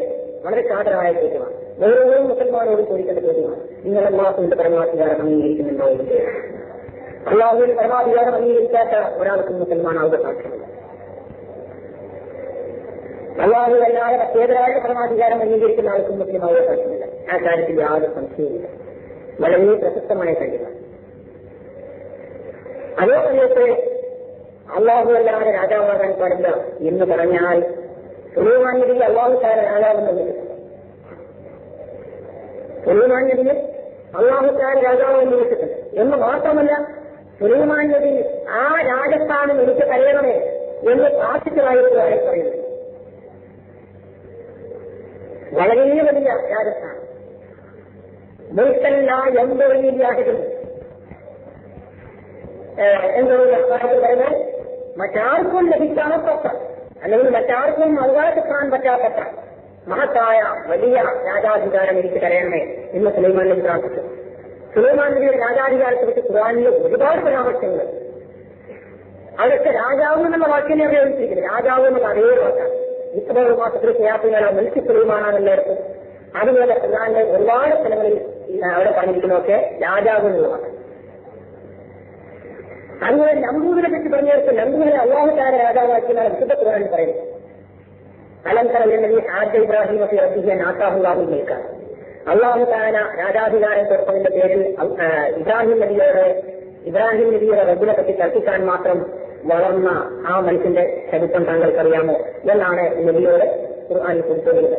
വളരെ സാധാരണമായ ചോദ്യമാണ്. ഓരോ മുസൽമാനോട് ചോദിക്കേണ്ട ചോദ്യമാണ്. നിങ്ങൾ അള്ളാഹുവിന്റെ പരമാധികാരം അംഗീകരിക്കുന്നുണ്ടോ ഇല്ലേ? അള്ളാഹുവിന്റെ പരമാധികാരം അംഗീകരിക്കാത്ത ഒരാൾക്കും മുസൽമാനാവുക സാധ്യമല്ല. അള്ളാഹു അല്ലാതെ പ്രത്യേകരായ പരമാധികാരം അംഗീകരിക്കുന്ന ആൾക്കും മുസ്ലിമാവുക സാധ്യമല്ല. ആ കാര്യത്തിൽ യാതൊരു സംശയവുമില്ല. വളരെ പ്രശസ്തമായ കാര്യമാണ്. അതേ സമയത്ത് അള്ളാഹു അല്ലാതെ രാജാവാകാൻ പാടില്ല എന്ന് പറഞ്ഞാൽ സുലൈമാൻ നബി അള്ളാഹു താര രാജാവെന്ന് വിളിച്ചിട്ടുണ്ട്. സുലൈമാൻ നബിയെ അള്ളാഹു താര രാജാവെന്ന് വിളിച്ചിട്ടുണ്ട് എന്ന് മാത്രമല്ല, സുലൈമാൻ നബി ആ രാജസ്ഥാനം എനിക്ക് തരയണമേ എന്ന് പ്രാർത്ഥിച്ചതായിട്ട് പറയുന്നത്. വളരെ വലിയ രാജസ്ഥാനം മുൽക്കല്ല എന്തോരാഹിതം എന്തൊരു പറയുന്നത് മറ്റാർക്കും ലഭിക്കാത്ത അല്ലെങ്കിൽ മറ്റാർക്കും അവകാശപ്പെടാൻ പറ്റാത്ത മഹത്തായ വലിയ രാജാധികാരം എനിക്ക് തരയണമേ എന്ന് സുലൈമാൻ നബി പ്രാർത്ഥിച്ചു. സുലൈമാൻ നബിയുടെ രാജാധികാരത്തെ പറ്റി ഖുർആനിൽ ഒരുപാട് പരാമർശങ്ങൾ. അതൊക്കെ രാജാവ് എന്നുള്ള വാക്കിനെ ഉപയോഗിച്ചിരിക്കുന്നത്. രാജാവ് എന്നുള്ള അതേ വാക്കാണ്. ഇത്ര മാസത്തിൽ ചെയ്യാത്തതിനാണ് മൽക്കി സുലൈമാനാണ് എല്ലായിടത്തും. അതുപോലെ ഖുർആനിലെ ഒരുപാട് സ്ഥലങ്ങളിൽ അവിടെ പറഞ്ഞിരിക്കുന്നതൊക്കെ രാജാവ് എന്നുള്ള വാക്കാണ്. അതുപോലെ നമ്പൂതിനെ പറ്റി പറഞ്ഞെടുത്ത് നമ്പൂതിനെ അള്ളാഹു താര രാജാവാക്കിയാണ് വിശുദ്ധ ഖുർആൻ പറയുന്നത്. അലംകറ ആദ്യ ഇബ്രാഹിം ഒക്കെ റബ്ബിയെ നാത്താഹുല്ലാഹു കേൾക്കാം. അള്ളാഹു താര രാജാധികാരം കൊടുത്തതിന്റെ പേരിൽ ഇബ്രാഹിം നബിയുടെ റബ്ബിനെ പറ്റി തർക്കിക്കാൻ മാത്രം വളർന്ന ആ മനുഷ്യന്റെ ചരിത്രം താങ്കൾക്കറിയാമോ എന്നാണ് നബിയോട് ഖുർആനിൽ കൊടുത്തിരുന്നത്.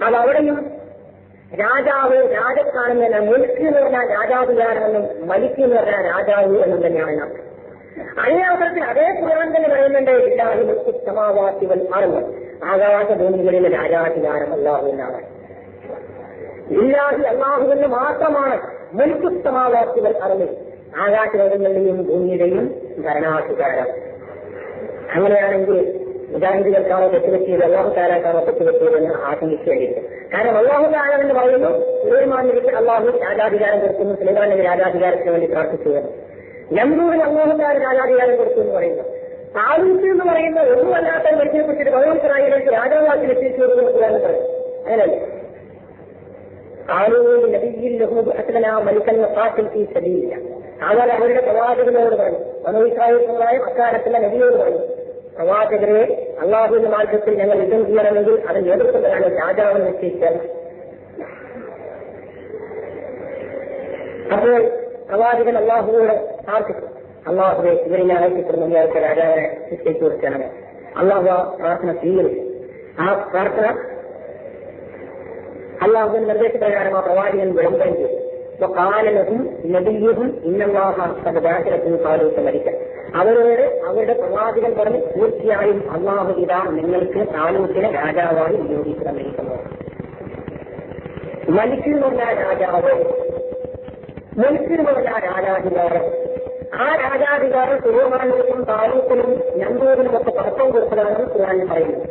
അത് അവിടെയും രാജാവ് രാജസ്ഥാനെന്ന മുൽക്ക് എന്ന് പറഞ്ഞാൽ രാജാധികാരമെന്നും മലിക്ക് എന്ന് പറഞ്ഞാൽ രാജാവ് എന്നും തന്നെയാണ്. അതേ അവസരത്തിൽ അതേ ഖുർആൻ തന്നെ പറയുന്നുണ്ട് ഇല്ലാഹി മുൽക്കു സമാവാതി വൽ അർള്, ആകാശ ഭൂമികളിലെ രാജാധികാരം അല്ലാഹുവിനാണ്. ഇല്ലാഹി അല്ലാഹുവിന് മാത്രമാണ് മുൽക്കു സമാവാതി വൽ അർള്, ആകാശങ്ങളുടെയും ഭൂമിയുടെയും ഭരണാധികാരം. അങ്ങനെയാണെങ്കിൽ മുജാഹിദുകൾക്കാണോ തെറ്റുപറ്റിയത് അള്ളാഹു താലാക്കാണോ തെറ്റുപറ്റിയതെന്ന് ആശങ്കിക്കേണ്ടിയിരിക്കും. കാരണം അള്ളാഹു താല എന്ന് പറയുന്നു സുലൈമാൻ നബിക്ക് അള്ളാഹു രാജാധികാരം കൊടുക്കുന്നു, സുലൈമാൻ നബി രാജാധികാരത്തിന് വേണ്ടി പ്രാർത്ഥിച്ചു. നംറൂദിന് അള്ളാഹു താല രാജാധികാരം കൊടുത്തു എന്ന് പറയുന്നു. താലൂത്ത് എന്ന് പറയുന്ന ഒന്നുമല്ലാത്ത മനുഷ്യനെ കുറിച്ചിട്ട് ഭഗവത്സരായിലേക്ക് രാജാവാക്കി എത്തിച്ചു കൊടുക്കുന്നു പറയും. അങ്ങനെയല്ലേ താലൂത്ത് നബിയിൽ മനുഷ്യൻ പാട്ടിൽ ശരിയില്ല. അതുപോലെ അവരുടെ പ്രവാചകനോട് പറഞ്ഞു, മനോയിസ്രായേൽ സമുദായം അക്കാലത്തുള്ള നബിയോട് പറഞ്ഞു, പ്രവാചകരെ അള്ളാഹുവിന്റെ മാർഗത്തിൽ ഞങ്ങൾ യുദ്ധം ചെയ്യണമെങ്കിൽ അത് നേതൃത്വം തരാൻ രാജാവിനെ നിശ്ചയിച്ചാൽ. അപ്പോൾ പ്രവാചകൻ അള്ളാഹുവോട് പ്രാർത്ഥിച്ചു, അള്ളാഹുവെ ഇവരിനെ അയച്ചിട്ടുള്ള ഇയാൾക്ക് രാജാവിനെ നിശ്ചയിച്ചു കൊടുക്കണം. അള്ളാഹു ആ പ്രാർത്ഥന സ്വീകരിച്ചു. ആ പ്രാർത്ഥന അള്ളാഹുവിന്റെ നിർദ്ദേശപ്രകാരം ആ പ്രവാചകൻ വിളംബരം ചെയ്തു. കാലനും നബിയും ഇന്നല്ലാഹും കാലത്ത് മരിക്കാൻ അവരോട് അവരുടെ പ്രവാചകൻ പറഞ്ഞ് തീർച്ചയായും അള്ളാഹു ഇതാ നിങ്ങൾക്ക് താലൂത്തിനെ രാജാവായി നിയോഗിച്ചിരിക്കുന്നു. മലിക്കെന്ന് പറഞ്ഞ രാജാവ്, മുൽക്കെന്ന് പറഞ്ഞ രാജാധികാരം. ആ രാജാധികാരം സുലൈമാനിലും താലൂത്തിനും നമ്പൂരിനും ഒക്കെ പടക്കം കൊടുത്തതാണെന്ന് ഖുർആനിൽ പറയുന്നത്.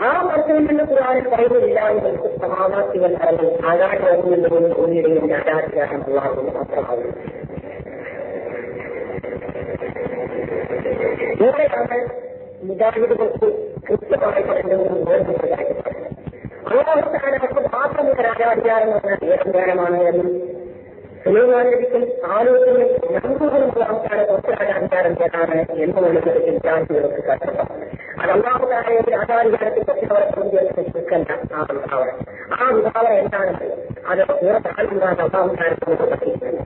ആ പടക്കത്തിൽ നിന്ന് ഖുർആനിൽ പറയുന്നില്ല നിങ്ങൾക്ക് സമാവാസികൾ അല്ലെങ്കിൽ ആകാശങ്ങളുടെയും ഭൂമിയുടെയും രാജാധികാരം അല്ലാഹുവിന് മാത്രമാകുന്നു. ഇവിടെയാണ് മുജാഹിദുകൾക്ക് കൃത്യമായി പറയുന്നത്. അല്ലാഹു തആലക്ക് മാത്രമുള്ള രാജാധികാരം എന്ന് പറഞ്ഞാൽ ഏകധികാരമാണ് എന്നും സുലൈമാൻ നബിക്കും താലൂത്തിനും നമ്പൂരിനുമുള്ള ആൾക്കാരെ ഒറ്റ രാജാധികാരം തരാണ് എന്നുള്ളത് വിദ്യാർത്ഥികൾക്ക് കഷ്ടം. അത് അല്ലാഹു തആലയുടെ രാജാധികാരത്തിൽ പറ്റിയവരെ നിൽക്കേണ്ട ആ വിഭാവന എന്താണെന്ന് അത് വേറെ താല്പര്യമാണ് അല്ലാഹു തആല പറ്റിയിട്ടുണ്ട്.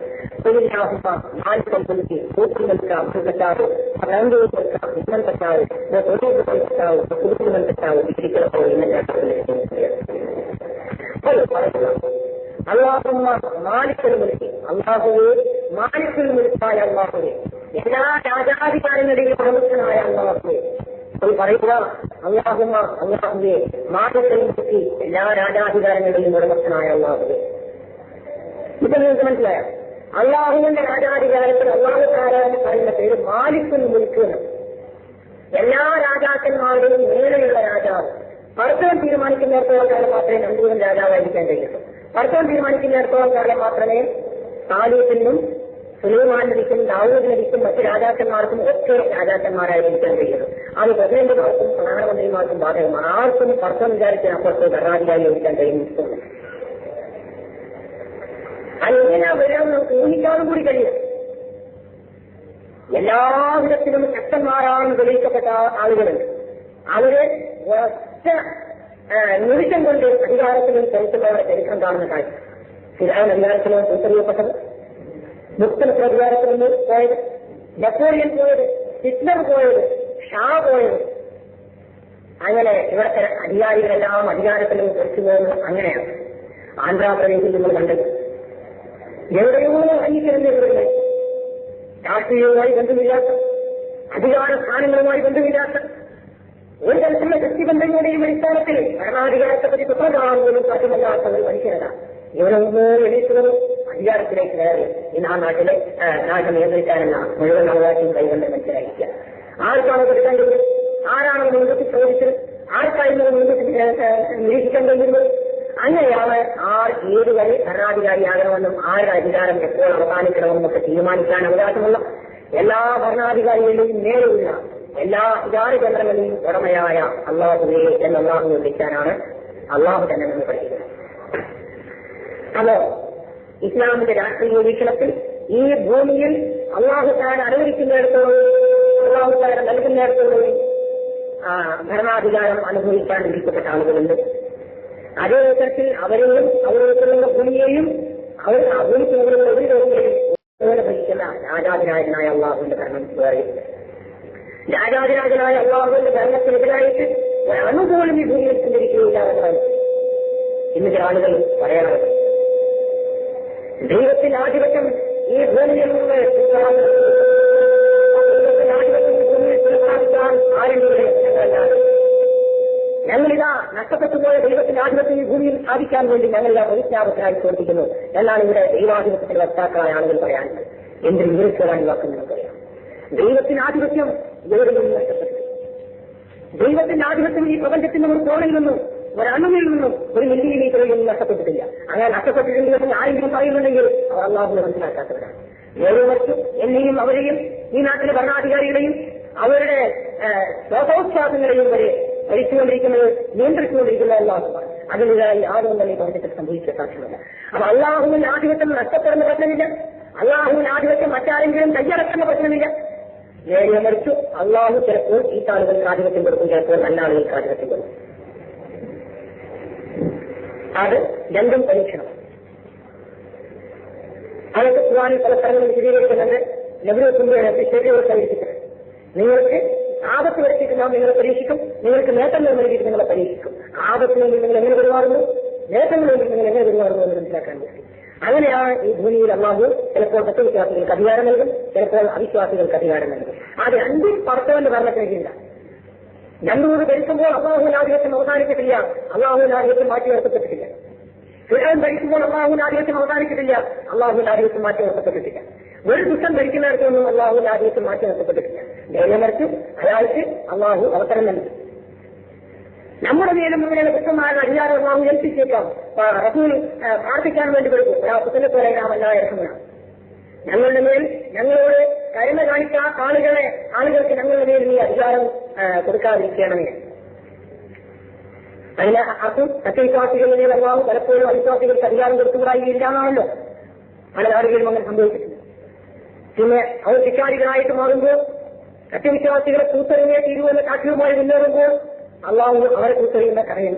മാലിക്കം പുതുക്കി കൂട്ടി നിൽക്കാം കെട്ടാവ് പ്രകൃതി നിൽക്കാം ഇന്നും കെട്ടാവ് തൊഴിൽ കെട്ടാവ് കുടുംബം കെട്ടാവ് ഇരിക്കലപ്പോൾ ഇന്നലെ അള്ളാഹുമ്മ മാലിക്കൽ മുൽക്കി, അള്ളാഹുവെ മാലിക്കൽ മുൽക്കായ അള്ളാഹുവെ, എല്ലാ രാജാധികാരങ്ങളുടെയും പ്രമുഖനായ അള്ളാഹുവെ. അത് പറയുക അള്ളാഹുമ്മ അള്ളാഹുവെ മാലിക്കൽ മുൽക്കി, എല്ലാ രാജാധികാരങ്ങളുടെയും പ്രമുഖനായ അള്ളാഹുവെ. ഇപ്പൊ നിങ്ങൾക്ക് മനസ്സിലായോ? അള്ളാഹുവിന്റെ രാജാധികാരത്തിൽ അള്ളാഹു താരാന്ന് പറയുന്ന പേര് മാലിക്കുൽ മുൽക്ക്. എല്ലാ രാജാക്കന്മാരുടെയും മേലെയുള്ള രാജാവ്. പടച്ചവൻ തീരുമാനിക്കുന്നിടത്തോളം കാലം മാത്രമേ നമ്പൂരൻ രാജാവായിരിക്കാൻ കഴിയുള്ളൂ. പടച്ചവൻ തീരുമാനിക്കുന്നിടത്തോളം കാലം മാത്രമേ താലൂത്തിനും സുലൈമാൻ നബിക്കും ദാവൂദ് നബിക്കും മറ്റു രാജാക്കന്മാർക്കും ഒക്കെ രാജാക്കന്മാരായിരിക്കാൻ കഴിയുള്ളൂ. അത് പ്രസിഡന്റുമാർക്കും പ്രധാനമന്ത്രിമാർക്കും ബാധകമാണ്. ആർക്കും പടച്ചവൻ വിചാരിക്കാൻ അപ്പുറത്ത് ഭരണാധികാരിയായിരിക്കാൻ കഴിയുന്നു. അതെങ്ങനെയാ വരാൻ നമുക്ക് ഊഹിക്കാനും കൂടി കഴിയും. എല്ലാവിധത്തിലും ശക്തന്മാരാണെന്ന് തെളിയിക്കപ്പെട്ട ആളുകളുണ്ട്. അവര് ഒറ്റ നിമിഷം കൊണ്ട് അധികാരത്തിലും ചെലുത്തുന്നവരുടെ ചരിത്രം കാണുന്ന കാര്യം. ഫിർഔൻ അധികാരത്തിലും തിരിച്ചറിയപ്പെട്ടത്, മുക്തനസ് അധികാരത്തിൽ നിന്ന് പോയത്, നെപ്പോളിയൻ പോയത്, ഹിറ്റ്ലർ പോയത്, ഷാ പോയത്. അങ്ങനെ ഇവിടുത്തെ അധികാരികളെല്ലാം അധികാരത്തിലും തെളിച്ചു പോകുന്നത് അങ്ങനെയാണ്. ആന്ധ്രാപ്രദേശിൽ നിങ്ങൾ കണ്ടത് എവിടെയോ അംഗീകരിക്കുന്നവരുടെ രാഷ്ട്രീയവുമായി ബന്ധമില്ലാത്ത, അധികാര സ്ഥാനങ്ങളുമായി ബന്ധമില്ലാത്ത, ഒരു തരത്തിലുള്ള വ്യക്തിബന്ധങ്ങളുടെയും അടിസ്ഥാനത്തിൽ ഭരണാധികാരത്തെ പറ്റി തുറന്നാൻ പോലും സാധ്യമല്ലാത്ത ഒരു മനുഷ്യനാണ്. ഇവരൊന്ന് എണീക്കുന്നത് അധികാരത്തിലേക്ക് കയറി ഇന്ന് ആ നാട്ടിലെ നാട് നിയന്ത്രിക്കാനെന്ന മുഴുവൻ അവകാശം കൈകൊണ്ട് മനസ്സിലാക്കിയ ആർക്കാണ് കൊടുക്കാൻ കഴിയുന്നത്? ആരാണ് മുൻകൂട്ടി ചോദിച്ചത്? ആർക്കായിരുന്നു മുൻകൂട്ടി നിരീക്ഷിക്കാൻ കഴിയുന്നത്? അങ്ങനെയാണ് ഏത് വരെ ഭരണാധികാരിയാകണമെന്നും ആരുടെ അധികാരം എപ്പോൾ അവസാനിക്കണമെന്നും ഒക്കെ തീരുമാനിക്കാൻ അവകാശമുള്ള എല്ലാ ഭരണാധികാരികളുടെയും നേരെയുള്ള എല്ലാ അധികാര കേന്ദ്രങ്ങളിലും ഉടമയായ അള്ളാഹുവെ എന്ന് അള്ളാഹു വിളിക്കാനാണ് അള്ളാഹു തന്നെ നമ്മൾ പഠിക്കുന്നത്. അപ്പോ ഇസ്ലാമിന്റെ രാഷ്ട്രീയ വീക്ഷണത്തിൽ ഈ ഭൂമിയിൽ അള്ളാഹു താൻ അനുവദിക്കുന്നിടത്തോളം അള്ളാഹു താൻ നൽകുന്നിടത്തോളം ഭരണാധികാരം അനുഭവിക്കാൻ വിധിക്കപ്പെട്ട ആളുകളുണ്ട്. അതേ തരത്തിൽ അവരെയും അവരുടെ ഭൂമിയെയും അവർ ആ ഭൂമിക്ക് മുകളിലുള്ള ഒരു രോഗങ്ങളെയും അതുപോലെ ഭരിക്കുന്ന രാജാതിരാജനായ അള്ളാഹുവിന്റെ ഭരണം വേറെയുണ്ട്. രാജാതിരാജനായ അള്ളാഹുവിന്റെ ഭരണത്തിനെതിരായിട്ട് ഒരനുപോലും ഈ ഭൂമിയിൽ ചിന്തിരിക്കുകയില്ല എന്നതാണ് ഇന്ന് ചില ആളുകൾ പറയാറുണ്ട്. ദൈവത്തിന്റെ ആധിപത്യം ഈ ഭൂമിയിൽ നിന്ന് ഞങ്ങളിതാ നഷ്ടപ്പെട്ടുപോയ ദൈവത്തിന്റെ ആധിപത്യം ഈ ഭൂമിയിൽ സ്ഥാപിക്കാൻ വേണ്ടി ഞങ്ങളിതാ പ്രതിജ്ഞാബദ്ധരായി പ്രവർത്തിക്കുന്നു എന്നാണ് ഇവിടെ ദൈവാധിപത്യത്തിന്റെ വക്താക്കളായ ആളുകൾ പറയാനുള്ളത്. എന്തിനും വിവരിച്ചതാണ് ഈ വാക്ക് നിങ്ങൾക്കറിയാം. ദൈവത്തിന്റെ ആധിപത്യം എവിടെയും നഷ്ടപ്പെട്ടു. ദൈവത്തിന്റെ ആധിപത്യം ഈ പ്രപഞ്ചത്തിന്റെ ഒരു കോണയിൽ നിന്നും ഒരണുവിൽ നിന്നും ഒരു മില്ലിമീറ്ററിൽ നിന്നും നഷ്ടപ്പെട്ടിട്ടില്ല. അങ്ങനെ നഷ്ടപ്പെട്ടിട്ടുണ്ടെങ്കിൽ ആരെങ്കിലും പറയുന്നുണ്ടെങ്കിൽ അവർ അള്ളാഹുവിനെ മനസ്സിലാക്കാത്തവരാണ്. നേരെ എന്നെയും അവരെയും ഈ നാട്ടിലെ ഭരണാധികാരികളെയും അവരുടെ ശ്വാസോച്ഛ്വാസങ്ങളെയും വരെ ഭരിച്ചുകൊണ്ടിരിക്കുന്നത് നിയന്ത്രിച്ചുകൊണ്ടിരിക്കുന്നത് അള്ളാഹുവാണ്. അതിനെതിരായി ആരും തന്നെ ഈ പ്രപഞ്ചത്തിൽ സംഭവിച്ച സാക്ഷ്യമല്ല. അപ്പൊ അള്ളാഹുവിന്റെ ആധിപത്യം നഷ്ടപ്പെടുന്ന പ്രശ്നമില്ല. അള്ളാഹുവിന്റെ ആധിപത്യം മറ്റാരെങ്കിലും കയ്യടക്കുന്ന പ്രശ്നമില്ല. നേരെ മറിച്ചു അള്ളാഹു ചിലപ്പോൾ ഈ ആളുകൾക്ക് ആധിപത്യം കൊടുക്കും, ചിലപ്പോൾ നല്ല ആളുകൾക്ക് ആധിപത്യം കൊടുക്കും. അത് രണ്ടും പരീക്ഷണം. അതൊക്കെ ഖുർആനിൽ പല സ്ഥലങ്ങളിൽ വിശദീകരിക്കുന്നുണ്ട്. നബിയെ ശരിയോട് പരീക്ഷിക്കുന്നത് നിങ്ങൾക്ക് ആപത്ത് വരുത്തിയിട്ട് നാം നിങ്ങളെ പരീക്ഷിക്കും, നിങ്ങൾക്ക് നേട്ടങ്ങൾ നൽകിയിട്ട് നിങ്ങളെ പരീക്ഷിക്കും. ആപത്തിന് വേണ്ടി നിങ്ങൾ എങ്ങനെ പെരുമാറുന്നു, നേട്ടങ്ങൾ വേണ്ടി നിങ്ങൾ എങ്ങനെ പെരുമാറുന്നു എന്ന് മനസ്സിലാക്കാൻ പറ്റും. അങ്ങനെയാണ് ഈ ഭൂമിയിൽ അള്ളാഹു ചിലപ്പോൾ സത്യവിശ്വാസികൾക്ക് അധികാരം നൽകും, ചിലപ്പോൾ അവിശ്വാസികൾക്ക് അധികാരം നൽകും. അത് രണ്ടും പടച്ചവന്റെ ഭരണത്തിലേക്കില്ല. രണ്ടുകൂടി ഭരിക്കുമ്പോൾ അള്ളാഹുവിന്റെ ആധിപത്യം അവസാനിച്ചിട്ടില്ല, അള്ളാഹുവിന്റെ ആധിപത്യം മാറ്റി നിർത്തപ്പെട്ടിട്ടില്ല. ഫിർഔൻ ഭരിക്കുമ്പോൾ അള്ളാഹുവിന്റെ ആധിപത്യം അവസാനിച്ചിട്ടില്ല, അള്ളാഹുവിന്റെ ആധിപത്യം മാറ്റി നിർത്തപ്പെട്ടിട്ടില്ല. ഒരു ദുഷ്ടം ഭരിക്കുന്നിടത്തൊന്നും അള്ളാഹുവിന്റെ ആധിപത്യം മാറ്റി നിർത്തപ്പെട്ടിട്ടില്ല. നേരെ മറിച്ച് അയാൾക്ക് അള്ളാഹു അവസരം നൽകി. നമ്മുടെ മേലും ഇങ്ങനെയുള്ള ദുഷ്ടമായ അധികാരം അള്ളാഹു ഏൽപ്പിച്ചേക്കാം. റസൂൽ പ്രാർത്ഥിക്കാൻ വേണ്ടി കൊടുക്കും, പുത്തനെ പോലെ നാമല്ല ഇറങ്ങുന്നതാണ്. ഞങ്ങളുടെ മേൽ ഞങ്ങളോട് കരുണ കാണിച്ച ആളുകൾക്ക് ഞങ്ങളുടെ മേൽ നീ അധികാരം കൊടുക്കാതിരിക്കണമേ. അതിന് അർത്ഥം സത്യവിശ്വാസികളുടെ അള്ളാഹു പലപ്പോഴും അവിശ്വാസികൾക്ക് അധികാരം കൊടുത്തുകൂടായില്ല എന്നാണല്ലോ പല നാടുകളിലും അങ്ങനെ സംഭവിച്ചിട്ടുണ്ട്. പിന്നെ അവർ ശിക്കാരികളായിട്ട് മാറുമ്പോൾ സത്യവിശ്വാസികളെ കൂത്തറിഞ്ഞേ തീരുവെന്ന സാക്ഷ്യവുമായി മുന്നേറുമ്പോൾ അള്ളാഹു അവരെ കൂത്തറിയുന്ന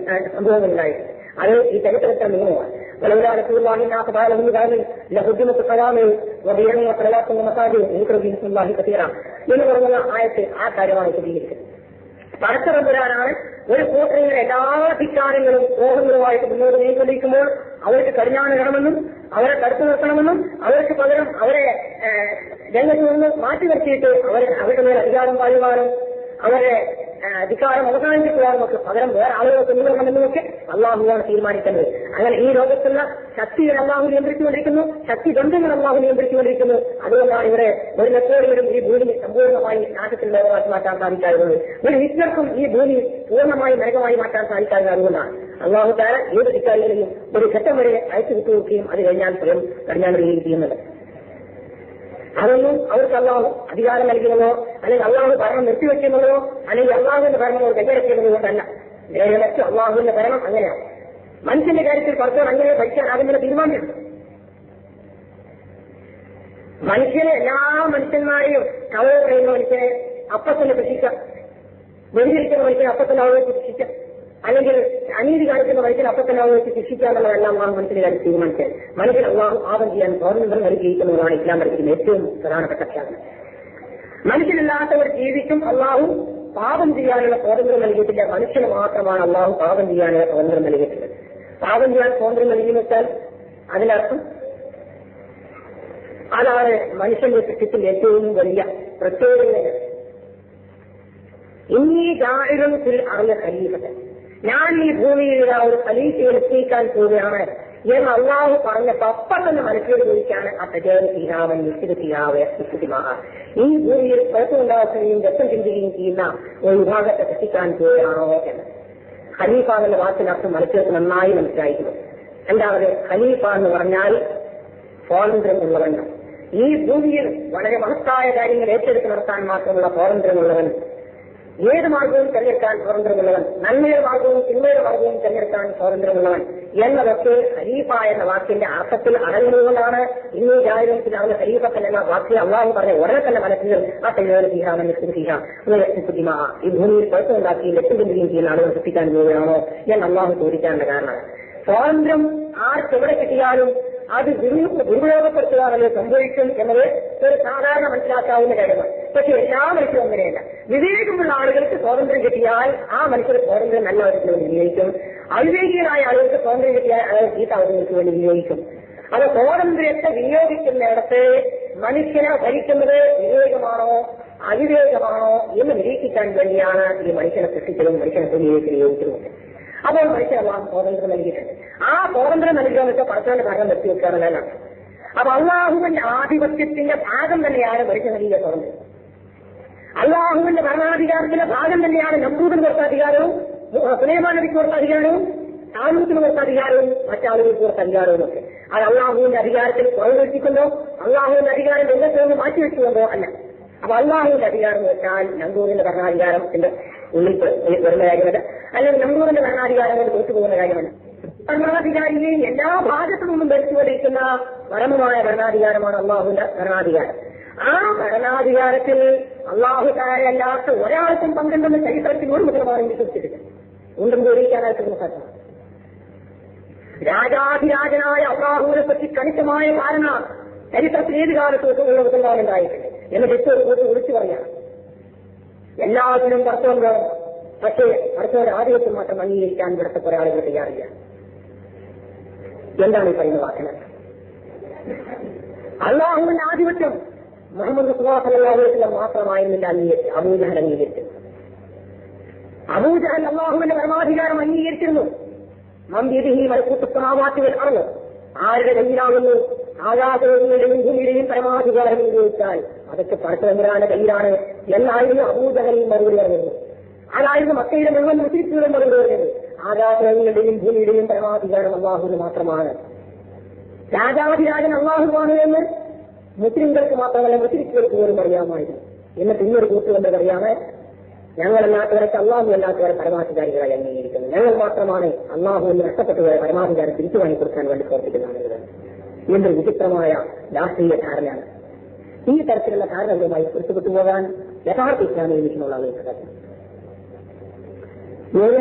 സംഭവങ്ങളുണ്ടായിരുന്നു. അത് ഈ ചരിത്രത്തിൽ നിന്നുമാണ്. എന്ന് പറഞ്ഞ ആയത്ത് ആ കാര്യമാണ് വിശദീകരിക്കുന്നത്. പടച്ചറമ്പുരാനാണ് ഒരു കൂട്ടറിയുടെ എല്ലാ ധിക്കാരങ്ങളും മോഹങ്ങളുമായിട്ട് മുന്നോട്ട് നീങ്ങിക്കൊണ്ടിരിക്കുമ്പോൾ അവർക്ക് കടിഞ്ഞാണിടണമെന്നും അവരെ തടുത്തു നിർത്തണമെന്നും അവർക്ക് പകരം അവരെ രംഗത്ത് നിന്ന് മാറ്റി നിർത്തിയിട്ട് അവരുടെ മേൽ അധികാരം വാഴുവാനും അവരെ അധികാരം അവസാനിപ്പിക്കുവാനും ഒക്കെ പകരം വേറെ ആളുകൾക്ക് മുന്നേറണമെന്നുമൊക്കെ അള്ളാഹുവാണ് തീരുമാനിക്കുന്നത്. അങ്ങനെ ഈ ലോകത്തുള്ള ശക്തികൾ അള്ളാഹു നിയന്ത്രിച്ചുകൊണ്ടിരിക്കുന്നു, ശക്തി ബന്ധങ്ങൾ അള്ളാഹു നിയന്ത്രിച്ചുകൊണ്ടിരിക്കുന്നു. അതുകൊണ്ടാണ് ഇവിടെ ഒരു നെപ്പോളിയനും ഈ ഭൂമി സമ്പൂർണ്ണമായി നാശത്തിൽ നരകമാക്കി മാറ്റാൻ സാധിക്കാറുള്ളത്. ഒരു ഹിറ്റ്ലർക്കും ഈ ഭൂമി പൂർണ്ണമായി നരകമായി മാറ്റാൻ സാധിക്കാറുള്ളത്. അതുകൊണ്ടാണ് അള്ളാഹു താര ഏത് ധിക്കാരികളെയും ഒരു ഘട്ടം വരെ അയച്ചു വിട്ടുകൊടുക്കുകയും അത് കഴിഞ്ഞാൽ സ്വയം കടിഞ്ഞാണിടുകയും ചെയ്യുന്നത്. അതൊന്നും അവർക്ക് അള്ളാഹു അധികാരം നൽകുന്നതോ അല്ലെങ്കിൽ അള്ളാഹു ഭരണം നിർത്തിവെക്കുന്നതോ അല്ലെങ്കിൽ അള്ളാഹുവിന്റെ ഭരണം അവർ കൈയടക്കുന്നത് കൊണ്ടല്ല. നേരെ മറിച്ച് അള്ളാഹുവിന്റെ ഭരണം അങ്ങനെയാണ്. മനുഷ്യന്റെ കാര്യത്തിൽ കുറച്ചോട് അങ്ങനെ ഭരിക്കാനാകുന്ന തീരുമാനം. മനുഷ്യനെ എല്ലാ മനുഷ്യന്മാരെയും കവല പറയുന്ന മനുഷ്യനെ അപ്പത്തന്നെ ശിക്ഷിക്കാം, വ്യതിരിക്കുന്ന മനുഷ്യനെ അപ്പത്തന്നെ അവർക്ക് ശിക്ഷിക്കാം, അല്ലെങ്കിൽ അനീതി കാണിക്കുന്ന മനുഷ്യനെ അപ്പത്തന്നെ അവർക്ക് ശിക്ഷിക്കാന്നുള്ളതെല്ലാം ആ മനുഷ്യന്റെ കാര്യം തീരുമാനിച്ചത്. മനുഷ്യൻ അള്ളാഹു പാപം ചെയ്യാൻ സ്വാതന്ത്ര്യം നൽകിയിരിക്കുന്നതാണ് ഇസ്ലാം പഠിക്കുന്ന ഏറ്റവും പ്രധാനപ്പെട്ട ത്യാഗം. മനുഷ്യനില്ലാത്തവർ ജീവിക്കും അള്ളാഹു പാപം ചെയ്യാനുള്ള സ്വാതന്ത്ര്യം നൽകിയിട്ടില്ല. മനുഷ്യന് മാത്രമാണ് അള്ളാഹു പാപം ചെയ്യാനുള്ള സ്വാതന്ത്ര്യം നൽകിയിട്ടുള്ളത്. പാപം ചെയ്യാൻ സ്വാതന്ത്ര്യം നൽകിയെന്ന് വെച്ചാൽ അതിനർത്ഥം അതാണ് മനുഷ്യന്റെ സൃഷ്ടിത്തിൽ ഏറ്റവും വലിയ പ്രത്യേകത. ഇന്നീ ജാഇലുൽ അറിഞ്ഞ ഖലീഫത്ത്, ഞാൻ ഈ ഭൂമിയിൽ ഒരു ഖലീഫയെ നിശ്ചയിക്കാൻ പോവുകയാണ് എന്ന് അള്ളാഹു പറഞ്ഞപ്പോ അപ്പം തന്നെ മനസ്സിലേക്ക് ചോദിക്കാണ് ആ പ്രജാവൻ ഈ ഭൂമിയിൽ പുറത്തുണ്ടാക്കുകയും രക്തം ചിന്തിക്കുകയും ചെയ്യുന്ന ഒരു വിഭാഗത്തെ സൃഷ്ടിക്കാൻ പോവുകയാണോ എന്ന്. ഖലീഫ എന്ന വാക്കിനർത്ഥം മനസ്സിലേക്ക് നന്നായി മനസ്സിലായിരുന്നു. രണ്ടാമത് ഖലീഫ എന്ന് പറഞ്ഞാൽ സ്വാതന്ത്ര്യമുള്ളവൻ. ഈ ഭൂമിയിൽ വളരെ മഹത്തായ കാര്യങ്ങൾ ഏറ്റെടുത്ത് നടത്താൻ മാത്രമുള്ള സ്വാതന്ത്ര്യമുള്ളവൻ. ഏത് മാർഗവും തിരഞ്ഞെടുക്കാൻ സ്വാതന്ത്ര്യമുള്ളവൻ, നന്മയുടെ മാർഗവും തിന്മയുടെ മാർഗവും തിരഞ്ഞെടുക്കാൻ സ്വാതന്ത്ര്യമുള്ളവൻ എന്നതൊക്കെ ഖലീഫ എന്ന വാക്കിന്റെ അർത്ഥത്തിൽ അടങ്ങുന്നതുകൊണ്ടാണ് ഇന്നീ ജാഹിലിയത്തിൽ അവന്റെ ഖലീഫത്തൻ എന്ന വാക്ക് അള്ളാഹു പറഞ്ഞ ഉടനെ തന്നെ മനസ്സിൽ ആ തെളിവ് ഈ ഭൂമിയിൽ കുഴപ്പമുണ്ടാക്കി ലക്ഷ്യബന്ധിക്കുകയും ചെയ്യുന്ന ആളുകൾ സൃഷ്ടിക്കാൻ പോവുകയാണോ എന്ന് അള്ളാഹു ചോദിക്കാനുള്ള കാരണമാണ്. സ്വാതന്ത്ര്യം ആർക്കെവിടെ കിട്ടിയാലും അത് ദുരുപയോഗപ്പെടുത്തുകയാണല്ലോ സംഭവിക്കും എന്നത് ഒരു സാധാരണ മനസ്സിലാക്കാവുന്ന കാര്യമാണ്. പക്ഷെ എല്ലാ മനുഷ്യരും അങ്ങനെയല്ല. വിവേകമുള്ള ആളുകൾക്ക് സ്വാതന്ത്ര്യം കിട്ടിയാൽ ആ മനുഷ്യർ സ്വാതന്ത്ര്യം നല്ല അവസരത്തിന് വേണ്ടി വിനിയോഗിക്കും. അവിവേകികളായ ആളുകൾക്ക് സ്വാതന്ത്ര്യം കിട്ടിയാൽ അത് ചീത്ത അവസരങ്ങൾക്ക് വേണ്ടി വിനിയോഗിക്കും. അത് സ്വാതന്ത്ര്യത്തെ വിനിയോഗിക്കുന്നിടത്ത് മനുഷ്യനെ ഭരിക്കുന്നത് വിവേകമാണോ അവിവേകമാണോ എന്ന് നിരീക്ഷിക്കാൻ വേണ്ടിയാണ് ഈ മനുഷ്യനെ സൃഷ്ടിച്ചതും മനുഷ്യനെ നിയോഗിക്കുന്നതും. അപ്പോൾ മനുഷ്യരെല്ലാം സ്വാതന്ത്ര്യം നൽകിയിട്ടുണ്ട്. ആ സ്വാതന്ത്ര്യം നൽകുക എന്ന് വെച്ചാൽ പടച്ചവന്റെ ഭാഗം നിർത്തിവെക്കാറുള്ളതാണ്. അപ്പൊ അള്ളാഹുവിന്റെ ആധിപത്യത്തിന്റെ ഭാഗം തന്നെയാണ് മനുഷ്യ നൽകിയ സ്വാതന്ത്ര്യം. അള്ളാഹുവിന്റെ ഭരണാധികാരത്തിന്റെ ഭാഗം തന്നെയാണ് നമ്രൂദിന് കൊടുത്ത അധികാരവും, സുലൈമാൻ നബിക്ക് കൊടുത്ത അധികാരവും, താലൂത്തിന് കൊടുത്ത അധികാരവും, മറ്റാളുകൾക്ക് കൊടുത്ത അധികാരവും ഒക്കെ. അത് അള്ളാഹുവിന്റെ അധികാരത്തിൽ കുറവ് വരുത്തിക്കൊണ്ടോ അള്ളാഹുവിന്റെ അധികാരം രംഗത്ത് നിന്ന് മാറ്റിവെച്ചുകൊണ്ടോ അല്ല. അപ്പൊ അള്ളാഹുവിന്റെ അധികാരം എന്ന് വെച്ചാൽ നമ്പൂരിന്റെ ഭരണാധികാരത്തിന്റെ ഉള്ളിൽ വരുന്ന കാര്യമല്ല, അല്ലെങ്കിൽ നമ്പൂരിന്റെ ഭരണാധികാരം കൊണ്ട് തോറ്റു പോകുന്ന കാര്യമല്ല. ഭരണാധികാരിയെ എല്ലാ ഭാഗത്തു നിന്നും ഭരിച്ചുകൊണ്ടിരിക്കുന്ന പരമമായ ഭരണാധികാരമാണ് അള്ളാഹുവിന്റെ ഭരണാധികാരം. ആ ഭരണാധികാരത്തിൽ അള്ളാഹു താരയല്ലാത്ത ഒരാൾക്കും പങ്കെടുക്കുന്ന ചരിത്രത്തിൽ ഒരു മുതലമാരും വിശ്വസിച്ചിട്ടില്ല. ഉണ്ടെന്ന് തെളിയിക്കാനായിട്ട് സാധ്യമാണ്. രാജാധിരാജനായ അള്ളാഹുവിനെ പറ്റി കണിശമായ ധാരണ ചരിത്രത്തിൽ ഏത് കാലത്തും ഉള്ള മുതലാളുണ്ടായിട്ടുണ്ട്. എന്നിട്ട് ഇപ്പോൾ വിളിച്ചു പറയാം എല്ലാത്തിനും കർത്തവം വേണം. പക്ഷേ അടുത്തവരുടെ ആധിപത്യം മാത്രം അംഗീകരിക്കാൻ ഇവിടുത്തെ കുറെ ആളുകൾ തയ്യാറില്ല. എന്താണ് ഈ പറയുന്ന വാക്കിന്? അള്ളാഹുവിന്റെ ആധിപത്യം മുഹമ്മദ് സുബ്ഹാനഹു മാത്രമായിരുന്നില്ല അംഗീകരിച്ചു. അബൂജഹൽ അംഗീകരിച്ചു. അബൂജഹൽ അള്ളാഹുവിന്റെ പരമാധികാരം അംഗീകരിച്ചിരുന്നു. മന്ദിരിഹി മലക്കൂത്തുസമാവാത്തുകൾ അറിഞ്ഞു. ആരുടെ കയ്യിലാകുന്നു ആകാശങ്ങളുടെയും ഭൂമിയുടെയും പരമാധികാരം എന്ന് ചോദിച്ചാൽ അതൊക്കെ പടച്ചതമ്പുരാന്റെ കയ്യിലാണ് എന്നായിരുന്നു അബൂജഹൽ മറുപടി പറഞ്ഞത്. അതായിരുന്നു മക്കയിലെ മുഴുവൻ മുസ്ലിംകളും മറുപടി പറഞ്ഞത്. ആകാശങ്ങളുടെയും ഭൂമിയുടെയും പരമാധികാരം അള്ളാഹുവിന് മാത്രമാണ്. രാജാധിരാജൻ അള്ളാഹുവാണ് എന്ന് മുസ്ലിംകൾക്ക് മാത്രമല്ല മുസ്ലിംകൾക്ക് പോലും അറിയാമായിരുന്നു. എന്നിട്ട് ഇന്നൊരു കൂട്ടുകൊണ്ട് അറിയാമേ ഞങ്ങളല്ലാത്തവരൊക്കെ അള്ളാഹു അല്ലാത്തവരെ പരമാധികാരികളായി അംഗീകരിക്കുന്നു. ഞങ്ങൾ മാത്രമാണ് അള്ളാഹുവിന് നഷ്ടപ്പെട്ടവരെ പരമാധികാരം തിരിച്ചു വാങ്ങിക്കൊടുക്കാൻ വേണ്ടി പ്രവർത്തിക്കുന്നതാണ്. എന്തൊരു വിചിത്രമായ രാഷ്ട്രീയ ധാരണയാണ്. ഈ തരത്തിലുള്ള ധാരണകളുമായി പൊരുത്തപ്പെട്ടു പോകാൻ യഥാർത്ഥ ഇസ്ലാമിക വിഷയമുള്ള ആളുകൾക്ക് സാധിക്കും.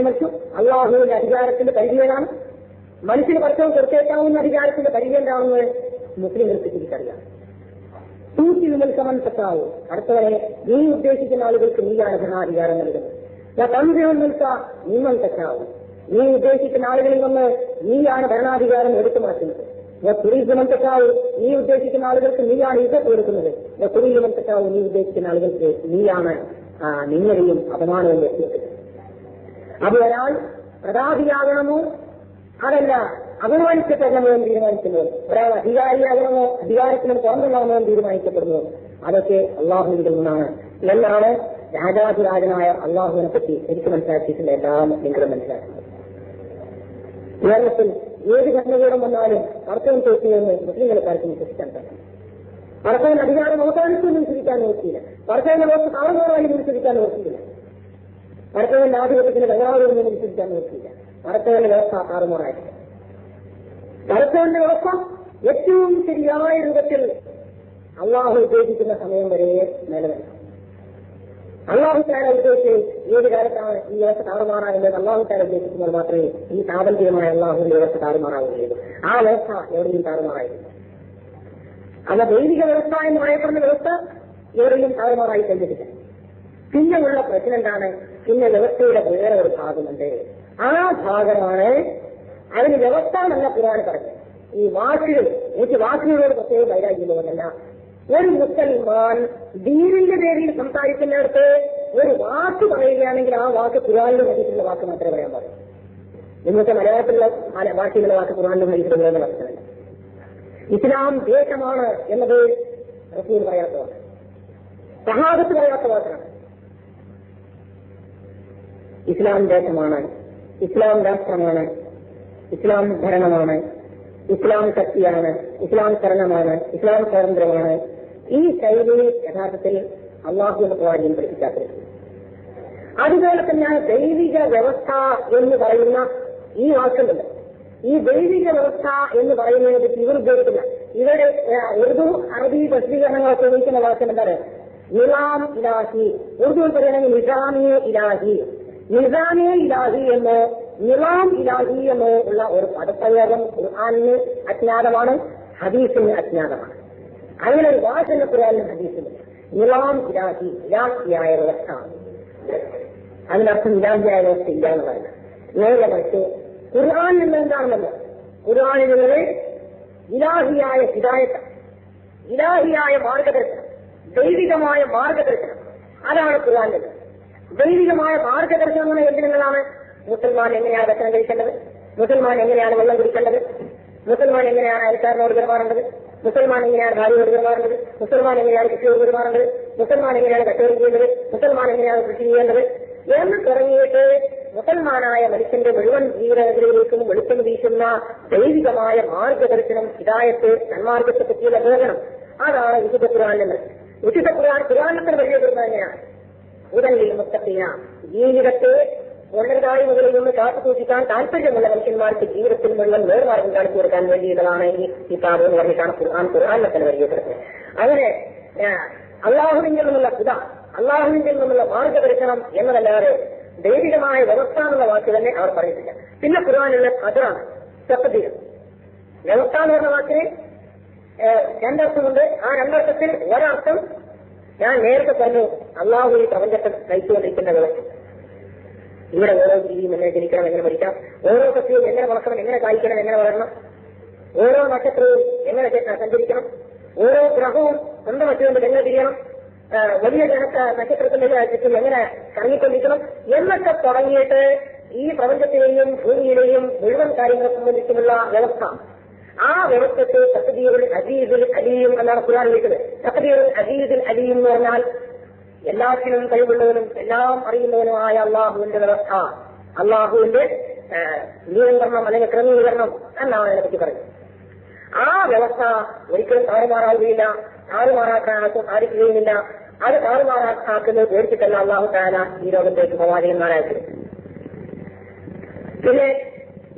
മറ്റും അള്ളാഹുവിന്റെ അധികാരത്തിന്റെ പരിധിയാണ് മനുഷ്യന് പരസ്പരം കൊടുത്തേക്കാവുന്ന അധികാരത്തിന്റെ പരിധി എന്താണെന്ന് മുസ്ലിങ്ങൾക്ക് തിരിച്ചറിയാം. തൂക്കി നിങ്ങൾക്ക് മനസ്സിലാവും. അടുത്തവരെ നീ ഉദ്ദേശിക്കുന്ന ആളുകൾക്ക് നീയാണ് ഭരണാധികാരം നൽകുന്നത്. തന്ത്രികൾ നിൽക്കുക നിങ്ങൾ തെറ്റാവും. നീ ഉദ്ദേശിക്കുന്ന ആളുകളിൽ നിന്ന് നീയാണ് ഭരണാധികാരം എടുത്തു മാറ്റുന്നത്. തുരീസമം തെറ്റാവും. നീ ഉദ്ദേശിക്കുന്ന ആളുകൾക്ക് നീയാണ് ഇസത്ത് കൊടുക്കുന്നത്. തുരീസമം തെറ്റാവും. നീ ഉദ്ദേശിക്കുന്ന ആളുകൾക്ക് നീയാണ് നിങ്ങളെയും അപമാനവും എത്തിയത്. അത് ഒരാൾ പ്രതാപിയാകണമോ അതല്ല അപമാനിക്കപ്പെടണമോ എന്ന് തീരുമാനിക്കുന്നത്, ഒരാൾ അധികാരിയാകണമോ അധികാരത്തിന് പുറന്നുള്ളാമോ എന്ന് തീരുമാനിക്കപ്പെടുന്നത് അതൊക്കെ അള്ളാഹുവിൽ നിന്നാണ് എന്നാണ് രാജാധിരാജനായ അള്ളാഹുവിനെ പറ്റി എനിക്ക് മനസ്സിലാക്കിയിട്ടുള്ള എല്ലാ മുസ്ലിങ്ങളും മനസ്സിലാക്കുന്നത്. കേരളത്തിൽ ഏത് ഭരണകൂടം വന്നാലും അർത്ഥം തോറ്റുമെന്ന് മുസ്ലിങ്ങൾക്കാർക്കും വിശ്വസിക്കാൻ പറ്റും. പടച്ചവന്റെ അധികാരം അവസാനിച്ചൊന്നും വിശ്വസിക്കാൻ നോക്കിയില്ല. പടച്ചവന്റെ വ്യവസ്ഥ താഴ്ന്നതായും വിശ്വസിക്കാൻ നോക്കിയില്ല. പടച്ചവന്റെ ആധിപത്യത്തിന് ബംഗാളൂരിൽ വിശ്വസിക്കാൻ നോക്കിയില്ല. പടച്ചവന്റെ വ്യവസ്ഥ താറുമാറായിട്ടില്ല. പടച്ചവന്റെ വ്യവസ്ഥ ഏറ്റവും ശരിയായ രൂപത്തിൽ അള്ളാഹു ഉദ്ദേശിക്കുന്ന സമയം വരെ നിലനിൽക്കും. അള്ളാഹു താര ഉദ്ദേശിച്ച് ഏത് കാലത്താണ് ഈ വ്യവസ്ഥ താറുമാറാകുന്നത് അള്ളാഹു താര ഉദ്ദേശിക്കുന്നത് മാത്രമേ ഈ പ്രാബല്യമായ അള്ളാഹുവിന്റെ വ്യവസ്ഥ താറുമാറാവുകയുള്ളൂ. ആ വ്യവസ്ഥ എവിടെയും താറുമാറായില്ല. അത് ദൈവിക വ്യവസ്ഥ എന്ന് പറയപ്പെടുന്ന വ്യവസ്ഥ എവിടെയും താറുമാറായി കഴിഞ്ഞിട്ടില്ല. പിന്നെ ഉള്ള പ്രശ്നം എന്താണ്? പിന്നെ വ്യവസ്ഥയുടെ വേറെ ഒരു ഭാഗമുണ്ട്. ആ ഭാഗമാണ് അതിന് വ്യവസ്ഥ എന്നല്ല ഖുർആൻ പറഞ്ഞത്. ഈ വാക്കുകൾ എനിക്ക് വാക്കുകളോട് പ്രത്യേക വൈരാഗ്യമുള്ളതല്ല. ഒരു മുസൽമാൻ ദീനിന്റെ പേരിൽ സംസാരിക്കുന്നിടത്ത് ഒരു വാക്ക് പറയുകയാണെങ്കിൽ ആ വാക്ക് ഖുർആനിൽ ഹദീസിലുള്ള വാക്ക് മാത്രമേ പറയാൻ പാടുള്ളൂ. ഇന്നത്തെ മലയാളത്തിലുള്ള ഭാഷയിലുള്ള വാക്ക് ഖുർആനിലും ഹദീസിലുള്ള പ്രശ്നമല്ല. ഇസ്ലാം ദേശമാണ് എന്നത് റസൂൽ പറയാത്ത വാക്ക്, സഹാബത്ത് പറയാത്ത വാക്കാണ്. ഇസ്ലാം ദേശമാണ്, ഇസ്ലാം രാഷ്ട്രമാണ്, ഇസ്ലാം ഭരണമാണ്, ഇസ്ലാം ശക്തിയാണ്, ഇസ്ലാം ശരണമാണ്, ഇസ്ലാം സ്വാതന്ത്ര്യമാണ്. ഈ ശൈലി യഥാർത്ഥത്തിൽ അള്ളാഹുവിന്റെ പ്രവാചകൻ പഠിപ്പിക്കാത്തത്. അതുപോലെ തന്നെയാണ് ദൈവിക വ്യവസ്ഥ എന്ന് പറയുന്ന ഈ വാക്കുണ്ട്. ഈ ദൈവിക വ്യവസ്ഥ എന്ന് പറയുന്നത് ഇവർ ഉദ്ദേശിക്കില്ല. ഇവരുടെ ഉറുദു അറബി പ്രസിദ്ധീകരണങ്ങളൊക്കെ ഉപയോഗിക്കുന്ന വാക്ക് എന്താണ്? നിലാം ഇലാഹി. ഉറുദുവിൽ പറയുകയാണെങ്കിൽ നിസാമിയെ ഇലാഹി. നിസാമിയെ ഇലാഹി എന്നോ നിലാം ഇലാഹി എന്നോ ഉള്ള ഒരു പദപ്രയോഗം ഖുർആനിന് അജ്ഞാതമാണ്, ഹദീസിന് അജ്ഞാതമാണ്. അങ്ങനെ ഒരു വാചന ഖുർആനിന് ഹദീസിന് നിലാം ഇലാഹി, ഇലാഹിയായ വ്യവസ്ഥ. അതിനർത്ഥം ഇലാഹിയായ വ്യവസ്ഥ ഇല്ല എന്ന് പറയുന്നത്. നേരെ മറിച്ച് ഖുർആൻ എന്ന് എന്താണെന്നല്ലോ, ഖുർആനിലുള്ളത് ഇലാഹിയായ ഹിദായത്ത്, ഇലാഹിയായ മാർഗദർശനം, ദൈവികമായ മാർഗദർശനം. അതാണ് ഖുർആനിൽ. ദൈവികമായ മാർഗദർശനം എന്തിനാണ്? മുസൽമാൻ എങ്ങനെയാണ് ഭക്ഷണം കഴിക്കേണ്ടത്, മുസൽമാൻ എങ്ങനെയാണ് വെള്ളം കുടിക്കേണ്ടത്, മുസൽമാൻ എങ്ങനെയാണ് അയൽക്കാരനോട് പെരുമാറേണ്ടത്, മുസൽമാൻ എങ്ങനെയാണ് ഭാര്യയോട് പെരുമാറേണ്ടത്, മുസൽമാൻ എങ്ങനെയാണ് കൃഷിയോട് പെരുമാറേണ്ടത്, മുസൽമാൻ എങ്ങനെയാണ് കച്ചവടം ചെയ്യേണ്ടത്, മുസൽമാൻ എങ്ങനെയാണ് കൃഷി ചെയ്യേണ്ടത് എന്ന് തുടങ്ങിയിട്ട് മുസൽമാനായ മനുഷ്യന്റെ മുഴുവൻ ജീവിതത്തിലേക്കും വെളിച്ചം വീശുന്ന ദൈവികമായ മാർഗദർശനം, ഹിദായത്ത്, സന്മാർഗത്തെ പറ്റിയുള്ള ബോധനം. അതാണ് വിശുദ്ധ ഖുർആനിൽ. വിശുദ്ധ ഖുർആനത്തിന് പരിചയപ്പെടുന്നത് എങ്ങനെയാണ്? ഉദല്ലിൽ മുത്തഖീന, ജീവിതത്തെ ഉന്നതായ്മകളിൽ നിന്ന് കാത്തു സൂക്ഷിക്കാൻ താല്പര്യമുള്ള മനുഷ്യന്മാർക്ക് ജീവിതത്തിൽ മുഴുവൻ നേർമാർഗം കാണിച്ചു കൊടുക്കാൻ വേണ്ടിയുള്ളതാണ് ഈ കിതാബ് എന്ന് പറഞ്ഞിട്ടാണ് ഖുർആനിനെ തന്നെ പരിചയപ്പെടുന്നത്. അങ്ങനെ അള്ളാഹുവിങ്കിൽ നിന്നുള്ള ഹുദ, അള്ളാഹുവിങ്കിൽ നിന്നുള്ള മാർഗദർശനം എന്നതല്ലാതെ ദൈവികമായ വ്യവസ്ഥ എന്നുള്ള വാക്ക് തന്നെ അവർ പറയുന്നില്ല. പിന്നെ ഖുർആനിലെ ഖദറാണ്, തഖ്ദീർ. വ്യവസ്ഥ എന്ന് പറഞ്ഞ വാക്കിന് രണ്ടർത്ഥമുണ്ട്. ആ രണ്ടർത്ഥത്തിൽ ഒരർത്ഥം ഞാൻ നേരത്തെ പറഞ്ഞു, അള്ളാഹു ഈ പ്രപഞ്ചത്തെ നയിച്ചുകൊണ്ടിരിക്കുന്ന വ്യവസ്ഥ. ഇവിടെ ഓരോ ജീവിയും എങ്ങനെ ജനിക്കണം, എങ്ങനെ മരിക്കാം, ഓരോ സസ്യവും എങ്ങനെ വളർത്തണം, എങ്ങനെ കായ്ക്കണം, എങ്ങനെ വളരണം, ഓരോ നക്ഷത്രവും എങ്ങനെ സഞ്ചരിക്കണം, ഓരോ ഗ്രഹവും സ്വന്തം വച്ചുകൊണ്ട് എങ്ങനെ തിരിയണം, വലിയ നക്ഷത്രത്തിന്റെ ചുറ്റും എങ്ങനെ കറങ്ങിക്കൊണ്ടിരിക്കണം എന്നൊക്കെ തുടങ്ങിയിട്ട് ഈ പ്രപഞ്ചത്തിലെയും ഭൂമിയിലെയും മുഴുവൻ കാര്യങ്ങളെ സംബന്ധിച്ചുള്ള വ്യവസ്ഥ. ആ വ്യവസ്ഥത്തെ തഖ്ദീറുൽ അസീസുൽ അലീം എന്നാണ് ഖുർആൻ വിളിക്കുന്നത്. തഖ്ദീറുൽ അസീസുൽ അലീം എന്ന് പറഞ്ഞാൽ എല്ലാത്തിനും കഴിവുള്ളവനും എല്ലാം അറിയുന്നവനുമായ അള്ളാഹുവിന്റെ വ്യവസ്ഥ, അള്ളാഹുവിന്റെ നിയന്ത്രണം അല്ലെങ്കിൽ ക്രമീകരണം എന്നാണ് അതിനെപ്പറ്റി പറയുന്നത്. ആ വ്യവസ്ഥ ഒരിക്കലും താറുമാറാവുകയില്ല, താറുമാറാക്കാൻ സാധിക്കുകയുമില്ല. അത് താറുമാറാക്കുന്നത് പേടിച്ചിട്ടല്ല അള്ളാഹു തആല ഈ ലോകത്തേക്ക് പ്രവാചകന്മാരായത്. പിന്നെ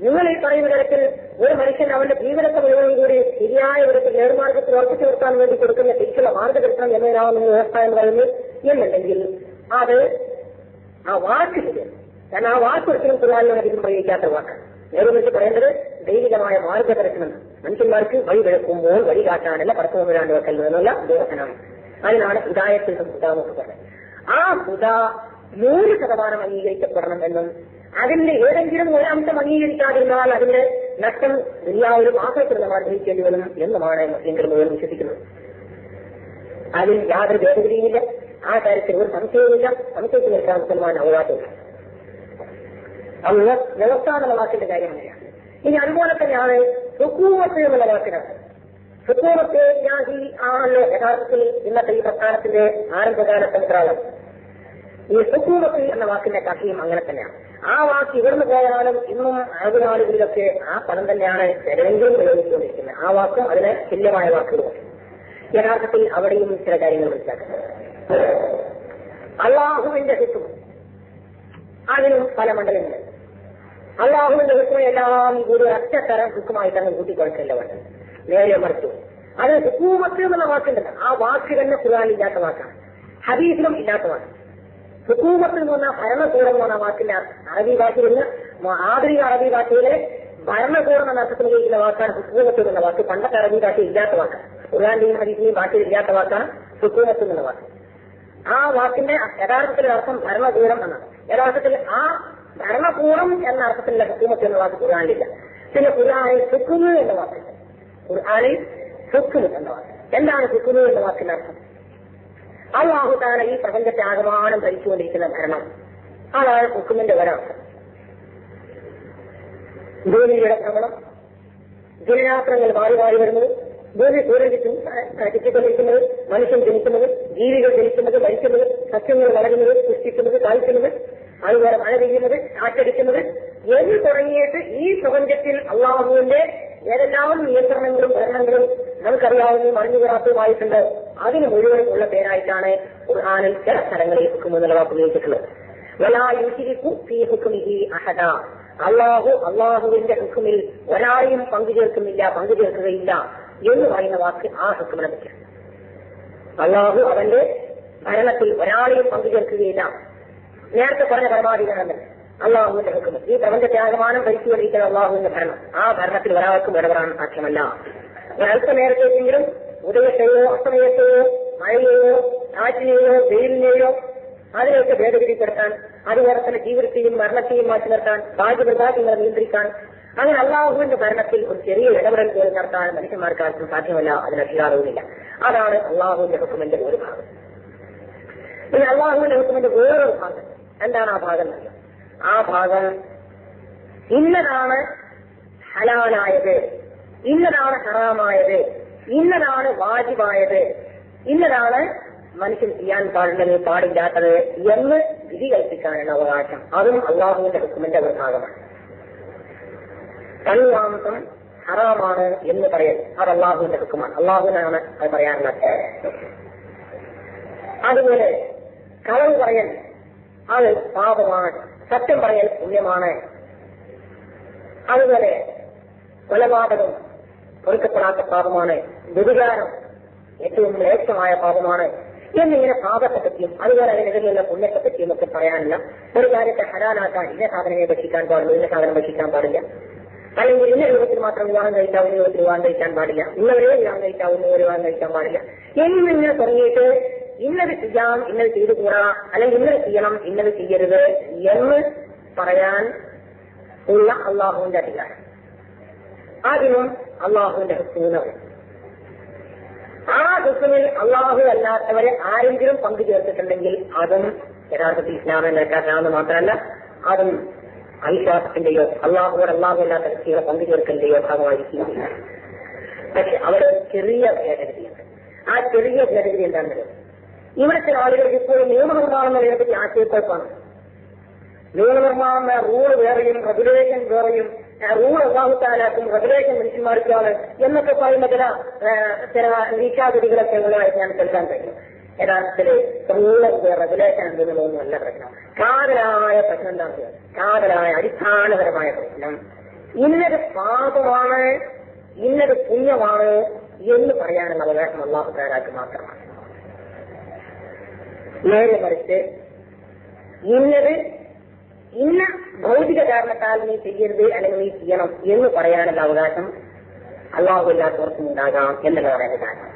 നിങ്ങൾ ഈ പറയുന്ന തരത്തിൽ ഒരു മനുഷ്യൻ അവന്റെ ജീവിതത്തെ മുഴുവൻ കൂടി ശരിയായ വിധത്തിൽ നേർമാർഗത്തിൽ ഉറപ്പിച്ചു നിർത്താൻ വേണ്ടി കൊടുക്കുന്ന തിരിച്ചുള്ള മാർഗദർശനം എന്നതാവുന്ന വ്യവസ്ഥ എന്ന് പറയുന്നത് എന്നുണ്ടെങ്കിൽ അത് ആ വാക്ക് ശരിയാണ്. കാരണം ആ വാക്ക് ഒരിക്കലും ഖുർആനിലും അധികം പ്രയോഗിക്കാത്ത വാക്കാണ്. നേരെ വെച്ച് പറയേണ്ടത് ദൈവികമായ മാർഗദർശനം, മനുഷ്യന്മാർക്ക് വഴി വിളക്കുമ്പോൾ വഴി കാട്ടാനല്ല പടക്കം വരാണ്ട് വെക്കൽ എന്നുള്ള ദോഷനാണ്. അതിനാണ് ഹിദായത്തിൽ ഹുദാന്നൊക്കെ പറഞ്ഞത്. ആ ഹുദ 100% അംഗീകരിക്കപ്പെടണം എന്നും അതിന്റെ ഏതെങ്കിലും ഒരംശം അംഗീകരിക്കാതിരുന്നാൽ അതിന്റെ നഷ്ടം ദുനിയാവിലും ആഖിറത്തിലും നമ്മൾ അനുഭവിക്കേണ്ടി വരും എന്നുമാണ് മുസ്ലിംകൾ മുഴുവൻ വിശ്വസിക്കുന്നത്. അതിൽ യാതൊരു ഭേദഗതിയുമില്ല, ആ കാര്യത്തിൽ ഒരു സംശയവുമില്ല. സംശയത്തിൽ നിൽക്കാൻ മുസൽമാൻ അവകാശമില്ല. വ്യവസ്ഥ എന്നുള്ള വാക്കിന്റെ കാര്യം അങ്ങനെയാണ്. ഇനി അതുപോലെ തന്നെയാണ് ഹുക്കൂമത്ത് എന്നുള്ള വാക്കിനാണ്. ഹുക്കൂമത്ത് ആണല്ലോ യഥാർത്ഥത്തിൽ ഇന്നത്തെ ഈ പ്രസ്ഥാനത്തിന്റെ ആരംഭകാല ചരിത്രാളം. ഈ ഹുക്കൂമത്ത് എന്ന വാക്കിന്റെ കഥയും അങ്ങനെ തന്നെയാണ്. ആ വാക്ക് ഇവിടുന്ന് പോയാലും ഇന്നും ആദ്യനാളുകളിലൊക്കെ ആ പദം തന്നെയാണ് ചിലരെങ്കിലും പ്രയോഗിച്ചുകൊണ്ടിരിക്കുന്നത്. ആ വാക്കും അതിന് തുല്യമായ വാക്കുകളും യഥാർത്ഥത്തിൽ അവിടെയും ചില കാര്യങ്ങൾ മനസ്സിലാക്കുന്നത്. അള്ളാഹുവിന്റെ ഹുക്കം അതിനും പല മണ്ഡലങ്ങളുണ്ട്. അള്ളാഹുവിന്റെ ഹുക്കം എല്ലാം കൂടി ഒറ്റത്തരം ഹുക്കുമായിട്ടാണ് കൂട്ടിക്കൊടുക്കല്ല വേണ്ടത്. നേരെ മറിച്ചു അത് ഹുക്കൂമത്ത് എന്നുള്ള വാക്കുണ്ടല്ലോ, ആ വാക്ക് തന്നെ ഖുർആനിൽ ഇല്ലാത്ത വാക്കാണ്, ഹദീസിലും ഇല്ലാത്ത വാക്കാണ്. ഹുക്കൂമത്ത് എന്ന് പറഞ്ഞാൽ ഭരണകൂടം എന്ന് പറഞ്ഞ വാക്കിന്റെ അറബി ഭാഷയിൽ നിന്ന് ആധുനിക അറബി ഭാഷയിലെ ഭരണകൂടം എന്ന അർത്ഥത്തിൽ ഉപയോഗിക്കുന്ന വാക്കാണ് ഹുക്കൂമത്ത് എന്ന വാക്ക്. പണ്ടത്തെ അറബി ഭാഷയിൽ ഇല്ലാത്ത വാക്കാണ്, ഖുർആന്റെയും ഹദീസിന്റെയും ഭാഷയിൽ ഇല്ലാത്ത വാക്കാണ് ഹുക്കൂമത്ത് എന്നുള്ള വാക്ക്. ആ വാക്കിന്റെ യഥാർത്ഥത്തിലുള്ള അർത്ഥം ഭരണകൂടം എന്നാണ്. യഥാർത്ഥത്തിൽ ആ ഭരണകൂടം എന്ന അർത്ഥത്തിലുള്ള ഹുക്കൂമത്ത് എന്ന വാക്ക് ഖുർആനിലില്ല. പിന്നെ ഖുർആനിൽ ഹുക്മ് എന്ന വാക്കുണ്ട്. ഖുർആനിൽ ഹുക്മ് എന്ന വാക്ക്. എന്താണ് ഹുക്മ് എന്ന വാക്കിന്റെ അർത്ഥം? അല്ലാഹു തആല ഈ പ്രപഞ്ചത്തെ ആകമാനം ഭരിച്ചുകൊണ്ടിരിക്കുന്ന ഭരണം, അതാണ് ഹുക്മിന്റെ ഒരർത്ഥം. ഭൂമിയുടെ ഭ്രമണം, ദിനരാത്രങ്ങൾ മാറി മാറി വരുന്നത്, ഭൂമി സൂര്യൻ ചുറ്റിക്കൊണ്ടിരിക്കുന്നത്, മനുഷ്യൻ ജനിക്കുന്നത്, ജീവികൾ ജനിക്കുന്നത്, മരിക്കുന്നത്, സസ്യങ്ങൾ വളരുന്നത്, സൃഷ്ടിക്കുന്നത്, കായ്ക്കുന്നത്, അതുപോലെ മഴ പെയ്യുന്നത്, കാറ്റടിക്കുന്നത് എന്ന് തുടങ്ങിയിട്ട് ഈ പ്രപഞ്ചത്തിൽ അള്ളാഹുവിന്റെ ഏതെല്ലാം നിയന്ത്രണങ്ങളും ഭരണങ്ങളും നമുക്കറിയാവുന്നതും അറിഞ്ഞുകൂടാത്തതുമായിട്ടുണ്ട്. അതിന് മുഴുവൻ ഉള്ള പേരായിട്ടാണ് ഖുർആനിൽ ചില സ്ഥലങ്ങളിൽ ഹുക്മ് എന്നുള്ള വാക്ക് ഉപയോഗിച്ചിട്ടുള്ളത്. വലാ യുശ്രികു ഫീ ഹുക്മിഹി അഹദ. അള്ളാഹുവിന്റെ ഹുക്മിൽ ഒരാളെയും പങ്കുചേർക്കുകയില്ല എന്ന് പറയുന്ന വാക്ക് ആ ഹുക്മിനെ പറ്റിയാണ്. അള്ളാഹു അവന്റെ ഭരണത്തിൽ ഒരാളെയും പങ്കുചേർക്കുകയില്ല. നേരത്തെ പറഞ്ഞ പരമാധികാരം അള്ളാഹുവിന്റെ ഹുക്മ്. ഈ പ്രപഞ്ചത്തെ ആകമാനം ഭരിച്ചുകൊണ്ടിരിക്കുന്ന അള്ളാഹുവിന്റെ ഭരണം. ആ ഭരണത്തിൽ ഒരാൾക്കും ഇടപെടാൻ സാധ്യമല്ല. ഒരല്പനേരത്തേക്കെങ്കിലും ഉദയത്തെയോ അസ്തമയത്തെയോ മഴയെയോ കാറ്റിനെയോ വെയിലിനെയോ അതിനെയൊക്കെ ഭേദഗതിപ്പെടുത്താൻ, അതുപോലെ തന്നെ ജീവിതത്തെയും മരണത്തെയും മാറ്റി നിർത്താൻ, ഭാഗ്യപ്രസാദങ്ങളെ നിയന്ത്രിക്കാൻ, അങ്ങനെ അള്ളാഹുവിന്റെ ഭരണത്തിൽ ഒരു ചെറിയ ഇടപെടൽ പോലും നടത്താൻ മനുഷ്യന്മാർക്കാർക്കും സാധ്യമല്ല. അതിന് അധികാരവുമില്ല. അതാണ് അള്ളാഹുവിന്റെ ഹുക്മിന്റെ ഒരു ഭാഗം. ഇനി അള്ളാഹുവിന്റെ ഹുക്മിന്റെ വേറൊരു ഭാഗം. എന്താണ് ആ ഭാഗം? ആ ഭാഗം ഇന്നതാണ് ഹലാലായത്, ഇന്നതാണ് ഹറാമായത്, ഇന്നതാണ് വാജിബായത്, ഇന്നതാണ് മനുഷ്യൻ ചെയ്യാൻ പാടില്ലാത്തത് എന്ന് വിധി കൽപ്പിക്കാനുള്ള അവകാശം. അതും അള്ളാഹുവിന്റെ ഹുക്മിന്റെ ഒരു ഭാഗമാണ്. കൽവാംസം ഹറാമാണ് എന്ന് പറയൽ അത് അള്ളാഹുവിന്റെ ഹുക്മാണ്. അള്ളാഹുവിനാണ് അത് പറയാറുള്ളത്. അതുപോലെ കളവ് പറയൽ അത് പാപമാണ്, സത്യം പറയൽ പുണ്യമാണ്. അതുപോലെ കൊലപാതകം പൊറുക്കപ്പെടാത്ത പാപമാണ്, വ്യഭിചാരം ഏറ്റവും മ്ലേച്ഛമായ പാപമാണ് എന്നിങ്ങനെ പാപത്തെ പറ്റിയും അതുപോലെ അതിനെതിരെയുള്ള പുണ്യത്തെ പറ്റിയും ഒക്കെ പറയാനില്ല. ഒരു കാര്യത്തെ ഹലാലാക്കാൻ ഇന്ന സാധനങ്ങളെ ഭക്ഷിക്കാൻ പാടുള്ളൂ, ഇന്ന സാധനം ഭക്ഷിക്കാൻ പാടില്ല, അല്ലെങ്കിൽ ഇന്ന രൂപത്തിൽ മാത്രം വിവാഹം കഴിക്കാവുന്ന രൂപത്തിൽ വിവാഹം കഴിക്കാൻ പാടില്ല, ഇന്നവരെ വിവാഹം കഴിക്കാവുന്ന വിവാഹം കഴിക്കാൻ പാടില്ല എന്നിങ്ങനെ തുടങ്ങിയിട്ട് ഇന്നത് ചെയ്യാം, ഇന്നത് ചെയ്തുകൂടാ, അല്ലെങ്കിൽ ഇന്നത് ചെയ്യണം, ഇന്നത് ചെയ്യരുത് എന്ന് പറയാൻ ഉള്ള അള്ളാഹുവിന്റെ അധികാരം. അതിനും അള്ളാഹുവിന്റെ ഹുക്മിന്. ആ ഹുക്മിൽ അള്ളാഹു അല്ലാത്തവരെ ആരെങ്കിലും പങ്കു ചേർത്തിട്ടുണ്ടെങ്കിൽ അതും യഥാർത്ഥത്തിൽ ഇസ്ലാമിൽ നിൽക്കാനാണെന്ന് മാത്രമല്ല, അതും അവിശ്വാസത്തിന്റെയോ അള്ളാഹുവോട് അള്ളാഹു അല്ലാത്ത വ്യക്തികളെ പങ്കു ചേർക്കലിന്റെയോ ഭാഗമായിരിക്കുകയില്ല. പക്ഷെ അവിടെ ചെറിയ ഭേദഗതിയുണ്ട്. ആ ചെറിയ ഭേദഗതി എന്താണെന്നത്, ഇവിടുത്തെ ആളുകൾക്ക് ഇപ്പോഴും നിയമനിർമ്മാണം എന്നതിനെപ്പറ്റി ആശയക്കുഴപ്പമാണ്. നിയമനിർമ്മാണം റൂള് വേറെയും റെഗുലേഷൻ വേറെയും, റൂൾ അള്ളാഹുത്താലാക്കും റെഗുലേഷൻ മനുഷ്യന്മാർക്കാണ് എന്നൊക്കെ പറയുന്ന ചില വീക്ഷാഗതികളൊക്കെ ഉള്ളതായിട്ട് ഞാൻ കേൾക്കാൻ കഴിയും. യഥാർത്ഥത്തില് റൂള് റെഗുലേഷൻ എന്തെന്നുള്ളതൊന്നുമല്ല പ്രശ്നം. കാതലായ പ്രശ്നം എന്താണെന്ന്, കാതലായ അടിസ്ഥാനപരമായ പ്രശ്നം ഇന്നത് പാപമാണ്, ഇന്നത് പുണ്യമാണ് എന്ന് പറയാനുള്ള അവകാശം അള്ളാഹുത്താലാക്ക് മാത്രമാണ്. നേരെ മറിച്ച് ഇന്നത് ഇന്ന ഭൗതിക കാരണത്താൽ നീ ചെയ്യരുത് അല്ലെങ്കിൽ നീ ചെയ്യണം എന്ന് പറയാനുള്ള അവകാശം അള്ളാഹുല്ലാത്തവർക്കും ഉണ്ടാകാം എന്നുള്ള പറയുന്ന കാരണം.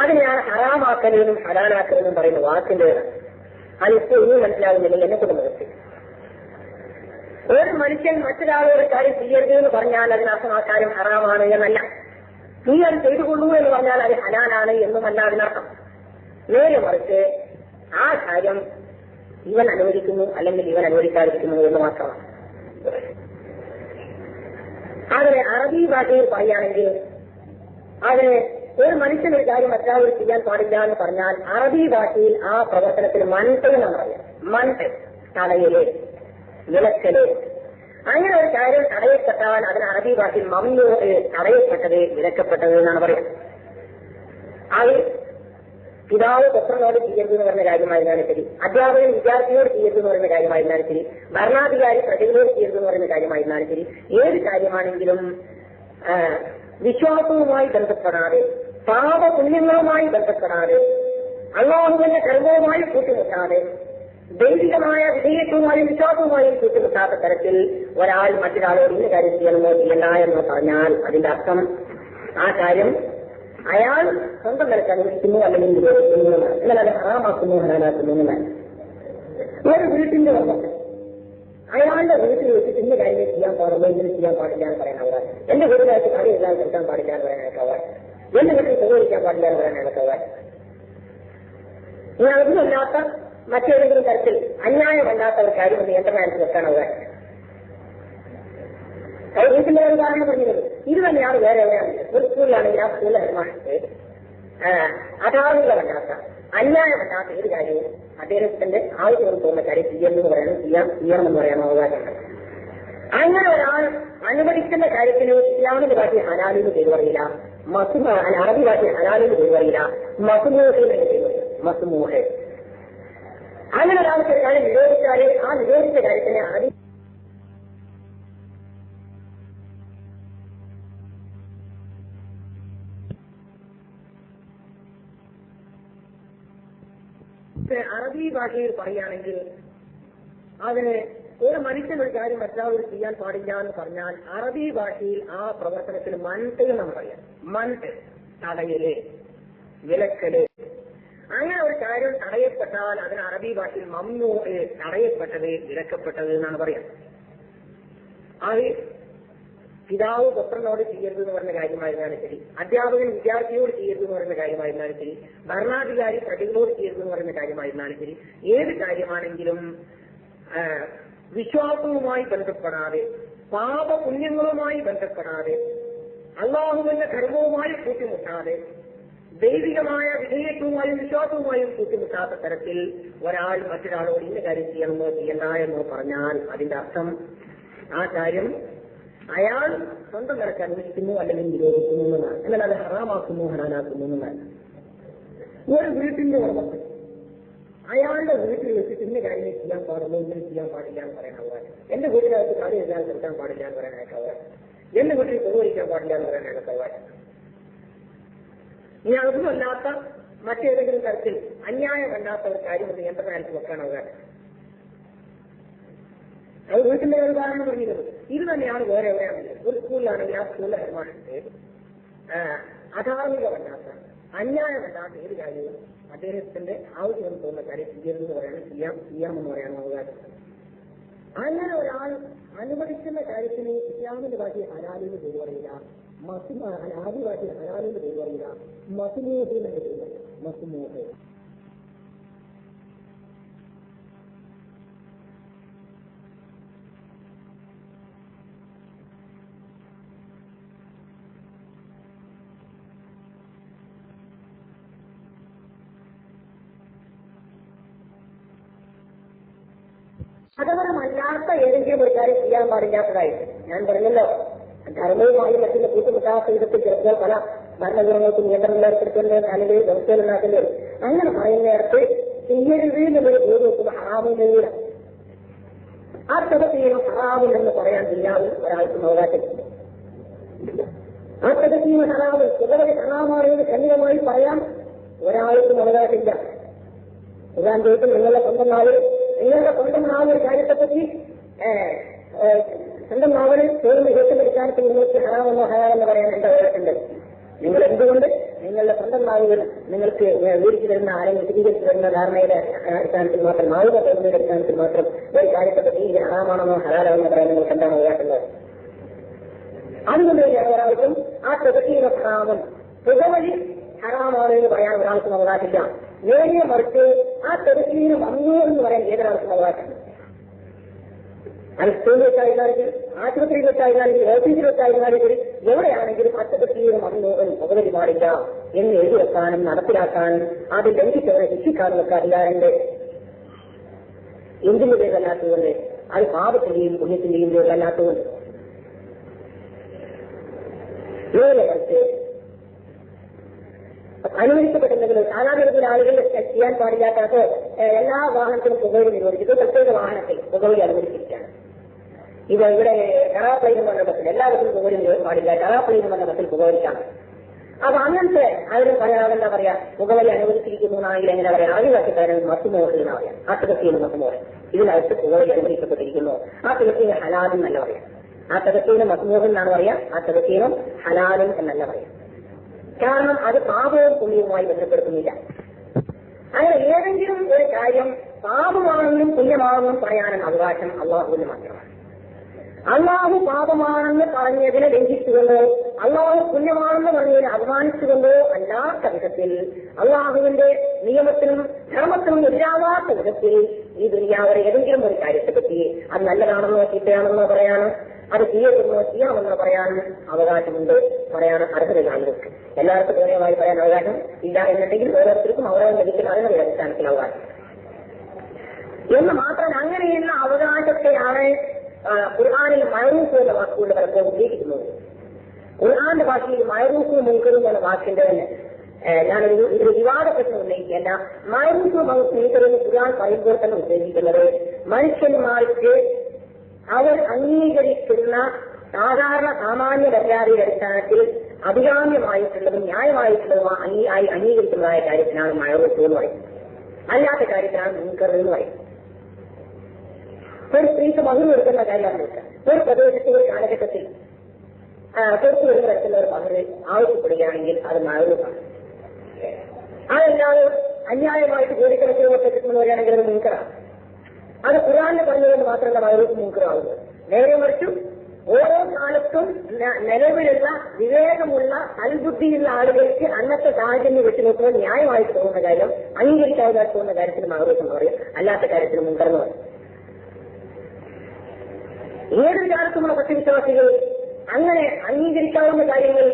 അതിനെയാണ് ഹറാമാക്കലെന്നും ഹലാലാക്കലെന്നും പറയുന്ന വാക്കിന്റെ അതിപ്പോ ഇനി മനസ്സിലാകുന്നില്ല എന്നെ കൊണ്ട് നിർത്തി. ഒരു മനുഷ്യൻ മറ്റൊരാളോട് കാര്യം ചെയ്യരുത് എന്ന് പറഞ്ഞാൽ അതിനർത്ഥം ആ കാര്യം ഹറാമാണ് എന്നല്ല. നീ അത് ചെയ്തുകൊള്ളൂ എന്ന് പറഞ്ഞാൽ അത് ഹലാലാണ് എന്നുമല്ല അതിനർത്ഥം. നേരെ മറിച്ച് ആ കാര്യം ഇവൻ അനുവദിക്കുന്നു അല്ലെങ്കിൽ ഇവൻ അനുവദിക്കാതിരിക്കുന്നു എന്ന് മാത്രമാണ്. അതിനെ അറബി ഭാഷയിൽ പറയുകയാണെങ്കിൽ അതിന് ഒരു മനുഷ്യൻ ഒരു കാര്യം മറ്റൊരാൾ ചെയ്യാൻ പാടില്ല എന്ന് പറഞ്ഞാൽ അറബി ഭാഷയിൽ ആ പ്രവർത്തനത്തിന് മൻട്ട് എന്നാണ് പറയാം. മൻട്ട് തടയല്, വിലക്കല്. അങ്ങനെ ഒരു കാര്യം തടയപ്പെട്ടാൽ അതിന് അറബി ഭാഷയിൽ മംനൂഅ് തടയപ്പെട്ടത്, വിലക്കപ്പെട്ടത് എന്നാണ് പറയുന്നത്. അത് പിതാവ് പുത്രനോട് ചെയ്യരുത് എന്ന് പറയുന്ന കാര്യമായിരുന്നാലും ശരി, അധ്യാപകൻ വിദ്യാർത്ഥിയോട് ചെയ്യരുത് എന്ന് പറയുന്ന കാര്യമായിരുന്നാലും ശരി, ഭരണാധികാരി പ്രജകളോട് ചെയ്യരുത് എന്ന് പറയുന്ന കാര്യമായിരുന്നാലും ശരി, ഏത് കാര്യമാണെങ്കിലും വിശ്വാസവുമായി ബന്ധപ്പെടാതെ, പാപപുണ്യങ്ങളുമായി ബന്ധപ്പെടാതെ, അള്ളാഹുവിന്റെ കർമ്മവുമായി കൂട്ടിമുട്ടാതെ, ദൈവികമായ വിധേയത്വവുമായും വിശ്വാസവുമായും കൂട്ടിമുട്ടാത്ത തരത്തിൽ ഒരാൾ മറ്റൊരാളോട് ഇന്ന കാര്യം ചെയ്യണമെന്നോ ചെയ്യണ്ട എന്ന് പറഞ്ഞാൽ അതിന്റെ അർത്ഥം ആ കാര്യം അയാൾ സ്വന്തം നിലക്ക് അനുവദിക്കുന്നു അല്ലെങ്കിൽ നിരോധിക്കുന്നു എന്നാണ്. എന്നാൽ അത് ഹറാമാക്കുന്നു, ഹലാലാക്കുന്നു എന്നാണ്. ഒരു വീട്ടിന്റെ വന്നിട്ട് അയാളുടെ വീട്ടിൽ വെച്ചിട്ട് ഇന്ന കാര്യങ്ങൾ ചെയ്യാൻ പാടുള്ളൂ, ഇങ്ങനെ ചെയ്യാൻ പാടില്ല എന്ന് പറയാൻ അവകാശം. എന്റെ വീട്ടിലായിട്ട് കടയെല്ലാം എടുക്കാൻ പാടില്ല എന്ന് പറയാനൊക്കെ അവകാശം. എന്റെ വീട്ടിൽ സ്വീകരിക്കാൻ പാടില്ല എന്ന് പറയാനൊക്കെ അവകാശം. ഇനി അതിനല്ലാത്ത മറ്റേതെങ്കിലും തരത്തിൽ അന്യായമല്ലാത്ത ഒരു കാര്യം നിയന്ത്രണത്തിൽ വെക്കാൻ അവകാശം. വീട്ടിലെ ഒരു ഉദാഹരണം പറഞ്ഞത് ഇത് തന്നെയാണ് വേറെ എവിടെയാണ്. ഒരു സ്കൂളിലാണെങ്കിൽ ആ സ്കൂളിലെ ഹെഡ്മാസ്റ്റർ അധാർമികമല്ലാത്ത അന്യായമല്ലാത്ത ഏത് കാര്യവും അദ്ദേഹത്തിന്റെ ആവശ്യമെന്ന് തോന്നുന്ന കാര്യം ചെയ്യണമെന്ന് പറയാനും ചെയ്യണമെന്ന് പറയാനും അവകാശമുണ്ട്. അങ്ങനെ ഒരാൾ അനുവദിക്കുന്ന കാര്യത്തിന് ഇസ്ലാമിന്റെ ഭാഷ ഹലാലിന് പേര് പറയില്ല, അറബി ഭാഷ ഹലാലിന് പേര് പറയില്ല, മസ്മൂഹ് എന്ന് പേര് പറയില്ല. മസ്മൂഹ് അങ്ങനെ ഒരാൾക്ക് ഒരു കാര്യം നിരോധിച്ചാൽ ആ നിരോധിച്ച കാര്യത്തിന് അറബി അറബി ഭാഷയിൽ പറയുകയാണെങ്കിൽ അതിന് ഒരു മനുഷ്യൻ ഒരു കാര്യം മറ്റൊരാളോട് ചെയ്യാൻ പാടില്ല എന്ന് പറഞ്ഞാൽ അറബി ഭാഷയിൽ ആ പ്രവർത്തനത്തിന് മൻട്ട് എന്ന് പറയാം. മൻട്ട് തടയല്, വിലക്കല്. അങ്ങനെ ഒരു കാര്യം തടയപ്പെട്ടാൽ അതിന് അറബി ഭാഷയിൽ മംനൂ, തടയപ്പെട്ടത്, വിലക്കപ്പെട്ടത് എന്നാണ് പറയാം. അത് പിതാവ് പുത്രനോട് ചെയ്യരുത് എന്ന് പറഞ്ഞ കാര്യമായിരുന്നാലും ശരി, അധ്യാപകൻ വിദ്യാർത്ഥിയോട് ചെയ്യരുത് എന്ന് പറയുന്ന കാര്യമായിരുന്നാലും ശരി, ഭരണാധികാരി പ്രതികളോട് ചെയ്യരുത് എന്ന് പറയുന്ന കാര്യമായിരുന്നാലും ശരി, ഏത് കാര്യമാണെങ്കിലും വിശ്വാസവുമായി ബന്ധപ്പെടാതെ, പാപപുണ്യങ്ങളുമായി ബന്ധപ്പെടാതെ, അള്ളാഹുവിന്റെ ധർമ്മവുമായി കൂട്ടിമുട്ടാതെ, ദൈവികമായ വിധേയത്വവുമായും വിശ്വാസവുമായും കൂട്ടിമുട്ടാത്ത തരത്തിൽ ഒരാൾ മറ്റൊരാളോട് ഇന്ന കാര്യം ചെയ്യണമെന്നോ ചെയ്യണ്ട എന്നോ പറഞ്ഞാൽ അതിന്റെ അർത്ഥം ആ കാര്യം അയാൾ സ്വന്തം നിരക്ക് അനുവദിക്കുന്നു അല്ലെങ്കിൽ നിരോധിക്കുന്നു എന്നതാണ്. എന്നാൽ അത് ഹറാമാക്കുന്നു, ഹലാലാക്കുന്നു എന്നതാണ്. ഒരു വീട്ടിന്റെ ഉടമസ്ഥൻ അയാളുടെ വീട്ടിൽ വെച്ചിട്ട് ഇന്ന കാര്യങ്ങൾ ചെയ്യാൻ പാടുള്ളൂ, ഇങ്ങനെ ചെയ്യാൻ പാടില്ല എന്ന് പറയാൻ അവകാശം. എന്റെ വീട്ടിനകത്ത് കാര്യം എഴുതാൻ കൊടുക്കാൻ പാടില്ല എന്ന് പറയാൻ അയാൾക്ക് അവകാശം. എന്റെ വീട്ടിൽ പുകവലിക്കാൻ പാടില്ല എന്ന് പറയാൻ അയാൾക്ക് അവകാശം. ഇനി അതൊന്നുമല്ലാത്ത മറ്റേതെങ്കിലും തരത്തിൽ അന്യായമല്ലാത്ത ഒരു കാര്യം ഒന്ന് യന്ത്രം അയാൾക്ക് വെക്കാൻ അവകാശം. അത് വീട്ടിന്റെ ഒരു ഉദാഹരണം പറഞ്ഞിരുന്നത്. ഇത് തന്നെയാണ് വേറെ എവിടെയാണെങ്കിൽ ഒരു സ്കൂളിലാണെങ്കിൽ ആ സ്കൂളിലെ ഹെഡ്മാസ്റ്റർക്ക് അധാർമികമല്ലാത്ത, അന്യായമല്ലാത്ത ഏത് കാര്യവും അദ്ദേഹത്തിന്റെ ആവശ്യമെന്ന് തോന്നുന്ന കാര്യം ചെയ്യരുതെന്ന് പറയാനും ചെയ്യാമെന്ന് പറയാനും അവകാശം. അങ്ങനെ ഒരാൾ അനുവദിക്കുന്ന കാര്യത്തിന് ഇസ്ലാമിന്റെ ഭാഷയിൽ ഹലാലിന് പേര് പറയില്ല, ആദ്യ ഭാഷയിൽ ഹലാലിന് പേര് പറയില്ല, മസ്മൂഹിന്റെ പേര് പറയില്ല. മസ്മൂഹ് മതപരമല്ലാത്ത ഏതെങ്കിലും ഒരു കാര്യം ചെയ്യാൻ പാടില്ലാത്തതായിട്ട് ഞാൻ പറഞ്ഞല്ലോ. ധർമ്മവുമായി മറ്റുള്ള കൂട്ടുമുട്ടാത്ത വിധത്തിൽ ചിലപ്പോൾ പല ഭരണകൂടങ്ങൾക്കും നിയന്ത്രണം ഏർപ്പെടുത്തുന്നത് അല്ലെങ്കിൽ വ്യവസ്ഥയിലുണ്ടാക്കുന്നത്. അങ്ങനെ പറയുന്നിടത്ത് ചെയ്യരുത് എന്നുള്ളൊരു ബോധം വെക്കുന്ന ഹറാമുന്നില്ല. ആ തകത്തീനം ഹറാമുണ്ടെന്ന് പറയാൻ ഇല്ലാതെ ഒരാൾക്കും അവകാശമില്ല. ആ തകത്തീന ഹറാമ് സ്വതവരെ ഹറാമാണെന്ന് ഖണ്ഡിതമായി പറയാൻ ഒരാൾക്കും അവകാശമില്ല. ഉദാഹരണത്തിൽ നിങ്ങളുടെ സ്വന്തം നാവ് ഒരു കാര്യത്തെപ്പറ്റി സ്വന്തം നാവിന് ചേർന്ന് കേട്ടുപിടിക്കാനത്തിൽ നിങ്ങൾക്ക് ഹറാമെന്നോ ഹയാമെന്ന് പറയാൻ എന്റെ അവകാശമുണ്ട്. നിങ്ങൾ എന്തുകൊണ്ട് നിങ്ങളുടെ സ്വന്തം നാവുകൾ നിങ്ങൾക്ക് വീടിച്ചു തരുന്ന ആരെങ്കിലും സ്ഥിരീകരിച്ചു തരുന്ന ധാരണയുടെ അടിസ്ഥാനത്തിൽ മാത്രം, നാവുക തോന്നുന്നതിന്റെ അടിസ്ഥാനത്തിൽ മാത്രം ഒരു കാര്യത്തെപ്പറ്റി ഇത് ഹറാമാണെന്നോ ഹലാലാണെന്ന് പറയാൻ നിങ്ങൾക്ക് എന്താണ് അവകാശമുള്ളത്? അതുകൊണ്ട് ഒരാൾക്കും ആ പ്രകൃതിയുടെ ഹറാമും പുകവലി ഹറാമാണ് എന്ന് പറയാൻ ഒരാൾക്കും അവകാശമില്ല. നേരിയ മറിച്ച് ആ തെരച്ചിലിന് വന്നു എന്ന് പറയാൻ ഏതൊരാൾക്കും അവകാശം. അത് സ്കൂളിൽ വെച്ചായിരുന്നാലും ആശുപത്രിയിൽ വെച്ചായിരുന്നാലും ഓഫീസിൽ വെച്ചായിരുന്നാലും ശരി, എവിടെയാണെങ്കിലും അത്തരത്തിലും വന്നു പുകവലി പാടില്ല എന്ന് എഴുതി വെക്കാനും നടപ്പിലാക്കാനും അത് ലംഘിച്ചവരെ ശിക്ഷിക്കാനും ഒക്കെ അധികാരമുണ്ട്. എന്തിന്റെ പേരല്ലാത്തതുകൊണ്ട്, അത് പാപത്തിന്റെയും പുണ്യത്തിന്റെയും പേരല്ലാത്തതുകൊണ്ട്. നേരെ മറിച്ച് അനുവദിക്കപ്പെട്ടെങ്കിലും സാധാരണ ആളുകൾ ചെയ്യാൻ പാടില്ലാത്ത എല്ലാ വാഹനത്തിലും പുകവലി നിരോധിച്ചത് പ്രത്യേക വാഹനത്തിൽ പുകവലി അനുവദിച്ചിരിക്കുകയാണ്. ഇത് ഇവിടെ കറാപ്പളയിൽ എന്ന് പറഞ്ഞ ബസ്സിൽ എല്ലാവർക്കും പുകവലി പാടില്ല, കറാപ്പളയിൽ എന്ന് പറഞ്ഞ ബസ്സിൽ പുകവലിക്കാണ്. അപ്പൊ അങ്ങനത്തെ അതിന് പറയാതെന്താ പറയാ, പുകവലി അനുവദിച്ചിരിക്കുന്നു എന്നാണെങ്കിൽ എങ്ങനെ പറയാം, ആദിവാസിക്കാരൻ മസുമോഹ എന്ന് പറയാം. ആ തികത്തിന് മസുമോഹ ഇതിനകത്ത് പുകവലി അനുവദിക്കപ്പെട്ടിരിക്കുന്നു. ആ തികത്തിന് ഹലാലും എന്നല്ല പറയാം. ആ തികത്തിന് മസുമോഹൻ എന്നാണ് പറയാം, ആ തികത്തിനും ഹലാലും എന്നല്ല പറയാം. കാരണം അത് പാപവും പുണ്യവുമായി ബന്ധപ്പെടുത്തുന്നില്ല. അങ്ങനെ ഏതെങ്കിലും ഒരു കാര്യം പാപമാണെന്നും പുണ്യമാണെന്നും പറയാനും അവകാശം അള്ളാഹുവിന് മാത്രമാണ്. അള്ളാഹു പാപമാണെന്ന് പറഞ്ഞതിനെ ലംഘിച്ചുകൊണ്ടോ അള്ളാഹു പുണ്യമാണെന്ന് പറഞ്ഞതിനെ അപമാനിച്ചുകൊണ്ടോ അല്ലാത്ത വിധത്തിൽ അള്ളാഹുവിന്റെ നിയമത്തിനും ധർമ്മത്തിനും എതിരാവാത്ത വിധത്തിൽ ഈ ദുനിയാവിലെ ഏതെങ്കിലും ഒരു കാര്യത്തെപ്പറ്റി അത് നല്ലതാണെന്നോ ചീത്തയാണെന്നോ പറയാനും അത് ചെയ്യരുതെന്നോ ചെയ്യാമെന്നോ പറയാനും അവകാശമുണ്ട്. പറയാൻ അർഹതയില്ല ആളുകൾക്ക്. എല്ലാവർക്കും തുല്യമായി പറയാൻ അവകാശം ഇല്ല എന്നുണ്ടെങ്കിൽ ഓരോരുത്തർക്കും അവരവർ ലഭിക്കുന്ന അർഹതയുടെ അടിസ്ഥാനത്തിൽ അവകാശം എന്ന് മാത്രം. അങ്ങനെയുള്ള അവകാശത്തെയാണ് ഖുർആനിൽ മഅറൂഫ് എന്ന വാക്കുകൊണ്ട് പലപ്പോഴും ഉപയോഗിക്കുന്നത്. ഖുർആന്റെ ഭാഷയിൽ മഅറൂഫ് മുൻകറും എന്ന വാക്കിന്റെ തന്നെ ഞാനൊരു വിവാദ പ്രശ്നം ഉന്നയിക്കേണ്ട. മഅറൂഫ് മുൻകർ എന്ന് ഖുർആൻ പറയുമ്പോൾ തന്നെ ഉദ്ദേശിക്കുന്നത് മനുഷ്യന്മാർക്ക് അവർ അംഗീകരിക്കുന്ന സാധാരണ സാമാന്യ മര്യാദയുടെ അടിസ്ഥാനത്തിൽ അഭികാമ്യമായിട്ടുള്ളതും ന്യായമായിട്ടുള്ളതും അംഗീകരിക്കുന്നതായ കാര്യത്തിനാണ് മഅറൂഫ് എന്ന് പറയുന്നത്. അല്ലാത്ത കാര്യത്തിനാണ് മുൻകർ എന്ന് പറയുന്നത്. ഒരു സ്ത്രീക്ക് മഹർ കൊടുക്കുന്ന കാര്യമാണ് നോക്കുക. ഒരു പ്രദേശത്തെ ഒരു കാലഘട്ടത്തിൽ പുറത്തു വരുന്ന തരത്തിലുള്ള ഒരു മഹർ ആവശ്യപ്പെടുകയാണെങ്കിൽ അത് മഅറൂഫാണ്. അതല്ലാതെ അന്യായമായിട്ട് കോടിക്കണക്കിന് കിട്ടുന്നവരാണെങ്കിൽ അത് മുൻകറാണ്. അത് ഖുർആനിൽ പറഞ്ഞതുകൊണ്ട് മാത്രമല്ല മഅറൂഫ് മുൻകറാവുന്നത്. നേരെ മറിച്ചും ഓരോ കാലത്തും നിലവിലുള്ള വിവേകമുള്ള അൽബുദ്ധിയുള്ള ആളുകൾക്ക് അന്നത്തെ സാഹചര്യം വെച്ച് നോക്കുമ്പോൾ ന്യായമായിട്ട് തോന്നുന്ന കാര്യം, അംഗീകരിക്കാവുന്നതായിട്ട് തോന്നുന്ന കാര്യത്തിന് മഅറൂഫ് എന്ന് പറയും, അല്ലാത്ത കാര്യത്തിന് മുൻകർ എന്ന് പറയും. ഏതൊരു കാലത്തുമുള്ള സത്യവിശ്വാസികൾ അങ്ങനെ അംഗീകരിക്കാവുന്ന കാര്യങ്ങൾ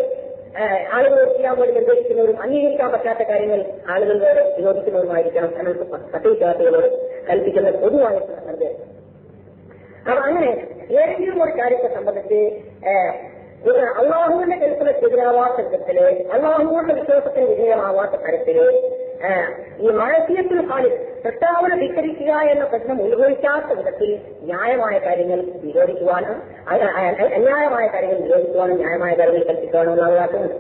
ആളുകൾ ചെയ്യാൻ വേണ്ടി നിർദ്ദേശിക്കുന്നവരും അംഗീകരിക്കാൻ പറ്റാത്ത കാര്യങ്ങൾ ആളുകളോട് വിരോധിക്കുന്നവരുമായിരിക്കണം എന്നൊക്കെ സത്യവിശ്വാസികളോട് കൽപ്പിക്കുന്ന പൊതുവായിട്ടുള്ള നിർദ്ദേശം. അപ്പൊ അങ്ങനെ ഏതെങ്കിലും ഒരു കാര്യത്തെ സംബന്ധിച്ച് അള്ളാഹുവിന്റെ കൽപ്പനയ്ക്കെതിരാവാത്ത വിധത്തില്, അള്ളാഹുവിന്റെ വിശ്വാസത്തിന് വിധേയമാവാത്ത തരത്തില് ഈ മഴസിയത്തിൽ പാലിൽ പ്രസ്താവന ധിക്കരിക്കുക എന്ന പ്രശ്നം ഉത്ഭവിക്കാത്ത വിധത്തിൽ ന്യായമായ കാര്യങ്ങൾ വിരോധിക്കുവാനും അന്യായമായ കാര്യങ്ങൾ വിരോധിക്കുവാനും ന്യായമായ കാര്യങ്ങൾ കൽപ്പിക്കുവാനും ഉള്ള അവകാശമുണ്ട്.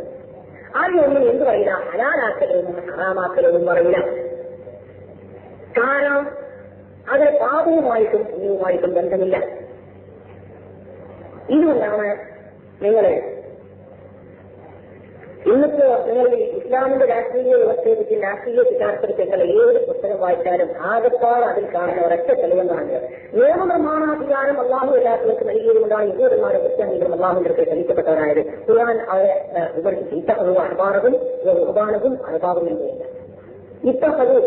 ആദ്യമൊന്നും എന്ത് പറയില്ല, ഹലാലാക്കലൊന്നും ഹറാമാക്കലൊന്നും പറയില്ല. കാരണം അത് പാപവുമായിട്ടും പുണ്യവുമായിട്ടും ബന്ധമില്ല. ഇതുകൊണ്ടാണ് നിങ്ങൾ ഇന്നിപ്പോ നിങ്ങൾ ഇസ്ലാമിന്റെ രാഷ്ട്രീയ വ്യവസ്ഥയെ പറ്റി, രാഷ്ട്രീയ സിദ്ധാന്തത്തെക്കുറിച്ചുള്ള ഏത് പുസ്തകം വായിച്ചാലും ആകെപ്പാട് അതിൽ കാണുന്ന ഒരൊറ്റ തെളിവെന്നാണ് നിയമനിർമ്മാണാധികാരം അള്ളാഹു എല്ലാവർക്കും നൽകിയതുകൊണ്ടാണ് യഹൂദന്മാരെ ക്രിസ്ത്യാനികളും അള്ളാഹുവിന്റെ അടുത്ത് ചലിക്കപ്പെട്ടവരായത്. ഖുർആൻ അവരെ വിവരിച്ച് ഇത്തഹദു അഹ്ബാറഹും റുഹ്ബാനഹും അഹ്ബാറും എന്നില്ല. ഇത്തഹദു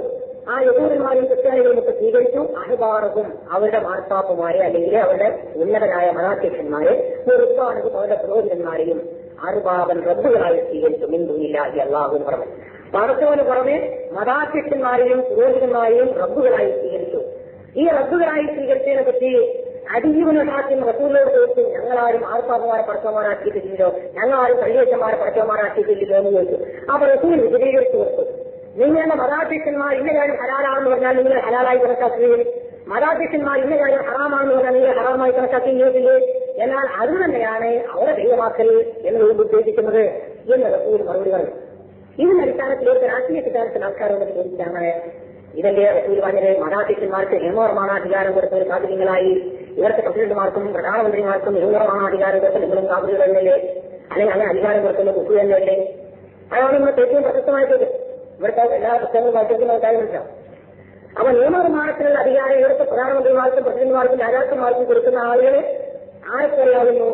ആ യഹൂദന്മാരും ക്രിസ്ത്യാനികളും ഒക്കെ സ്വീകരിച്ചു. അഹ്ബാറഹും അവരുടെ മാർപ്പാപ്പമാരെ അല്ലെങ്കിൽ അവരുടെ ഉന്നതരായ മതാധ്യക്ഷന്മാരെ, റുഹ്ബാനഹും അവരുടെ പുരോഹിതന്മാരെയും അർബാബൻ റബ്ബുകളായി സ്വീകരിച്ചു. മിൻദൂനില്ലാഹി അല്ലാഹു പറഞ്ഞു. പടച്ചവന് പുറമെ മതാധ്യക്ഷന്മാരെയും പുരോഹിതന്മാരെയും റബ്ബുകളായി സ്വീകരിച്ചു. ഈ റബ്ബുകളായി സ്വീകരിച്ചതിനെ പറ്റി അടിജീവനാക്കിയ റസൂലിനോട് ചോദിച്ചു, ഞങ്ങളാരും ആർപ്പാപ്പമാരെ പടച്ചവന്മാരാക്കിയിട്ടില്ലല്ലോ, ഞങ്ങളാരും പള്ളിയച്ചന്മാരെ പടച്ചവന്മാരാക്കിയിട്ടില്ലല്ലോ എന്ന് ചോദിച്ചു. അപ്പൊ റസൂൽ വിശദീകരിച്ചു കൊടുത്തു, നിങ്ങളുടെ മതാധ്യക്ഷന്മാർ ഇന്ന കാര്യം ഹലാലാണെന്ന് പറഞ്ഞാൽ നിങ്ങൾ ഹലാലായി കണക്കാക്കുകയും മതാധ്യക്ഷന്മാർ ഇന്ന കാര്യം ഹറാമാണെന്ന് പറഞ്ഞാൽ നിങ്ങൾ ഹറാമായി കണക്കാക്കുകയും ചെയ്തില്ലേ, എന്നാൽ അത് തന്നെയാണ് അവരെ ദൈവമാക്കൽ എന്നതുകൊണ്ട് ഉദ്ദേശിക്കുന്നത് എന്ന് റസൂൽ മറുപടി പറഞ്ഞു. ഇതിന്റെ അടിസ്ഥാനത്തിലേക്ക് രാഷ്ട്രീയ സിദ്ധാന്തത്തിൽ ആൾക്കാരോട് ചോദിച്ചാണ് ഇതിന്റെ റസൂൽ പറഞ്ഞത് മതാധ്യക്ഷന്മാർക്ക് നിയമനിർമ്മാണാധികാരം കൊടുത്ത സാധനങ്ങളായി ഇവർക്ക് പ്രസിഡന്റുമാർക്കും പ്രധാനമന്ത്രിമാർക്കും നിയമനിർമ്മാണാധികാരം കൊടുത്ത നിങ്ങളും കാബുകളല്ലേ, അല്ലെങ്കിൽ അങ്ങനെ അധികാരം കൊടുക്കുന്ന കുക്കു തന്നെയല്ലേ? അതാണ് ഇന്നത്തെ ഏറ്റവും പ്രശസ്തമായിട്ട് ഇവിടുത്തെ എല്ലാ പുസ്തകങ്ങളും വായിക്കുന്ന കാര്യം മനസ്സിലാവും. അപ്പൊ നിയമനിർമ്മാണത്തിനുള്ള അധികാരം ഇവിടുത്തെ പ്രധാനമന്ത്രിമാർക്കും പ്രസിഡന്റുമാർക്കും രാജാക്കന്മാർക്കും കൊടുക്കുന്ന ആളുകൾ ആർക്കറിയാവുന്നു?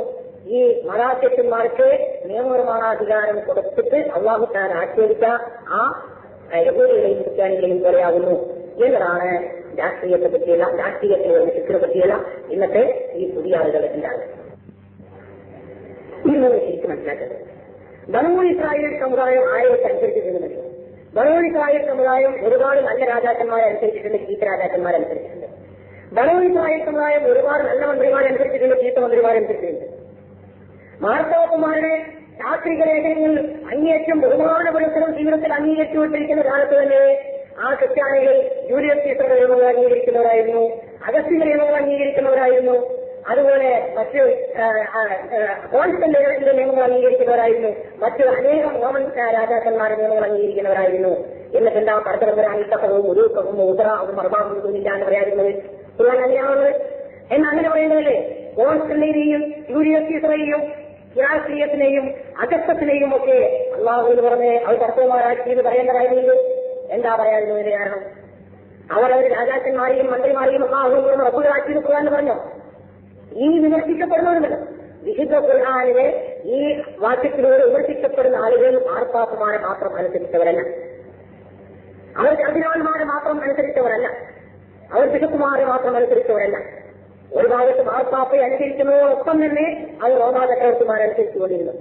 ഈ മതാധ്യക്ഷന്മാർക്ക് നിയമനിർമ്മാണാധികാരം കൊടുത്തിട്ട് അള്ളാഹു താൻ ആക്ഷേപിച്ച ആ യഹൂദികളെയും ക്രിസ്ത്യാനികളെയും പോലെയാകുന്നു എന്നതാണ് രാഷ്ട്രീയത്തെ പറ്റിയുള്ള, രാഷ്ട്രീയത്തിൽ വരുന്ന ശിക്ഷയെ പറ്റിയുള്ള ഇന്നത്തെ ഈ പുതിയ ആളുകൾ ഉണ്ടാകുന്നത്. ഇന്ന് ശരിക്കും മനസ്സിലാക്കുന്നത് ബനൂ ഇസ്രായേൽ സമുദായം ആയവർക്ക് അനുസരിച്ചിട്ടുണ്ട്. ബനൂ ഇസ്രായേൽ സമുദായം ഒരുപാട് നല്ല രാജാക്കന്മാരെ അനുസരിച്ചിട്ടുണ്ട്, ചീത്ത രാജാക്കന്മാരെ അനുസരിച്ചിട്ടുണ്ട്. ബനൂ ഇസ്രായേൽ സമുദായം ഒരുപാട് നല്ല മന്ത്രിമാരെ അനുസരിച്ചിട്ടുണ്ട്, ചീത്ത മന്ത്രിമാരെ അനുസരിച്ചിട്ടുണ്ട്. മാർത്തോപ്പന്മാരുടെ ശാസ്ത്രിക ലേഖനങ്ങൾ അങ്ങേയറ്റം ബഹുമാനപുരസ്സരം ജീവിതത്തിൽ അംഗീകരിച്ചുകൊണ്ടിരിക്കുന്ന കാലത്ത് തന്നെ ആ ക്രിസ്ത്യാനികൾ ജൂലിയസ് സീസറുടെ നിയമങ്ങൾ അംഗീകരിക്കുന്നവരായിരുന്നു, അഗസ്റ്റിന്റെ നിയമങ്ങൾ അംഗീകരിക്കുന്നവരായിരുന്നു, അതുപോലെ മറ്റ് കോൺസ്റ്റന്റൈനോസിന്റെ നിയമങ്ങൾ അംഗീകരിക്കുന്നവരായിരുന്നു, മറ്റ് അനേകം റോമൻ രാജാക്കന്മാരുടെ നിയമങ്ങൾ അംഗീകരിക്കുന്നവരായിരുന്നു. എന്നിട്ട് എന്താ പരസ്പരം ഇത്തക്കവും ഉരുക്കവും ഉദറാവും മർബാവും ഇല്ല എന്ന് പറയാറുള്ളത്? ഖുർആൻ അങ്ങനെയാണുള്ളത്. എന്നങ്ങനെ പറയുന്നതല്ലേ? കോൺസ്റ്റന്റൈനെയും ജൂലിയസ് സീസറെയും രാഷ്ട്രീയത്തിനെയും അഗസ്തസിനെയും ഒക്കെ അള്ളാഹുവിന് പുറമെ അവർ കർത്തവന്മാരാക്കിയെന്ന് പറയേണ്ടതായിരുന്നു. എന്താ പറയാതിരുന്നതിന് കാരണം? അവരവർ രാജാക്കന്മാരെയും മന്ത്രിമാരെയും അള്ളാഹുവിന് റബ്ബുകളാക്കിയെന്ന് ഖുർആൻ പറഞ്ഞോ? ഈ വിമർശിക്കപ്പെടുന്നവരുണ്ടല്ലോ, വിശുദ്ധ ഖുർആനിലെ ഈ വാക്യത്തിലൂടെ വിമർശിക്കപ്പെടുന്ന ആളുകൾ മാർപ്പാപ്പമാരെ മാത്രം അനുസരിച്ചവരല്ല, അവർ കർദിനാൾമാരെ മാത്രം അനുസരിച്ചവരല്ല, അവർ ബിഷപ്പുമാരെ മാത്രം അനുസരിച്ചവരല്ല. ഒരു ഭാഗത്ത് മാർപ്പാപ്പയെ അനുസരിക്കുന്നതോടൊപ്പം തന്നെ അവർ റോമാ ചക്രവർത്തിമാരെ അനുസരിച്ചുകൊണ്ടിരുന്നു,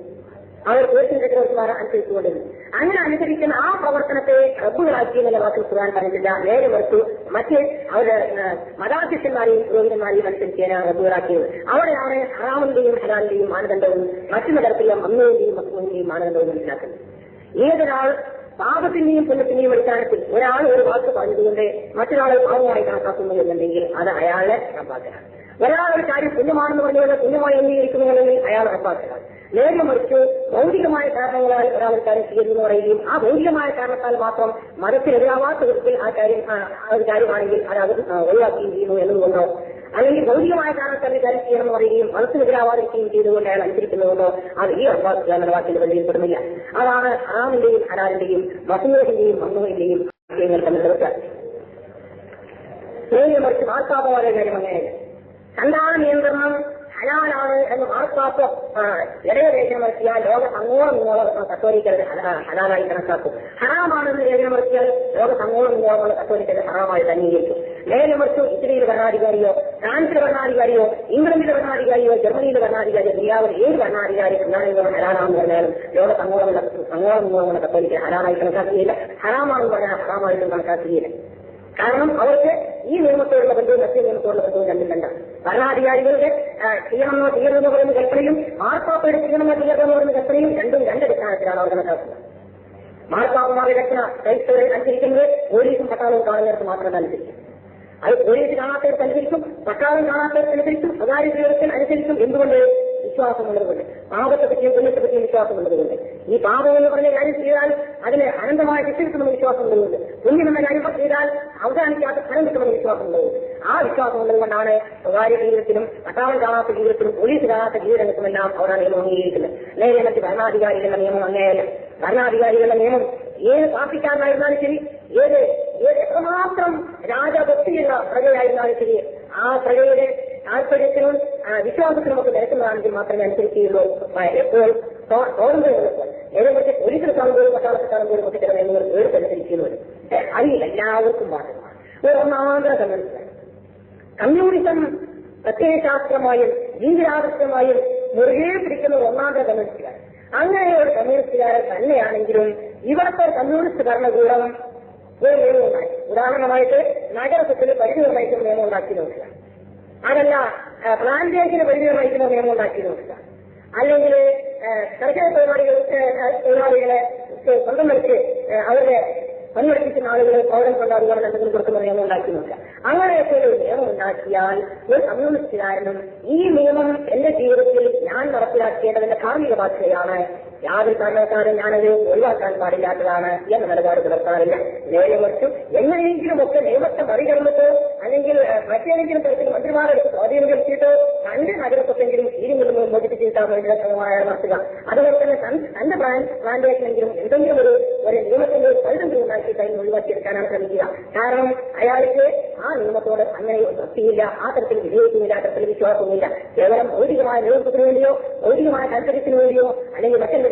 അവർ പേർഷ്യൻ ചക്രവർത്തിമാരെ അനുസരിച്ചുകൊണ്ടിരുന്നു. അങ്ങനെ അനുസരിക്കുന്ന ആ പ്രവർത്തനത്തെ റബ്ബുകളാക്കി എന്നുള്ള വാക്കിൽ ഖുർആൻ പറഞ്ഞില്ല. നേരെ മറിച്ച് മറ്റ് അവരുടെ മതാധ്യക്ഷന്മാരെയും പുരോഹിതന്മാരെയും അനുസരിച്ചാണ് റബ്ബുകളാക്കിയത്. അവിടെയാണ് ഹറാമിന്റെയും ഹലാലിന്റെയും മാനദണ്ഡവും മറ്റു തരത്തിലുള്ള മമ്മയുടെയും മക്കളുടെയും മാനദണ്ഡവും മനസ്സിലാക്കുന്നത്. ഏതൊരാൾ പാപത്തിന്റെയും പുണ്യത്തിന്റെയും അടിസ്ഥാനത്തിൽ ഒരാൾ ഒരു വാക്ക് പറഞ്ഞതുകൊണ്ട് മറ്റൊരാളെ പാപമായി കണക്കാക്കുന്നു എന്നുണ്ടെങ്കിൽ അത് അയാളെ റബ്ബാക്കലാണ്. ഒരാൾ ഒരു കാര്യം പുണ്യമാണെന്ന് പറഞ്ഞുകൊണ്ട് പുണ്യമായി അംഗീകരിക്കുന്നുണ്ടെങ്കിൽ അയാൾ റബ്ബാക്കലാണ്. നേരെ മറിച്ച് ഭൗതികമായ കാരണങ്ങളാൽ ഒരാൾ കാര്യം സ്വീകരിക്കുന്നു പറയുകയും ആ ഭൗതികമായ കാരണത്താൽ മാത്രം മതത്തിനെതിരാവാത്ത വിധത്തിൽ ആ ഒരു കാര്യമാണെങ്കിൽ അത് ഒഴിവാക്കുകയും ചെയ്യുന്നു എന്നതുകൊണ്ടോ അല്ലെങ്കിൽ ഭൗതികമായ കാരണത്താൽ കാര്യം ചെയ്യണമെന്ന് പറയുകയും മതത്തിനെതിരാവാതിരിക്കുകയും ചെയ്തുകൊണ്ട് അയാൾ അനുസരിക്കുന്നതുകൊണ്ടോ അത് ഈ റബ്ബാക്കുക എന്ന വാക്കിന്റെ പരിധിയിൽപ്പെടുന്നില്ല. അതാണ് ഹറാമിന്റെയും ഹലാലിന്റെയും മസൂഹിന്റെയും മണ്ണുവിന്റെയും കാര്യങ്ങൾ തമ്മിലുള്ള വ്യത്യാസം. നേരെ മറിച്ച് മാർപ്പാപ്പമായ കാര്യം അങ്ങനെയല്ല. സന്താന നിയന്ത്രണം ഹലാലാണ് എന്ന് മാർപ്പാപ്പ രേഖപ്പെടുത്തിയാൽ ലോകം അങ്ങോളം ഇങ്ങോളം കത്തോലിക്കത് ഹലാലായി കണക്കാക്കും. ഹറാമാണെന്ന് രേഖപ്പെടുത്തിയാൽ ലോകം അങ്ങോളം ഇങ്ങോളം കത്തോലിക്കത് ഹറാമായി അംഗീകരിക്കും. നേരെ മറിച്ച് ഇറ്റലിയിലെ ഭരണാധികാരിയോ ഫ്രാൻസിലെ ഭരണാധികാരിയോ ഇംഗ്ലണ്ടിലെ ഭരണാധികാരിയോ ജർമ്മനിയിലെ ഭരണാധികാരിയോ ദുനിയാവിൽ ഏത് ഭരണാധികാരി സന്താനങ്ങളും ഹലാലാണെന്ന് പറഞ്ഞാലും ലോകം അങ്ങോളം ഇങ്ങോളം കത്തോലിക്കൽ ഹലാലായി കണക്കാക്കുകയില്ല. ഹറാമാണെന്ന് പറഞ്ഞാൽ ഹറാമായിട്ടും കണക്കാക്കുകയില്ല. കാരണം അവർക്ക് ഈ നിയമത്തോടുള്ള ബന്ധവും മറ്റു നിയമത്തോടുള്ള ബന്ധവും രണ്ടും രണ്ടാണ്. ഭരണാധികാരികളുടെ ചെയ്യണമെന്നോ ചെയ്യണമെന്ന് പറയുന്ന കൽപ്പനയും മാർപ്പാപ്പയുടെ ചെയ്യണമെന്നോ ചെയ്യണമെന്ന് പറയുന്ന കൽപ്പനയും രണ്ടും രണ്ടടിസ്ഥാനത്തിലാണ് അവർ കണക്കാക്കുന്നത്. മാർപ്പാപ്പമാരുടെ കൽപ്പന ക്രൈസ്തവരെ അനുസരിക്കുന്നത് പോലീസും പട്ടാളവും കാണുന്നവർക്ക് മാത്രമല്ല അനുസരിക്കും. അത് പോലീസ് കാണാത്തവർക്ക് അനുസരിക്കും, പട്ടാളം കാണാത്തവർക്ക് അനുസരിക്കും, സ്വകാര്യ ജീവിതത്തിൽ അനുസരിക്കും. എന്തുകൊണ്ട്? വിശ്വാസമുള്ളതുകൊണ്ട്. പാപത്തെ പറ്റിയും പുണ്യത്തെ പറ്റിയും വിശ്വാസമുള്ളതുകൊണ്ട്. ഈ പാപം എന്ന് പറഞ്ഞ കാര്യം ചെയ്താൽ അതിന് അനന്തമായ ശിക്ഷ കിട്ടുമെന്ന് വിശ്വാസമുള്ളതുകൊണ്ട്, പുണ്യം എന്ന കാര്യം ചെയ്താൽ അവസാനിക്കാത്ത ഫലം കിട്ടുമെന്ന് വിശ്വാസമുള്ളതുകൊണ്ട്, ആ വിശ്വാസമുള്ളത് കൊണ്ടാണ് സ്വകാര്യ ജീവിതത്തിലും പട്ടാളം കാണാത്ത ജീവിതത്തിലും പോലീസ് കാണാത്ത ജീവിതങ്ങൾക്കുമെല്ലാം അവരാണ് നിയമം അംഗീകരിക്കുന്നത്. നേരെ മറ്റ് ഭരണാധികാരികളുടെ നിയമം അങ്ങനെയല്ല. ഭരണാധികാരികളുടെ നിയമം ഏത് പാർട്ടിക്കാരനായിരുന്നാലും ശരി, ഏത് എത്രമാത്രം രാജഭക്തിയുള്ള പ്രജയായിരുന്നാലും ശരി, ആ പ്രജയുടെ താല്പര്യത്തിനും വിശ്വാസത്തിനും ഒക്കെ നിരക്കുന്നതാണെങ്കിൽ മാത്രമേ അനുസരിക്കുകയുള്ളൂ. എപ്പോൾ സ്വാതന്ത്ര്യമുള്ളപ്പോൾ ഏതെങ്കിലും പോലീസിൽ കാണുമ്പോഴും പട്ടാളത്തിൽ കാണുമ്പോഴും ഒക്കെ ചില നിയമങ്ങൾ വേർതനുസരിക്കുന്നത് അതിൽ എല്ലാവർക്കും ബാധകമാണ്. ഒരു ഒന്നാന്തര കമ്മ്യൂണിസ്റ്റാണ്. കമ്മ്യൂണിസം പ്രത്യയശാസ്ത്രമായും ജീവിതാദർശമായും മുറുകെ പിടിക്കുന്ന ഒന്നാന്തര കമ്മ്യൂണിസ്റ്റുകാർ. അങ്ങനെ ഒരു കമ്മ്യൂണിസ്റ്റുകാരൻ തന്നെയാണെങ്കിലും ഇവിടുത്തെ കമ്മ്യൂണിസ്റ്റ് ഭരണകൂടം ഒരു നിയമം ഉണ്ടാക്കി. ഉദാഹരണമായിട്ട് നഗരത്തിൽ പരിധി നിർണ്ണയിക്കുന്ന നിയമം ഉണ്ടാക്കി നോക്കുക, അതല്ല പ്ലാന്റേഷന് പരിധി നിർണ്ണയിക്കുന്ന നിയമം ഉണ്ടാക്കി നോക്കുക, അല്ലെങ്കിൽ കർഷക തൊഴിലാളികളെ സ്വന്തം വെച്ച് അവരുടെ പണിയെടുപ്പിക്കുന്ന ആളുകൾ പൗരം കൊണ്ടാടുക എന്തെങ്കിലും കൊടുക്കുന്ന നിയമം ഉണ്ടാക്കി നോക്കുക. അങ്ങനെയൊക്കെ ഒരു നിയമം ഉണ്ടാക്കിയാൽ ഒരു കമ്മ്യൂണിസ്റ്റുകാരനും ഈ നിയമം എന്റെ ജീവിതത്തിൽ ഞാൻ നടപ്പിലാക്കേണ്ടതിന്റെ കാർമിക ബാധ്യതയാണ്, യാതൊരു കാരണക്കാരും ഞാനത് ഒഴിവാക്കാൻ പാടില്ലാത്തതാണ് എന്ന നിലപാട് പുലർത്താറില്ല. നേരെ മറിച്ചും എങ്ങനെയെങ്കിലും ഒക്കെ നിയമത്തെ മറികടന്നിട്ടോ അല്ലെങ്കിൽ മറ്റേതെങ്കിലും തരത്തിൽ മന്ത്രിമാരുടെ സ്വാധീനം ചെലുത്തിയിട്ടോ തന്റെ നഗരത്തെങ്കിലും തീരുമെങ്കിലും മോചിപ്പിച്ച് കിട്ടാൻ വേണ്ടിയുള്ള ശ്രമമായ നടത്തുക. അതുപോലെ തന്നെ തന്റെ പ്ലാന്റേഷനെങ്കിലും എന്തെങ്കിലും ഒരു നിയമത്തിന്റെ ഒരു പരിധി ഉണ്ടാക്കി കഴിഞ്ഞ് ഒഴിവാക്കിയെടുക്കാനാണ് ശ്രമിക്കുക. കാരണം അയാൾക്ക് ആ നിയമത്തോട് അങ്ങനെ ഭക്തിയില്ല, ആ തരത്തിൽ വിജയിക്കുന്നില്ല, ആ തരത്തിൽ വിശ്വാസവുമില്ല. കേവലം ഭൗതികമായ നേതൃത്വത്തിന് വേണ്ടിയോ ഭൗതികമായ താല്പര്യത്തിന് വേണ്ടിയോ അല്ലെങ്കിൽ മറ്റെന്തെങ്കിലും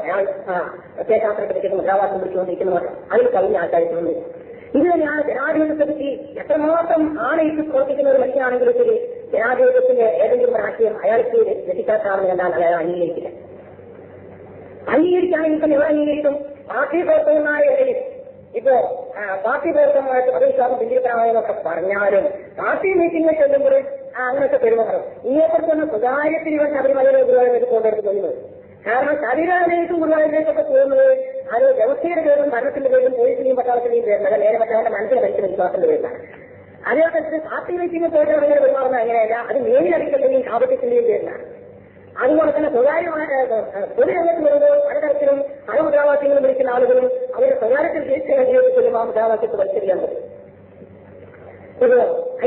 അയാൾ പ്രത്യയശാസ്ത്രത്തെ പറ്റി മുദ്രാവാക്യം പിടിച്ചുകൊണ്ടിരിക്കുന്നവർ അതിൽ കവിഞ്ഞ ആൾക്കാരിക്കുന്നുണ്ട്. ഇത് തന്നെയാണ് ജനാധിപത്യത്തെ പറ്റി എത്രമാത്രം ആണയിട്ട് പ്രവർത്തിക്കുന്ന ഒരു മനുഷ്യനാണെങ്കിലും ശരി, ജനാധിപത്യത്തിന്റെ ഏതെങ്കിലും ഒരു ആശയം അയാൾക്ക് രക്ഷിക്കാത്താണെന്ന് കണ്ടാൽ അയാൾ അംഗീകരിക്കില്ല. അംഗീകരിക്കുകയാണെങ്കിൽ തന്നെ എവിടെ അംഗീകരിക്കും? പാർട്ടി പ്രവർത്തകനായ ഇടയിൽ ഇപ്പോ പാർട്ടി പ്രവർത്തനമായിട്ട് മതവിശ്വാസം പിന്തിരിക്കാമെന്നൊക്കെ പറഞ്ഞാലും പാർട്ടി മീറ്റിംഗിൽ ചെല്ലുമ്പോൾ അങ്ങനത്തെ പെരുമാറും. ഇതിനെക്കുറിച്ചൊന്ന് സ്വകാര്യത്തിൽ ഇവർ ശബരിമലയിലെ ഗുരുവായൂരിലേക്ക് കൊണ്ടെടുത്ത് കൊല്ലുന്നത്. കാരണം ശബരിമലയിലേക്കും ഗുരുവായൂരിലേക്കൊക്കെ പോകുന്നത് അത് വ്യവസ്ഥയുടെ പേരിലും ഭരണത്തിന്റെ പേരിലും പോലീസിന്റെയും പട്ടാളത്തിന്റെയും പേരിലല്ല, നേരെ മറ്റവരുടെ മനസ്സിൽ ഭരിക്കുന്ന വിശ്വാസത്തിന്റെ പേരിലാണ്. അതേപോലെ പാർട്ടി മീറ്റിംഗിൽ പോയിട്ട് അങ്ങനെ പെരുമാറുന്നത് അങ്ങനെയല്ല, അത് മേലിലടിക്കലിന്റെയും കാപട്യത്തിന്റെയും പേരിലാണ്. അതുപോലെ തന്നെ സ്വകാര്യമായ പൊതുരംഗത്ത് വരുമ്പോൾ പലതരത്തിലും പല മുദ്രാവാക്യങ്ങളും വിളിക്കുന്ന ആളുകളും അവരുടെ സ്വകാര്യത്തിൽ ജീവിതത്തിൽ ചെല്ലുമ്പോൾ ആ മുദ്രാവാക്യത്തെ വലിച്ചെറിയാൻ പറ്റും.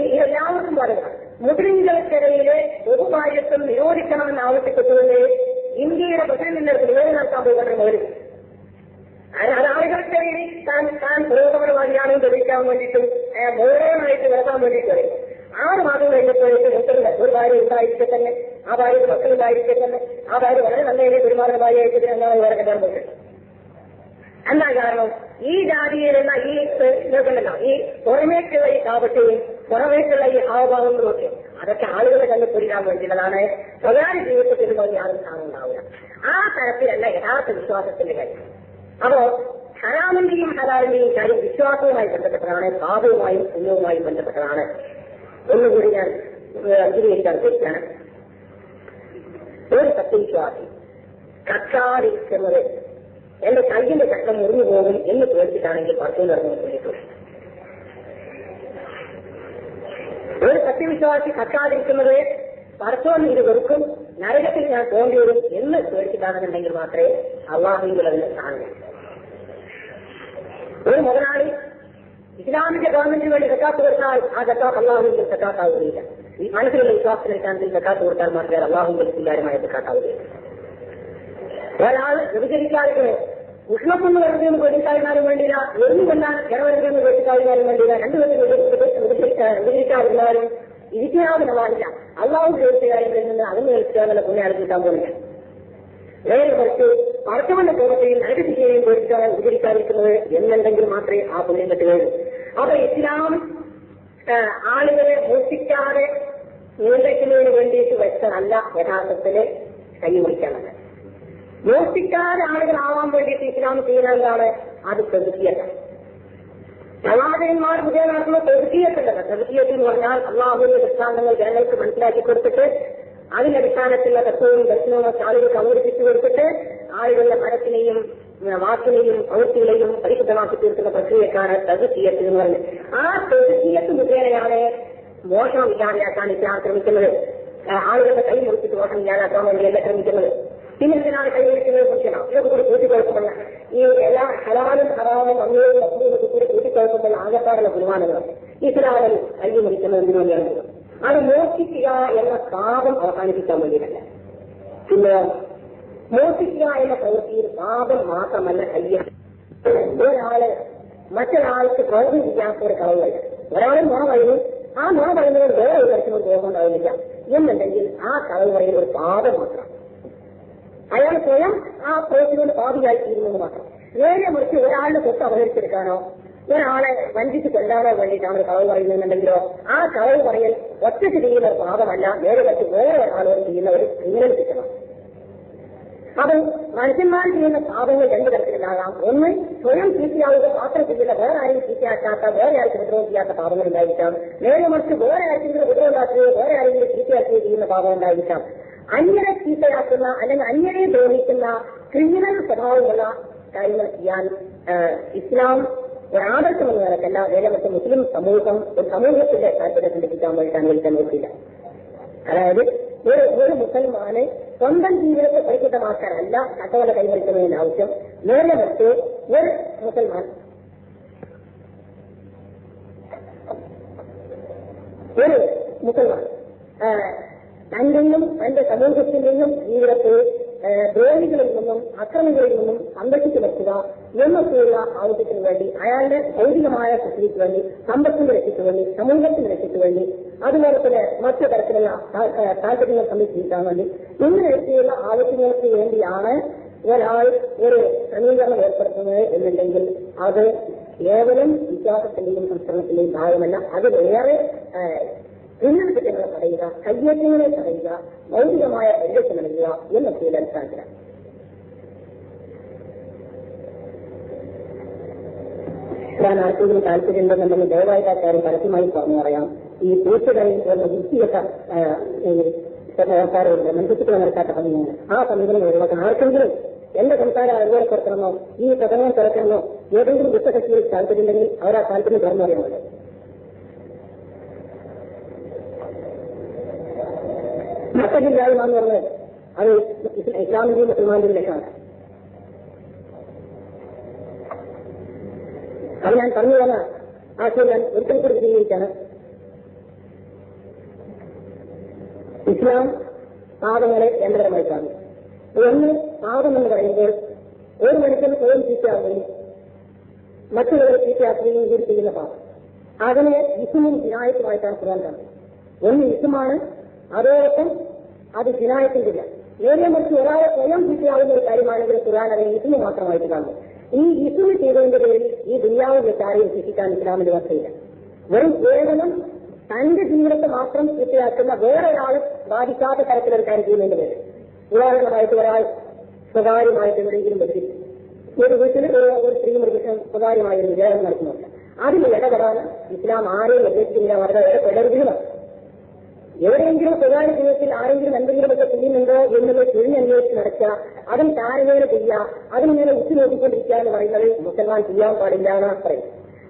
ഇതെല്ലാവർക്കും ബാധകമാണ്. മുസ്ലിംകൾക്കിടയിലെ ബഹുഭാര്യത്വം നിരോധിക്കണമെന്ന് ആവശ്യപ്പെട്ടുകൊണ്ട് ഇന്ത്യയുടെ പ്രസിഡന്റിന്റെ നിവേദനം നടത്താൻ പോകുന്ന മുതൽ അത് ആളുകൾക്കിടയിൽ താൻ പുരോഗമനവാദിയാണെന്ന് തെളിയിക്കാൻ വേണ്ടിയിട്ടും മോഡേണായിട്ട് വരാൻ വേണ്ടിയിട്ട് പറയും. 6 മാസം കഴിഞ്ഞപ്പോഴേക്ക് ഒരു ഭാര്യ ഉണ്ടായിരിക്കെ തന്നെ, ആ ഭാര്യയുടെ മക്കളുണ്ടായിരിക്കെ തന്നെ, ആ ഭാര്യ വളരെ നല്ല പെരുമാറുന്ന ഭാര്യയായിട്ട് എന്നാണ് വേറെ കെട്ടാൻ പോയിട്ട്. എന്താ കാരണം? ഈ ജാതിയിലുള്ള ഈ ഇതൊക്കെയുണ്ടല്ലോ, ഈ പുറമേക്കുള്ള ഈ കാപട്യവും പുറമേക്കുള്ള ഈ ഹാവഭാവങ്ങളും ഒക്കെ അതൊക്കെ ആളുകളെ കണ്ട് പൊരിയാൻ വേണ്ടിയുള്ളതാണ്. സ്വകാര്യ ജീവിതത്തിൽ യാതൊരു സ്ഥാനം ഉണ്ടാവില്ല. ആ തരത്തിലല്ല യഥാർത്ഥ വിശ്വാസത്തിന്റെ കാര്യം. അപ്പോ ഹറാമിന്റെയും ഹലാലിന്റെയും കാര്യം വിശ്വാസവുമായി ബന്ധപ്പെട്ടതാണ്, പാപവുമായും പുണ്യവുമായും ബന്ധപ്പെട്ടതാണ്. ഒന്നുകൂടി ഞാൻ വിശദീകരിക്കാൻ ഉദ്ദേശിക്കുകയാണ്. ഒരു സത്യവിശ്വാസി കക്കാതിരിക്കുന്നത് എന്റെ കയ്യിന്റെ ചക്രം മുറിഞ്ഞു പോകും എന്ന് പേടിച്ചിട്ടാണെങ്കിൽ പടച്ചോൻ ഇറങ്ങി വേണ്ടിയിട്ടുള്ളൂ. ഒരു സത്യവിശ്വാസി കത്താതിരിക്കുന്നത് പടച്ചോൻ ഇത് വെറുക്കും, നരകത്തിൽ ഞാൻ പോകേണ്ടി വരും എന്ന് പേടിച്ചിട്ടാണെന്നുണ്ടെങ്കിൽ മാത്രമേ അള്ളാഹുവിൽ അതിന് കാണുകയുള്ളൂ. ഒരു മുതലാളി ഇസ്ലാമിക ഗവൺമെന്റിന് വേണ്ടി സക്കാത്ത് കൊടുത്താൽ ആ സക്കാത്ത് അള്ളാഹുവിൽ സക്കാത്താവുകയില്ല. ഈ മനസ്സിലുള്ള വിശ്വാസത്തിനടിസ്ഥാനത്തിൽ സക്കാത്ത് കൊടുത്താൽ മാത്രമേ അള്ളാഹുവിൽ സ്വീകാര്യമായ സക്കാത്താവുകയില്ല. ഒരാൾ വ്യഭിചരിക്കാതിരിക്കുന്നത് ഉഷ്ണപ്പെന്ന് വരുന്നതെന്ന് പേടിക്കാതിരുന്നാലും വേണ്ടിയില്ല, എന്നുകൊണ്ടാണ് കിടവരുന്നതെന്ന് പേടിക്കാതിരുന്നാലും വേണ്ടിയില്ല, രണ്ടുപേരും വ്യഭിചരിക്കാതിരുന്നാലും ഇരിക്കാവുന്നതാണില്ല. അള്ളാഹു ചോദിച്ച കാര്യങ്ങളിൽ നിന്ന് അകന്നു നിൽക്കാനുള്ള പുണ്യാൾ കിട്ടാൻ പോകുന്നില്ല. നേരെ മറിച്ച് പടച്ചവന്റെ കോപത്തെയും നരകശിക്കുകയും പേടിച്ചാൽ വിചരിക്കാതിരിക്കുന്നത് എന്നുണ്ടെങ്കിൽ മാത്രമേ ആ പുണ്യം കിട്ടുകയുള്ളൂ. അപ്പൊ ഇസ്ലാം ആളുകളെ മോഷിക്കാതെ നിയന്ത്രിക്കുന്നതിന് വേണ്ടിയിട്ട് വെച്ചതല്ല യഥാർത്ഥത്തില് കൈമുറിക്കാനല്ല. മോഷിക്കാതെ ആളുകളാവാൻ വേണ്ടിയിട്ട് ഇസ്ലാം ചെയ്യുന്ന എന്താണ്? അത് തെറുക്കിയല്ല. പ്രവാചകന്മാർ മുഖേന നടത്തുന്ന തെറുക്കിയത്തുണ്ടല്ലോ. തെറുക്കിയത്ത് എന്ന് പറഞ്ഞാൽ അള്ളാഹുവിന്റെ ദൃഷ്ടാന്തങ്ങൾ ജനങ്ങൾക്ക് മനസ്സിലാക്കി കൊടുത്തിട്ട് അതിനടിസ്ഥാനത്തിലുള്ള തത്വവും ദർശനവും ആളുകൾക്ക് അവതരിപ്പിച്ചു കൊടുത്തിട്ട് ആളുകളുടെ മനസ്സിനെയും വാക്കിനെയും പ്രവൃത്തികളെയും പരിശുദ്ധമാക്കി തീർക്കുന്ന പ്രക്രിയക്കാണ് തെറുക്കിയത്ത് എന്ന് പറഞ്ഞത്. ആ തെറുക്കിയത്ത് മുഖേനയാണ് മോഷണം ഇല്ലാതെയാക്കാൻ ഇസ്ലാം ശ്രമിക്കുന്നത്. ആളുകളുടെ കൈ മുറിച്ചിട്ട് മോഷണം ഇല്ലാതാക്കാൻ വേണ്ടിയല്ല ശ്രമിക്കുന്നത്. പിന്നെ എന്തിനാണ് കൈവരിക്കുന്നത്? കുറിക്കണം ഇതൊക്കെ കൂടി കൂട്ടിക്കുഴപ്പമല്ല. ഈ എല്ലാ ഹലാലും ഹറാമും അമ്മയും അമ്മയും കൂടി കൂട്ടിക്കുഴപ്പമുള്ള ആകപ്പാടുള്ള തീരുമാനങ്ങൾ ഇസ്ലാമിൽ കൈ മുറിക്കുന്നതിന് വേണ്ടിയാണ്. അത് മോഷിക്കുക എന്ന പാപം അവസാനിപ്പിക്കാൻ വേണ്ടിയിട്ടല്ല. പിന്നെ മോഷിക്കുക എന്ന പ്രവൃത്തിയിൽ പാപം മാത്രമല്ല കയ്യ. ഒരാള് മറ്റൊരാൾക്ക് ദ്രോഹം ചെയ്യാത്ത ഒരു കളവുകയില്ല. ഒരാളെ നുണ പറയുന്നു, ആ നുണ പറയുന്നത് വേറെ ഒരു തരത്തിലും ദ്രോഹം ഉണ്ടാവുന്നില്ല എന്നുണ്ടെങ്കിൽ ആ കളവ് പറയുന്ന ഒരു പാപം മാത്രം. അയാൾ സ്വയം ആ പ്രവൃത്തികൊണ്ട് പാപിയായി തീരുന്നത് മാത്രം. നേരെ മറിച്ച് ഒരാളുടെ സ്വത്ത് അപഹരിച്ചെടുക്കാനോ ഒരാളെ വഞ്ചിച്ച് കൊല്ലാനോ വേണ്ടിയിട്ടാണ് കളവ് പറയുന്നുണ്ടെങ്കിലോ ആ കളവ് പറയൽ ഒറ്റയ്ക്ക് ചെയ്യുന്ന ഒരു പാപമല്ല, നേരെ മറിച്ച് വേറെ ഒരാളോട് ചെയ്യുന്ന ഒരു ക്രിമിനൽ കുറ്റമാണ്. അത് മനുഷ്യന്മാർ ചെയ്യുന്ന പാപങ്ങൾ രണ്ടു തരത്തിലുണ്ടാകാം. ഒന്ന്, സ്വയം ചീത്തയാവുക മാത്രം ചെയ്യില്ല, വേറെ ആരും ചീത്തയാക്കാത്ത, വേറെ ആർക്കും ഉപദ്രവം ചെയ്യാത്ത പാപങ്ങൾ ഉണ്ടായിരിക്കാം. നേരെ മറിച്ച് വേറെ ആർക്കെങ്കിലും ഉപദ്രവം ഉണ്ടാക്കുകയോ വേറെ ആരെങ്കിലും ചീത്തയാക്കുകയോ ചെയ്യുന്ന പാപം ഉണ്ടായിരിക്കാം. അന്യരെ ചീത്തയാക്കുന്ന അല്ലെങ്കിൽ അന്യരെ ദ്രോഹിക്കുന്ന ക്രിമിനൽ സ്വഭാവമുള്ള കാര്യങ്ങൾ ചെയ്യാൻ ഇസ്ലാം ഒരാദർശമെന്ന നിലക്കല്ല, നേരെ മറ്റ് മുസ്ലിം സമൂഹം ഒരു സമൂഹത്തിന്റെ താല്പര്യം സംരക്ഷിക്കാൻ വേണ്ടി അനുവദിക്കാൻ നോക്കില്ല. അതായത് ഒരു മുസൽമാന് സ്വന്തം ജീവിതത്തെ പരിശുദ്ധമാക്കാനല്ല ചട്ടവല കൈവരിക്കുന്നതിന് ആവശ്യം. നേരെ മറ്റ് ഒരു മുസൽമാൻ തന്റെയും തന്റെ സമൂഹത്തിന്റെയും ജീവിതത്തെ ദ്രോഹികളിൽ നിന്നും അക്രമികളിൽ നിന്നും സംരക്ഷിച്ചു നിർത്തുക എന്നൊക്കെയുള്ള ആവശ്യത്തിന് വേണ്ടി, അയാളുടെ ഭൗതികമായ സ്ഥിതിക്ക് വേണ്ടി, സമ്പത്തിന്റെ രക്ഷയ്ക്ക് വേണ്ടി, സമൂഹത്തിന്റെ രക്ഷയ്ക്ക് വേണ്ടി, അതുപോലെ തന്നെ മറ്റു തരത്തിലുള്ള താല്പര്യങ്ങൾ സംരക്ഷിക്കാൻ വേണ്ടി ഇങ്ങനെയൊക്കെയുള്ള ആവശ്യങ്ങൾക്ക് വേണ്ടിയാണ് ഒരാൾ ഒരു ക്രമീകരണം ഏർപ്പെടുത്തുന്നത് എന്നുണ്ടെങ്കിൽ അത് കേവലം വിശ്വാസത്തിന്റെയും സംസ്കരണത്തിന്റെയും ഭാഗമല്ല. അത് വേറെ ക്രിമിനൽ കുറ്റങ്ങളെ തടയുക, കയ്യേറ്റങ്ങളെ തടയുക, ഭൗതികമായ പരിരക്ഷ നൽകുക എന്നൊക്കെയുള്ള അടിസ്ഥാനത്തിലാണ്. ഞാൻ ആർക്കെങ്കിലും താല്പര്യമുണ്ടെന്നുണ്ടെങ്കിൽ ദയവായിട്ട് ആ കാര്യം പരസ്യമായി പറഞ്ഞു പറയാം. ഈ പൂച്ചകളിൽ വൃത്തിയൊക്കെ ആൾക്കാരുണ്ട്, മനുഷ്യത്വം നടക്കാത്ത സമയമാണ്. ആ സമീപനം ഒഴിവാക്കാൻ ആർക്കെങ്കിലും എന്റെ സംസാരം അതുപോലെ കുറക്കണമെന്നോ ഈ പ്രസംഗം തുറക്കണമെന്നോ ഏതെങ്കിലും ദുഃഖശക്തിയിൽ താല്പര്യമുണ്ടെങ്കിൽ അവർ ആ താല്പര്യം തുറന്നു അറിയാമല്ലോ. മറ്റൊരില്ലായ്മ എന്ന് പറഞ്ഞത് അത് ഇസ്ലാമിന്റെയും മുസൽമാന്റെയും ലക്ഷ്യമാണ്. അത് ഞാൻ പറഞ്ഞു തന്ന ആശയം ഞാൻ ഒരിക്കൽ കൂടി വിശദീകരിച്ചാണ്. ഇസ്ലാം പാപങ്ങളെ രണ്ടുതരമായി കാണും. ഒന്ന്, പാപം എന്ന് പറയുമ്പോൾ ഒരു മനുഷ്യൻ സ്വയം ചീത്തയാവുകയും മറ്റുള്ളവരെ ചീത്തയാക്കുകയും കൂടി ചെയ്യുന്ന പാപം, അതിനെ ഇസ്മും ജിനായത്തുമായിട്ടാണ് ഖുർആൻ കാണുന്നത്. ഒന്ന് ഇസ്മാണ്, അതോടൊപ്പം അത് ജിനായത്തിന്റില്ല. നേരെ മറിച്ച് ഒരാളെ സ്വയം ചീത്തയാവുന്ന ഒരു കാര്യമാണെങ്കിൽ ഖുർആൻ അതിനെ ഇസ്മു മാത്രമായിട്ട് കാണുന്നു. ഈ ഇസ്മു ചെയ്തതിന്റെ പേരിൽ ഈ ദുനിയാവിൽ വെച്ച് ആരെയും ശിക്ഷിക്കാൻ ഇസ്ലാമിന്റെ വ്യവസ്ഥയില്ല. വെറും കേവലം തന്റെ ജീവിതത്തെ മാത്രം ചീത്തയാക്കുന്ന വേറൊരാളെ ബാധിക്കാത്ത തരത്തിലൊരു കാര്യം ചെയ്യുന്നതിന്റെ പേര്. ഉദാഹരണമായിട്ട് ഒരാൾ സ്വകാര്യമായിട്ട് എവിടെയെങ്കിലും ബന്ധിച്ചു ഒരു വീട്ടിൽ ഒരു സ്ത്രീ മൃഗം സ്വകാര്യമായ ഒരു വിചാരം നടത്തുന്നുണ്ട്. അതിന് ഇടപെടാൻ ഇസ്ലാം ആരെയും നിർദ്ദേശിക്കുന്നില്ല, വളരെ ഇടപെടരുതില്ല. എവിടെയെങ്കിലും സ്വകാര്യ ജീവിതത്തിൽ ആരെങ്കിലും എന്തെങ്കിലുമൊക്കെ ചെയ്യുന്നുണ്ടോ എന്നുള്ളത് തിരിഞ്ഞന്വേഷിച്ച് നടക്കുക, അതിൽ താരതമ്യം ചെയ്യുക, അതിനിങ്ങനെ ഉറ്റുനോക്കിക്കൊണ്ടിരിക്കുക എന്ന് പറയുന്നത് മുസൽമാൻ ചെയ്യാൻ പാടില്ല എന്നാണ് പറയും.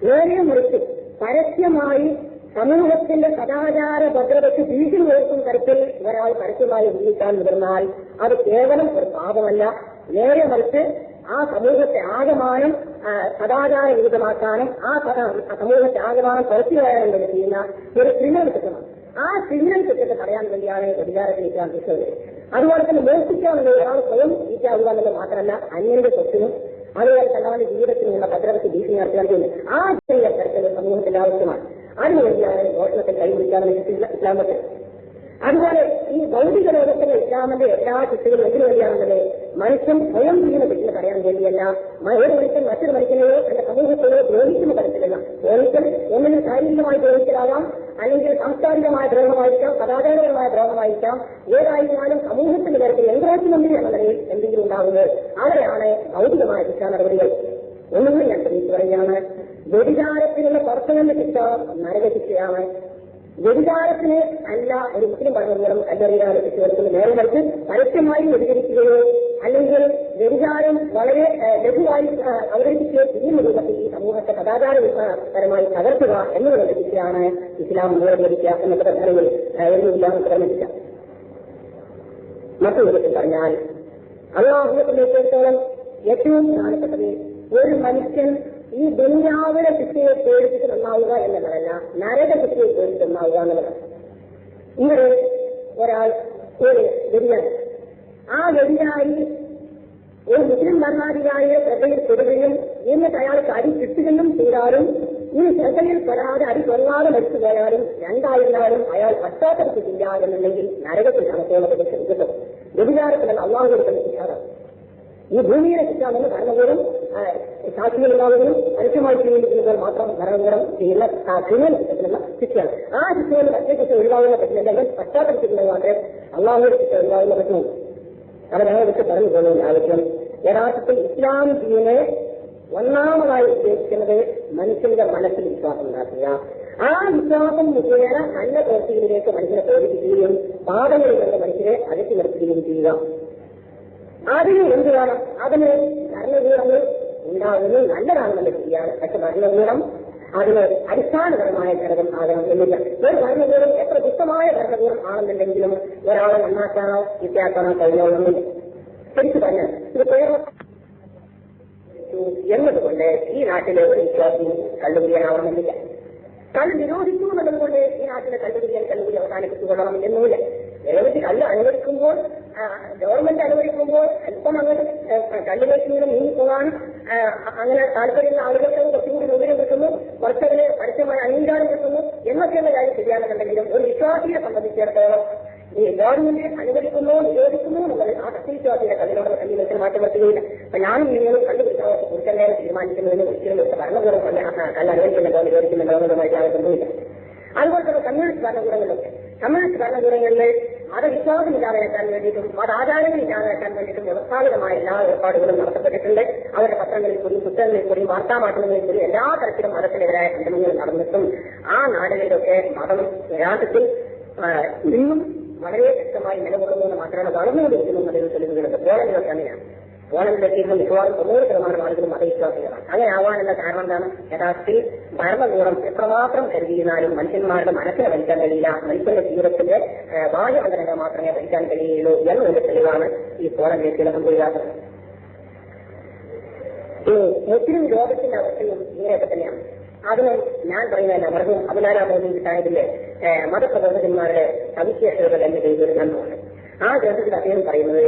നേരെ മറിച്ച് പരസ്യമായി സമൂഹത്തിന്റെ സദാചാര ഭദ്രതയ്ക്ക് ഭീഷണി ഉയർത്തുന്ന തരത്തിൽ ഒരാൾ പരസ്യമായി ഉപയോഗിക്കാൻ മുതിർന്നാൽ അത് കേവലം ഒരു പാപമല്ല, നേരെ മറിച്ച് ആ സമൂഹത്തെ ആകമാനം സദാചാര വിരുദ്ധമാക്കാനും ആ സമൂഹത്തെ ആകമാനം കുറച്ചു വരാനും വേണ്ടി ചെയ്യുന്ന ഒരു ക്രിമിനൽ കുറ്റമാണ്. ആ ക്രിമിനൽ കുറ്റത്തെ തടയാൻ വേണ്ടിയാണ് വ്യഭിചാരത്തിൽ ഇസ്ലാം ശിക്ഷിച്ചത്. അതുപോലെ തന്നെ മോഷ്ടിക്കാവുന്നത് ഒരാൾ സ്വയം ഈറ്റാവുക എന്നുള്ളത് മാത്രമല്ല, അന്യന്റെ സ്വത്തിനും അതുപോലെ തന്നെ അവന്റെ ജീവിതത്തിനുള്ള ഭദ്രതയ്ക്ക് ഭീഷണി നടത്താൻ ചെയ്യുന്നത് ആ തരത്തിൽ സമൂഹത്തിന്റെ ആവശ്യമാണ്. അതിനുവേണ്ടിയാണ് മോഷണത്തെ കൈപിടിക്കാൻ ഇസ്ലാം പറ്റുന്നത്. അതുപോലെ ഈ ഭൗതിക ലോകത്തിലെ ഇസ്ലാമിന്റെ എല്ലാ ശിക്ഷകളും എന്തിനു വേണ്ടിയാണെന്നത് മനുഷ്യൻ സ്വയം ചെയ്യുന്ന തെറ്റിന് പറയാൻ വേണ്ടിയല്ല, ഒരു മനുഷ്യൻ മറ്റൊരു മനുഷ്യനെയോ എന്റെ സമൂഹത്തെയോ ദ്രോഹിക്കുന്ന തരത്തിലല്ല. ദ്രോഹിക്കൽ ഒന്നിനും ശാരീരികമായി ദ്രോഹിക്കലാകാം, അല്ലെങ്കിൽ സാംസ്കാരികമായ ദ്രോഹമായിരിക്കാം, സദാചാരപരമായ ദ്രോഹമായിരിക്കാം. ഏതായിരുന്നാലും സമൂഹത്തിന്റെ തരത്തിൽ എൻക്രോച്ച്മെന്റ് എന്ന നിലയിൽ എന്തെങ്കിലും ഉണ്ടാകുന്നത് അവിടെയാണ് ഭൗതികമായ ശിക്ഷാ നടപടികൾ. ഒന്നുകൂടി ഞാൻ തെളിയിച്ചു പറയുകയാണ്, വ്യഭിചാരത്തിനുള്ള സ്പർശനത്തിന്റെ ശിക്ഷ നരകശിക്ഷയാണ്. വ്യഭിചാരത്തിന് അല്ല ഒരു മുസ്ലിം ഭരണകൂടം കല്ലെറിയാതെ ശിക്ഷ കൊടുക്കുന്നത്. നേരെ മറിച്ച് പരസ്യമായി വ്യഭിചരിക്കുകയോ അല്ലെങ്കിൽ വ്യഭിചാരം വളരെ ലഘുവായി അവതരിപ്പിക്കുകയോ ചെയ്യുന്ന രൂപത്തിൽ ഈ സമൂഹത്തെ സദാചാരപരമായി തകർക്കുക എന്നതിനുള്ള ശിക്ഷയാണ് ഇസ്ലാം മുന്നോട്ട് എന്നൊക്കെ പ്രധാനങ്ങൾ എഴുതിയില്ലാന്ന് പ്രകടിപ്പിക്കുക. മറ്റൊരു വിധത്തിൽ പറഞ്ഞാൽ അല്ലാഹുവിനെ സംബന്ധിച്ചിടത്തോളം ഏറ്റവും പ്രധാനപ്പെട്ടത് ഒരു മനുഷ്യൻ ഈ ദുനിയാവിലെ ശിക്ഷയെ പേടിച്ചിട്ട് നന്നാവുക എന്നുള്ളതല്ല, നരക ശിക്ഷയെ പേടിച്ച് നന്നാവുക എന്നുള്ളതാണ്. ഇവിടെ ഒരാൾ ഒരു വ്യതിയാനി, ആ വ്യതിയാനി ഒരു മുസ്ലിം ഭരണാധികാരിയെ ശ്രദ്ധയിൽ പെടുകയും എന്നിട്ട് അയാൾക്ക് അടി കിട്ടുകയും ചെയ്താലും ഈ ശ്രദ്ധയിൽ പെടാതെ അടി കൊള്ളാതെ മരിച്ചു പോയാലും രണ്ടായിരുന്നാലും അയാൾ പശ്ചാത്തലത്തില്ല എന്നുണ്ടെങ്കിൽ നരകത്തിൽ കണക്കുകളൊക്കെ ശ്രദ്ധിക്കപ്പെടും. വ്യതിചാരത്തിലുള്ള അള്ളാഹു കൊടുക്കുന്ന ശിക്ഷാണ്. ഈ ഭൂമിയിലെ ശിക്ഷാണെന്ന് ഭരണകൂടം സാക്ഷികളുണ്ടാവുകയും പരസ്യമായി ചെയ്യുന്നതിനാൽ മാത്രം ഭരണകൂടം ചെയ്യുന്ന ക്രിമിനൽ ശിക്ഷത്തിലുള്ള ശിക്ഷയാണ്. ആ ശിക്ഷയിൽ മറ്റേ ശിക്ഷ ഒഴിവാകുന്ന പറ്റില്ലെങ്കിൽ പശ്ചാത്തലത്തിലുള്ളത് മാത്രമേ അള്ളാഹുവിന്റെ ശിക്ഷ ഒഴിവാകുന്ന പറ്റുള്ളൂ. അത് ഞങ്ങളെ വെച്ച് പറഞ്ഞു പോകുന്ന ആവശ്യം യഥാർത്ഥത്തിൽ ഇസ്ലാം ദീനെ ഒന്നാമതായി ഉദ്ദേശിക്കുന്നത് മനുഷ്യന്റെ മനസ്സിൽ വിശ്വാസം ഉണ്ടാക്കുക. ആ വിശ്വാസം മുഖേന നല്ല പ്രവൃത്തികളിലേക്ക് മനുഷ്യനെ പ്രേരിപ്പിക്കുകയും പാപങ്ങളിൽ നിന്ന് മനുഷ്യരെ അകറ്റി നിർത്തുകയും ചെയ്യുക. അതിന് എന്ത് വേണം? അതിന് ഭരണകൂടങ്ങൾ ഉണ്ടാകുന്നത് നല്ലതാണെന്നുള്ള ശരിയാണ്. പക്ഷെ ഭരണകൂടം അതിന് അടിസ്ഥാനപരമായ ഘടകം ആകണം എന്നില്ല. ഒരു ഭരണകൂടം എത്ര ദുഷ്ടമായ ഭരണകൂടം ആണെന്നുണ്ടെങ്കിലും ഒരാളെ നന്നാക്കാനോ വ്യത്യാസമാണോ കഴിഞ്ഞോളണമെന്നില്ല. ശരിച്ചു പറഞ്ഞാൽ ഇത് കേരളം എന്നതുകൊണ്ട് ഈ നാട്ടിലെ ഒരു വിശ്വാസി കള്ളുകുടിയാനാവണമെന്നില്ല. കള്ള് നിരോധിച്ചു എന്നതുകൊണ്ട് ഈ നാട്ടിലെ കള്ളുകുടി അവസാനിപ്പിച്ചുകൊള്ളണം എന്നുമില്ല. നിരവധി കല്ല് അനുവദിക്കുമ്പോൾ ഗവൺമെന്റ് അനുവദിക്കുമ്പോൾ അല്പം അങ്ങോട്ട് കല്ലിലേക്ക് നീങ്ങിപ്പോകാനും അങ്ങനെ താല്പര്യമുള്ള ആളുകൾക്ക് കുറച്ചുകൂടി സൗകര്യം കിട്ടുന്നു, കുറച്ചതിന് പരസ്യമായ അംഗീകാരം കിട്ടുന്നു എന്നൊക്കെയുള്ള കാര്യം ശരിയാണെന്നുണ്ടെങ്കിലും ഒരു വിശ്വാസിയെ സംബന്ധിച്ചിടത്തോളം ഈ ഗവൺമെന്റ് അനുവദിക്കുന്നോ നിരോധിക്കുന്നോ എന്നുള്ളത് ആ സത്യവിശ്വാസിയുടെ കല്ലിനോട് കല്ലിലേക്ക് മാറ്റം വരുത്തുകയില്ല. അപ്പൊ ഞാനും നിങ്ങളും കണ്ടുപിടിച്ചാൽ കുറിച്ചെല്ലാം തീരുമാനിക്കുന്നതിന് ഒരിക്കലും ഭരണകൂടം കല്ല് അനുവദിക്കുന്നുണ്ടോ നിരോധിക്കുന്നുണ്ടോ എന്നുള്ളതുമായിട്ട് ആവശ്യമൊന്നുമില്ല. അതുപോലെ തന്നെ കമ്മ്യൂണിസ്റ്റ് ഭരണകൂടങ്ങളിലൊക്കെ കമ്മ്യൂണിസ്റ്റ് ഭരണകൂടങ്ങളിൽ മതവിശ്വാസമില്ലാതെയാക്കാൻ വേണ്ടിയിട്ടും മതാചാരങ്ങൾ ഇല്ലാതെയാക്കാൻ വേണ്ടിയിട്ടും വ്യവസ്ഥാപിതമായ എല്ലാ ഏർപ്പാടുകളും നടത്തപ്പെട്ടിട്ടുണ്ട്. അവരുടെ പത്രങ്ങളിൽ കൂടിയും പുസ്തകങ്ങളിൽ കൂടിയും വാർത്താമാധ്യമങ്ങളിൽ കൂടിയും എല്ലാ തരത്തിലും മതത്തിനെതിരായ സംരംഭങ്ങൾ നടന്നിട്ടും ആ നാടുകളിലൊക്കെ മതം യഥാർത്ഥത്തിൽ ഇന്നും വളരെ ശക്തമായി നിലകൊള്ളുന്നു മാത്രമല്ല വളർന്നുകൊണ്ടിരിക്കുന്നു എന്നതിൽ തെളിവുകളുണ്ട്. പോളണ്ടിലൊക്കെ അങ്ങനെയാണ്. പോളണ്ടിലെത്തിയിരുന്ന മിക്കവാറും 90% ആളുകളും മതവിശ്വാസികളാണ്. അങ്ങനെ ആവാനുള്ള കാരണം എന്താണ്? യഥാർത്ഥത്തിൽ ഭരണകൂടം എത്രമാത്രം കരുതിയിരുന്നാലും മനുഷ്യന്മാരുടെ മനസ്സിനെ ഭരിക്കാൻ കഴിയില്ല, മനുഷ്യന്റെ ജീവിതത്തിന്റെ ബാഹ്യമണ്ഡലങ്ങൾ മാത്രമേ ഭരിക്കാൻ കഴിയുള്ളൂ എന്നതിന്റെ തെളിവാണ് ഈ പോളണ്ടിലേക്ക് സംഭവിക്കാത്തത്. ഈ മുസ്ലിം ലോകത്തിന്റെ അവസ്ഥയും ഇങ്ങനെയൊക്കെ തന്നെയാണ്. അതിന് ഞാൻ പറയുന്നതല്ല, മർഹൂം അബ്ദുൽ മോദി സാഹിബിന്റെ മതപ്രബോധകന്മാരുടെ സവിശേഷതകൾ എന്ന പേരിൽ ഒരു ഗ്രന്ഥമുണ്ട്. ആ ഗ്രന്ഥത്തിൽ അദ്ദേഹം പറയുന്നത്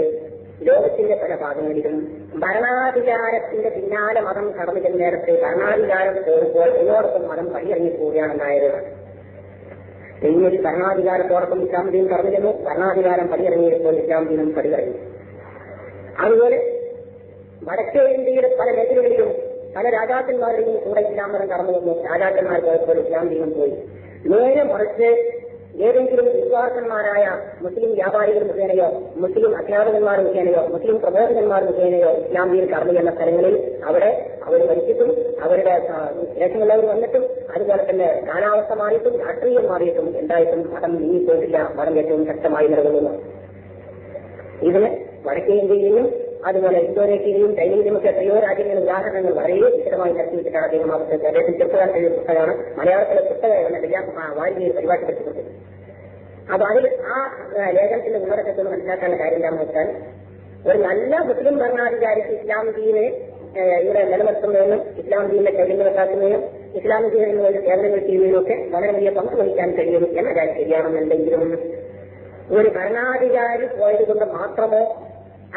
ലോകത്തിന്റെ പല ഭാഗങ്ങളിലും ഭരണാധികാരത്തിന്റെ പിന്നാലെ മതം കടന്നു ചെന്ന നേരത്തെ ഭരണാധികാരം പോകുമ്പോൾ ഇതിനോടൊപ്പം മതം പടിയിറങ്ങിപ്പോവുകയാണുണ്ടായത്. ഇന്ത്യയിൽ ഭരണാധികാരത്തോടൊപ്പം ഇസ്ലാം ദീൻ കടന്നു ചെന്നു, ഭരണാധികാരം പടിയിറങ്ങിയപ്പോൾ ഇസ്ലാം ദീനും പടിയിറങ്ങി. അതുപോലെ വടക്കേ ഇന്ത്യയുടെ പല മേഖലകളിലും പല രാജാക്കന്മാരുടെയും കൂടെ ഇസ്ലാം മതം കടന്നു വന്നു. രാജാക്കന്മാർ പോയപ്പോൾ ഇസ്ലാം ദീനും പോയി. നേരെ മറിച്ച് ഏതെങ്കിലും വിശ്വാസന്മാരായ മുസ്ലിം വ്യാപാരികൾ മുഖേനയോ മുസ്ലിം അധ്യാപകന്മാർ മുഖേനയോ മുസ്ലിം പ്രബോധകന്മാർ മുഖേനയോ ഇസ്ലാം ദീൻ കടന്നു ചെന്ന സ്ഥലങ്ങളിൽ അവിടെ അവർ ഭരിച്ചിട്ടും അവരുടെ ശേഷമുള്ളവർ വന്നിട്ടും അതുപോലെ തന്നെ കാലാവസ്ഥ മാറിയിട്ടും രാഷ്ട്രീയം മാറിയിട്ടും എന്തായിട്ടും മതം നീങ്ങിപ്പോയിട്ടില്ല. മതം ഏറ്റവും ശക്തമായി നിലകൊള്ളുന്നു. ഇതിന് വടക്കേ ഇന്ത്യയിലെയും അതുപോലെ ഇന്തോനേഷ്യയിലെയും ചൈനയിലും ഒക്കെ എത്രയോ രാജ്യങ്ങളിൽ ഉദാഹരണങ്ങൾ വളരെ വിശദമായി നടത്തിയിട്ടാണ് അദ്ദേഹം അദ്ദേഹത്തിന് ചെറുപ്പകാല കഴിയ പുസ്തകമാണ്. മലയാളത്തിലെ പുസ്തകമാണ് വാരികയിൽ പരിഭാഷപ്പെടുത്തിക്കൊടുത്തത്. അപ്പൊ അതിൽ ആ ലേഖനത്തിന്റെ ഉള്ളടക്കത്തിൽ മനസ്സിലാക്കേണ്ട കാര്യം എന്താണെന്ന് വെച്ചാൽ, ഒരു നല്ല മുസ്ലിം ഭരണാധികാരിക്ക് ഇസ്ലാം ദീനെ ഇവിടെ നിലനിർത്തുന്നതിനും ഇസ്ലാം ദീനിനെ ചൈതന്യവത്താക്കുന്നതിനും ഇസ്ലാം ദീനിന് വേണ്ടി സേവനങ്ങൾ ചെയ്യുന്നതിനും ഒക്കെ വളരെ വലിയ പങ്ക് വഹിക്കാൻ കഴിയും എന്ന കാര്യം ശരിയാണെന്നുണ്ടെങ്കിലും ഒരു ഭരണാധികാരി പോയത് കൊണ്ട് മാത്രമോ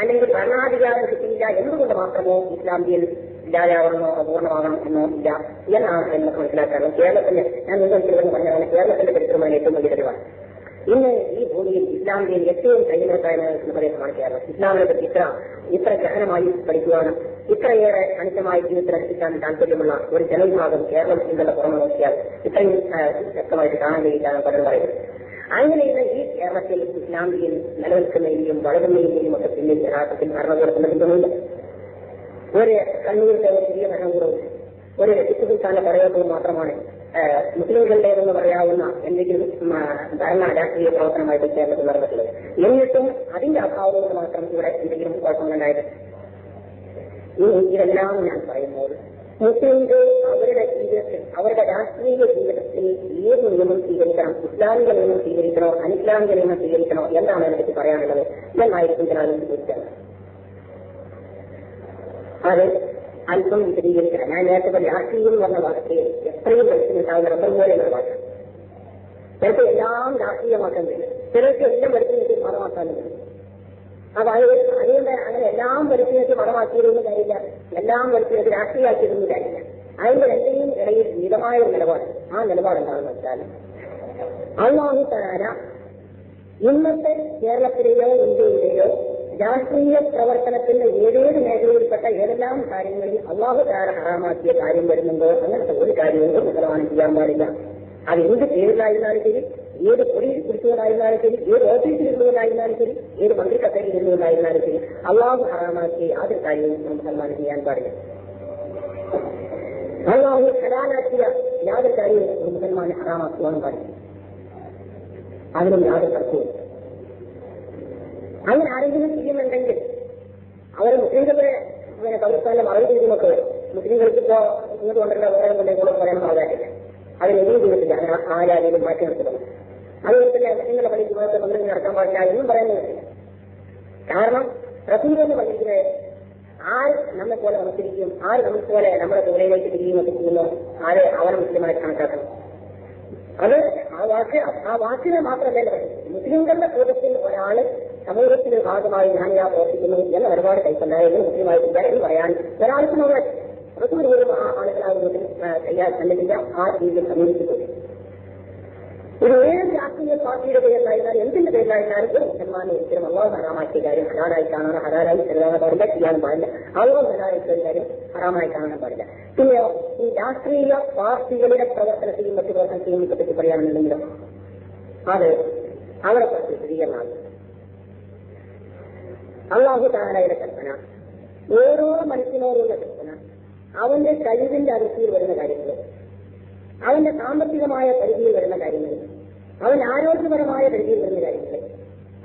അല്ലെങ്കിൽ ഭരണാധികാരം കിട്ടിയില്ല എന്നതുകൊണ്ട് മാത്രമോ ഇസ്ലാം ദീൻ ഇല്ലാതാവണമെന്നോ അപൂർണമാകണം എന്നോ ഇല്ല എന്നാണ് നമുക്ക് മനസ്സിലാക്കാറുള്ളത്. കേരളത്തിന്റെ ഞാൻ നിങ്ങൾക്ക് പറഞ്ഞതാണ് കേരളത്തിന്റെ ചരിത്രമാണ് ഏറ്റവും വലിയ തെളിവാണ്. ഇന്ന് ഈ ഭൂമിയിൽ ഇസ്ലാം ദീൻ ഏറ്റവും സൈന്യവത്തായ നിൽക്കുന്ന പ്രദേശമാണ് കേരളം. ഇസ്ലാമിനെ പറ്റി ഇത്ര ഗഹനമായി പഠിക്കുവാനും ഇത്രയേറെ അനിശ്ചയമായ ജീവിതത്തിൽ അനുഷ്ഠിക്കാൻ താല്പര്യമുള്ള ഒരു ജനവിഭാഗം കേരളം ഇന്ത്യയുടെ പുറമെ നോക്കിയാൽ ഇത്രയും ശക്തമായിട്ട് കാണാൻ കഴിയിട്ടാണ് പലരും പറയുന്നത്. അങ്ങനെയുള്ള ഈ കേരളത്തിൽ ഇസ്ലാം ദീൻ നിലനിൽക്കുന്നതിന്റെയും വളരുന്നതിന്റെയും ഒക്കെ പിന്നിൽ യഥാർത്ഥത്തിൽ ഭരണകൂടത്തിന്റെ പിന്തുണയില്ല. ഒരു കണ്ണൂരിന്റെ ഒരു ചെറിയ ഭരണകൂടവും ഒരു ടിപ്പു സുൽത്താന്റെ പടയോട്ടവും മാത്രമാണ് മുസ്ലിംകളുടേതെന്ന് പറയാവുന്ന എന്തെങ്കിലും ഭരണ രാഷ്ട്രീയ പ്രവർത്തനമായിട്ട് കേരളത്തിൽ നടന്നിട്ടുള്ളത്. എന്നിട്ടും അതിന്റെ അഭാവം കൊണ്ട് മാത്രം ഇവിടെ എന്തെങ്കിലും കുഴപ്പങ്ങളുണ്ടായത്. ഇതെല്ലാം ഞാൻ പറയുമ്പോൾ മുസ്ലിംകൾ അവരുടെ ജീവിതത്തിൽ അവരുടെ രാഷ്ട്രീയ ജീവിതത്തിൽ ഏത് നിയമം സ്വീകരിക്കണം, ഇസ്ലാമിക നിയമം സ്വീകരിക്കണോ അനിസ്ലാമിക നിയമം സ്വീകരിക്കണോ എന്താണ് അതിനെപ്പറ്റി പറയാനുള്ളത് എന്നായിരിക്കും ഞാൻ ചോദിച്ചത്. അത് അല്പം വിശദീകരിക്കണം. ഞാൻ നേരത്തെ രാഷ്ട്രീയം എന്ന് പറഞ്ഞ വാക്ക് എത്രയും പഠിച്ചിട്ടുണ്ടാവുന്ന റബ്ബർ പോലെയുള്ള വാക്ക്. ചിലപ്പോൾ എല്ലാം രാഷ്ട്രീയമാക്കാൻ കഴിയും, ചിലർക്ക് എല്ലാം പഠിച്ചു മതമാക്കാൻ കഴിയും. അപ്പൊ അതുകൊണ്ട് അങ്ങനെ എല്ലാം പഠിച്ചു മതമാക്കിയതൊന്നും കാര്യമില്ല, എല്ലാം പഠിച്ചു രാഷ്ട്രീയമാക്കിയതൊന്നും കാര്യമില്ല. അതിന്റെ രണ്ടിനും ഇടയിൽ മിതമായ ഒരു നിലപാട്. ആ നിലപാട് എന്താണെന്ന് വെച്ചാൽ അല്ലാഹു തആല ഇന്നത്തെ കേരളത്തിലെയോ ഇന്ത്യയിലെയോ രാഷ്ട്രീയ പ്രവർത്തനത്തിന്റെ ഏതേത് മേഖലയിൽപ്പെട്ട ഏതെല്ലാം കാര്യങ്ങളിൽ അല്ലാഹു തആല ഹറാമാക്കിയ കാര്യം വരുന്നുണ്ടോ അങ്ങനത്തെ ഒരു കാര്യവും മുസൽമാനും ചെയ്യാൻ പാടില്ല. അത് എന്ത് പേരിലായിരുന്നാലും ശരി, ഏത് പൊടിയിൽ കുടിച്ചവരായിരുന്നാലും ശരി, ഏത് ഓഫീസിൽ ഇരുന്നവരായിരുന്നാലും ശരി, ഏത് മന്ത്രി കസേരയിൽ ഇരുന്നവരായിരുന്നാലും ശരി, അല്ലാഹു ഹറാമാക്കിയ യാതൊരു കാര്യവും മുസൽമാൻ ചെയ്യാൻ പാടില്ല. അല്ലാഹു ഹലാലാക്കിയ യാതൊരു കാര്യവും മുസൽമാൻ ഹറാമാക്കുവാനും പാടില്ല. അതിനും യാതൊരു തർക്കവും. അങ്ങനെ ആരെങ്കിലും ചെയ്യുന്നുണ്ടെങ്കിൽ അവർ മുസ്ലിംകളുടെ കൗരസ്ഥാനിലെ മറവ് ചെയ്തുമൊക്കെ മുസ്ലിംകൾക്ക് ഇപ്പോ ഇങ്ങോട്ട് കൊണ്ടുവരുന്ന വേറെ കൊണ്ടേക്കോളം പറയാൻ ആകാറില്ല. അതിനെതിരെ ചെയ്തിട്ടില്ല. അങ്ങനെ ആരാരെങ്കിലും മാറ്റി നിർത്തുന്നത്. അതുപോലെ തന്നെ മുസ്ലിങ്ങളുടെ പള്ളി ജീവിതത്തെ പങ്കെടുത്ത് നടക്കാൻ പാടില്ല എന്നും പറയുന്നത്. കാരണം റസൂൽ എന്ന് പറഞ്ഞിരിക്കുന്നത് ആര് നമ്മെ പോലെ നമസ്കരിക്കും, ആര് നമ്മെ പോലെ നമ്മുടെ തോലയിലേക്ക് തിരികെ എത്തിക്കുന്നു, ആരെ അവനെ മുസ്ലിമായി കണക്കാക്കണം. അത് ആ വാക്കിനെ മാത്രമല്ല, മുസ്ലിംകളുടെ കൂട്ടത്തിൽ ഒരാള് സമൂഹത്തിന്റെ ഭാഗമായി ഞാനിതാ പ്രവർത്തിക്കുന്നു എന്ന ഒരുപാട് കൈക്കൊണ്ടായാലും മുസ്ലിമായിട്ടില്ല എന്ന് പറയാൻ ഒരാൾക്കും അവിടെ റസൂൽ പോലും ആ ആളുകളാകുന്നതിൽ ചെയ്യാൻ അല്ലെങ്കിൽ ആ രീതിയിൽ സമീപിച്ചിട്ടുണ്ട്. ഇത് ഏത് രാഷ്ട്രീയ പാർട്ടിയുടെ പേരിലായിരുന്നാലും എന്തിന്റെ പേരിലായിരുന്നാലും ഒരു മുസൽമാനെ ഒരിക്കലും അള്ളാഹു ഹറാമാക്കിയ കാര്യം ഹലാലായി കാണാനോ ഹലാലായി ചെറുതാകാൻ പാടില്ല, ചെയ്യാൻ പാടില്ല. അള്ളാഹു ഹലാലാക്കിയ കാര്യം ഹറാമായി കാണാൻ പാടില്ല. പിന്നെ ഈ രാഷ്ട്രീയ പാർട്ടികളുടെ പ്രവർത്തനത്തെയും മറ്റു പ്രവർത്തനത്തെയും പറ്റി പറയാനുണ്ടെങ്കിലും അത് അവരെ പറ്റി സ്ഥിരീകരണമാണ്. അല്ലാഹു തആലയുടെ കൽപ്പന, ഓരോ മനുഷ്യനോടുള്ള കൽപ്പന അവന്റെ കഴിവിന്റെ അതിർത്തിയിൽ വരുന്ന കാര്യങ്ങൾ, അവന്റെ സാമ്പത്തികമായ പരിധിയിൽ വരുന്ന കാര്യങ്ങൾ, അവന്റെ ആരോഗ്യപരമായ പരിധിയിൽ വരുന്ന കാര്യങ്ങൾ,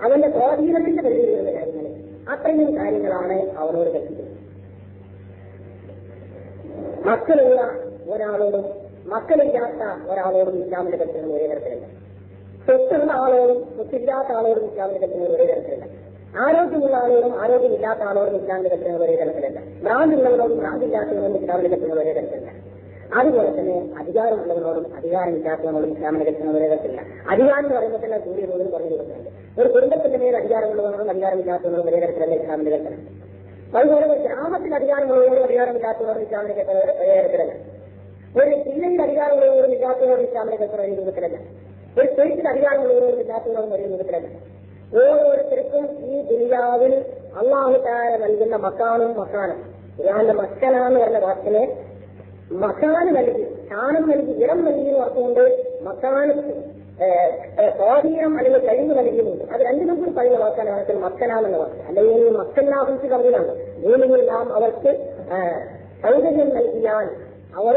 അവന്റെ സ്വാധീനത്തിന്റെ പരിധിയിൽ വരുന്ന കാര്യങ്ങൾ, അത്രയും കാര്യങ്ങളാണ് അവനോട് കൽപ്പിക്കുന്നത്. മക്കളുള്ള ഒരാളോടും മക്കളില്ലാത്ത ഒരാളോടും ഇസ്ലാമിന്റെ കൽപ്പനകൾ ഒരേ തരത്തിലല്ല. സ്വത്തുള്ള ആളോടും സ്വത്തില്ലാത്ത ആളോടും ഇസ്ലാമിന്റെ കൽപ്പനകൾ ഒരേ തരത്തിലല്ല. ആരോഗ്യമുള്ള ആളോടും ആരോഗ്യമില്ലാത്ത ആളോടും ഇസ്ലാമിന്റെ കൽപ്പനകൾ ഒരേ തരത്തിലല്ല. ഭ്രാന്തുള്ളവരോടും ഭ്രാന്തില്ലാത്തവരോടും ഇസ്ലാമിന്റെ കൽപ്പനകൾ ഒരേ തരത്തിലല്ല. അതുപോലെ തന്നെ അധികാരമുള്ളവരോടും അധികാരമില്ലാത്തവരോടും ഇസ്ലാമിന്റെ കൽപ്പന ഒരേ തരത്തിലല്ല. അധികാരം എന്ന് പറയുമ്പോൾ തന്നെ കൂടിയതോടും പറഞ്ഞു കൊടുക്കുന്നുണ്ട്. ഒരു കുടുംബത്തിന്റെ മേൽ അധികാരമുള്ളവരോടും അധികാരമില്ലാത്തവരോടും ഒരേ തരത്തിലല്ല ഇസ്ലാമിന്റെ കൽപ്പന. അതുപോലെ ഒരു ഗ്രാമത്തിൽ അധികാരമുള്ളവരോടും അധികാരമില്ലാത്തവരോടും ഇസ്ലാമിന്റെ കൽപ്പന ഒരേ തരത്തിലല്ല. ഒരു ജില്ലയിൽ അധികാരമുള്ളവരോടും ഇല്ലാത്തവരോടും ഇസ്ലാമിന്റെ കൽപ്പന ഒരേ രൂപത്തിലല്ല. ഒരു സ്റ്റേറ്റിൽ അധികാരമുള്ളവരോടും ഇല്ലാത്തവരോടും ഒരേ രൂപത്തിലല്ല. ഓരോരുത്തർക്കും ഈ ദുനിയാവിൽ അല്ലാഹു തആല നൽകുന്ന മക്കാനും മക്കാനും, ഖുർആനിലെ മക്കനാന്ന് പറഞ്ഞ വാക്കിനെ മക്കാന് നൽകി, സ്ഥാനം നൽകി, ഇടം നൽകി എന്ന് പറഞ്ഞുകൊണ്ട് മക്കാന് സ്വാധീനം അല്ലെങ്കിൽ കഴിവ് നൽകിയുമുണ്ട്. അത് രണ്ടിനും കൂടി പറയുന്ന വാക്കാണ് മക്കനാമെന്ന വാക്ക്. അല്ലെങ്കിൽ മക്കന്നാഹും കവിതാണ്. ഭൂമിയിൽ നാം അവർക്ക് സൗകര്യം നൽകിയാൽ അവർ